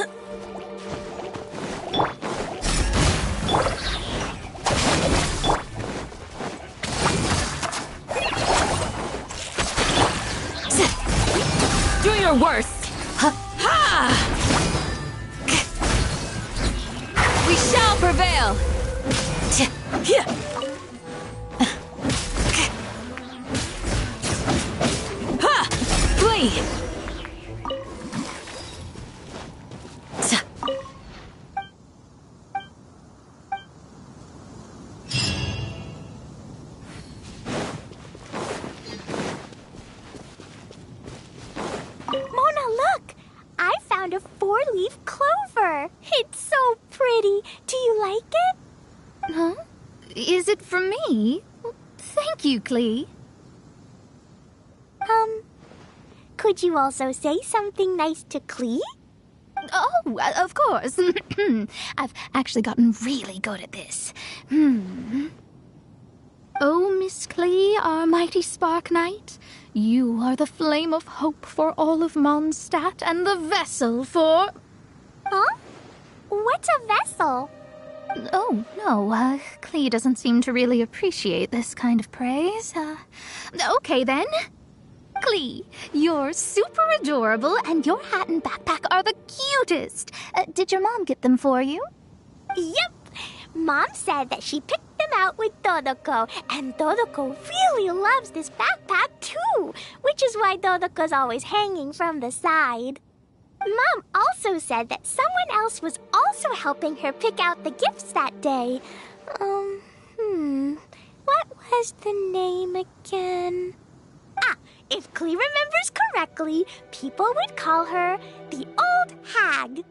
your worst! We shall prevail! Flee! Mona, look! I found a 4-leaf clover. It's so pretty. Do you like it? Huh? Is it for me? Thank you, Klee. Could you also say something nice to Klee? Oh, of course. I've actually gotten really good at this. Oh, Miss Klee, our mighty Spark Knight, you are the flame of hope for all of Mondstadt and the vessel for... Huh? What's a vessel? Oh, no, Klee doesn't seem to really appreciate this kind of praise. Okay, then. Klee, you're super adorable, and your hat and backpack are the cutest. Did your mom get them for you? Yep. Mom said that she picked them out with Dodoko, and Dodoko really loves this backpack too, which is why Dodoko's always hanging from the side. Mom also said that someone else was also helping her pick out the gifts that day. What was the name again? If Klee remembers correctly, people would call her the Old Hag.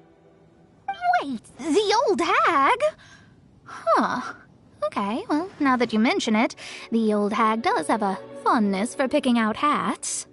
Wait, the Old Hag? Huh. Okay, well, now that you mention it, the Old Hag does have a fondness for picking out hats.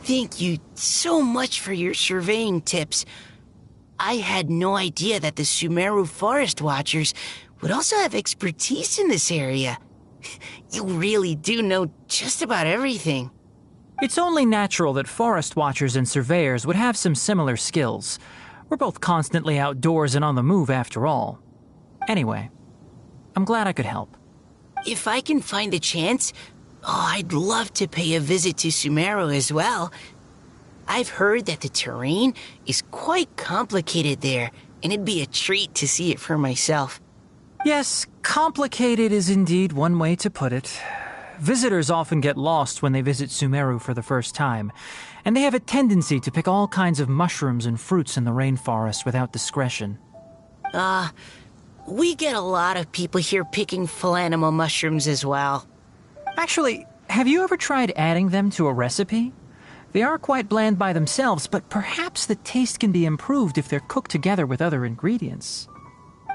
Thank you so much for your surveying tips. I had no idea that the Sumeru Forest Watchers would also have expertise in this area. You really do know just about everything. It's only natural that forest watchers and surveyors would have some similar skills. We're both constantly outdoors and on the move after all. Anyway, I'm glad I could help. If I can find a chance, I'd love to pay a visit to Sumeru as well. I've heard that the terrain is quite complicated there, and it'd be a treat to see it for myself. Yes, complicated is indeed one way to put it. Visitors often get lost when they visit Sumeru for the first time, and they have a tendency to pick all kinds of mushrooms and fruits in the rainforest without discretion. We get a lot of people here picking Phalanima mushrooms as well. Actually, have you ever tried adding them to a recipe? They are quite bland by themselves, but perhaps the taste can be improved if they're cooked together with other ingredients.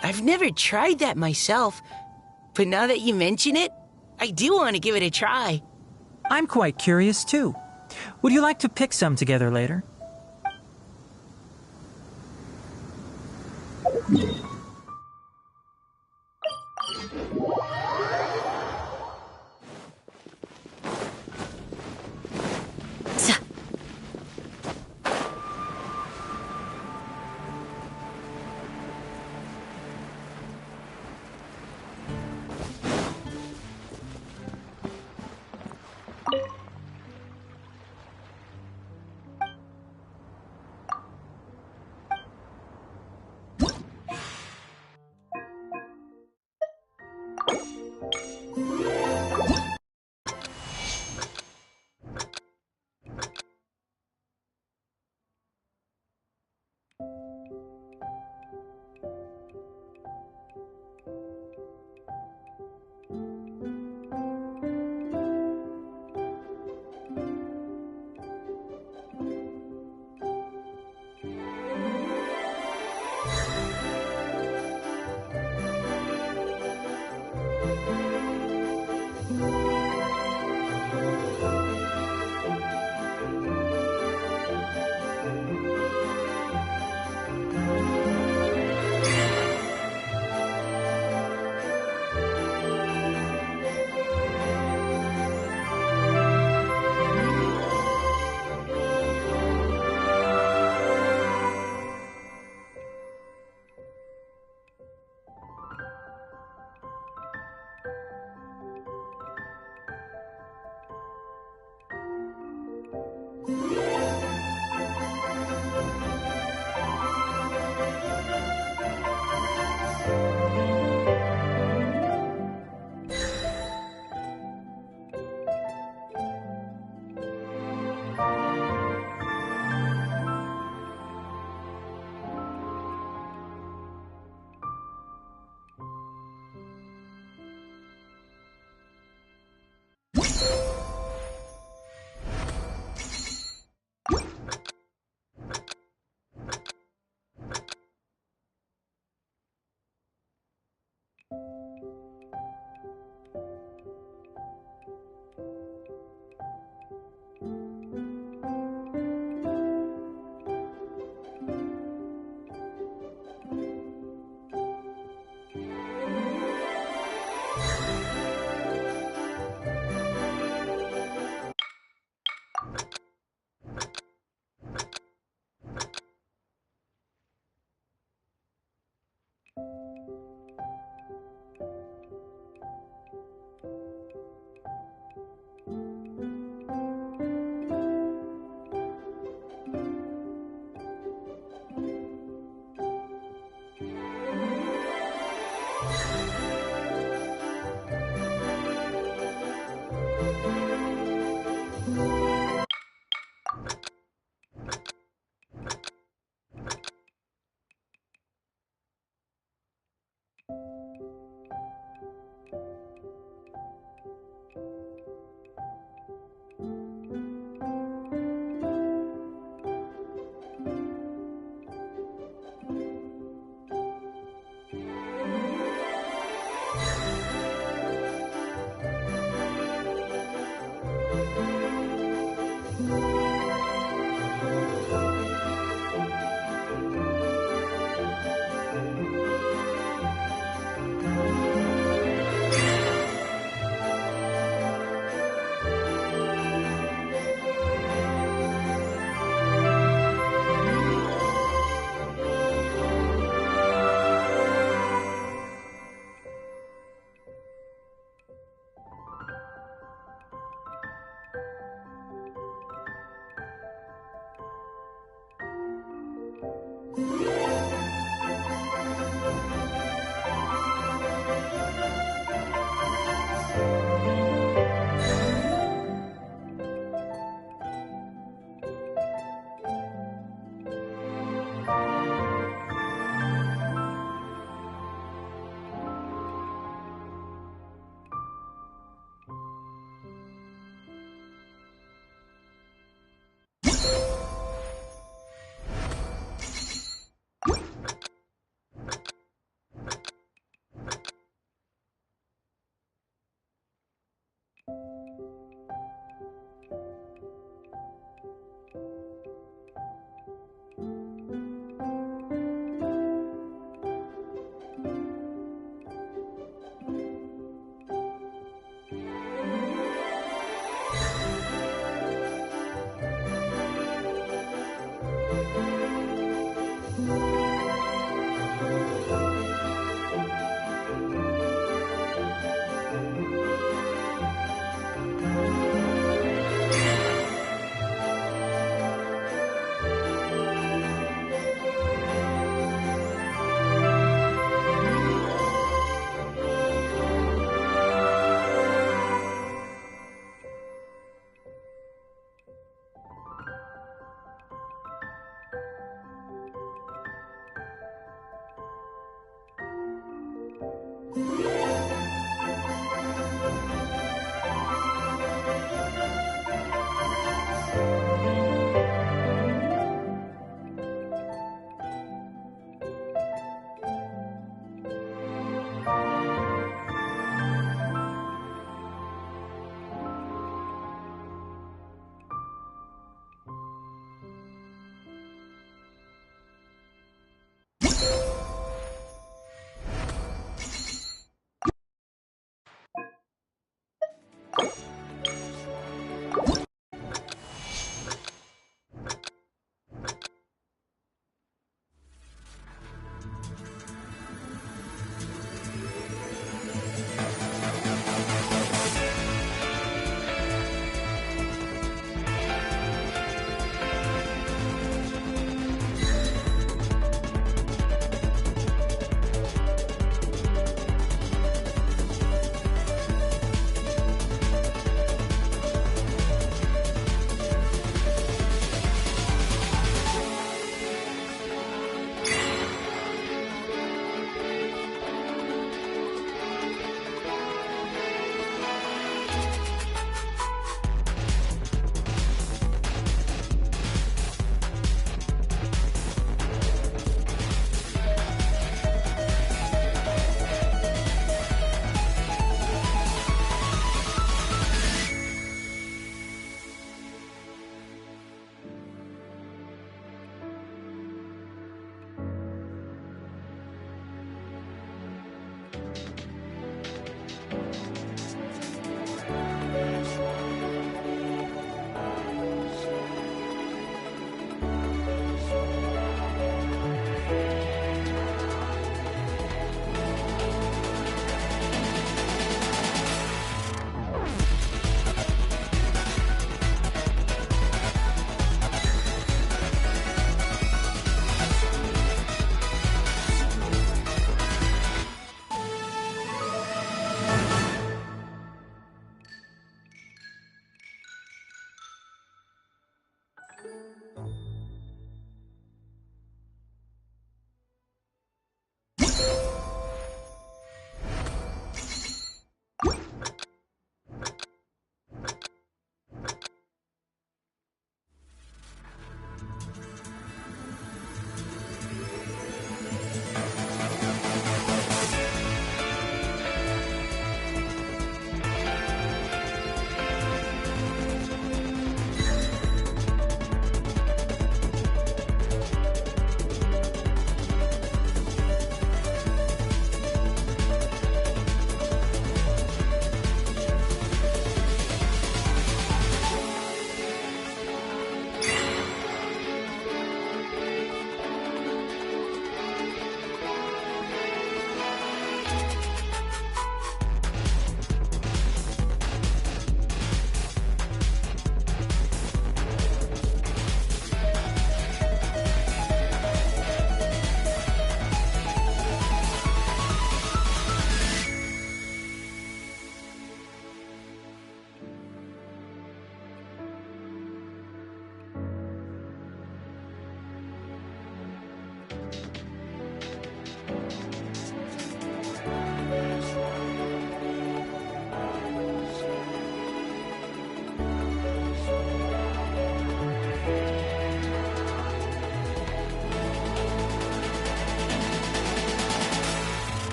I've never tried that myself, but now that you mention it, I do want to give it a try. I'm quite curious too. Would you like to pick some together later?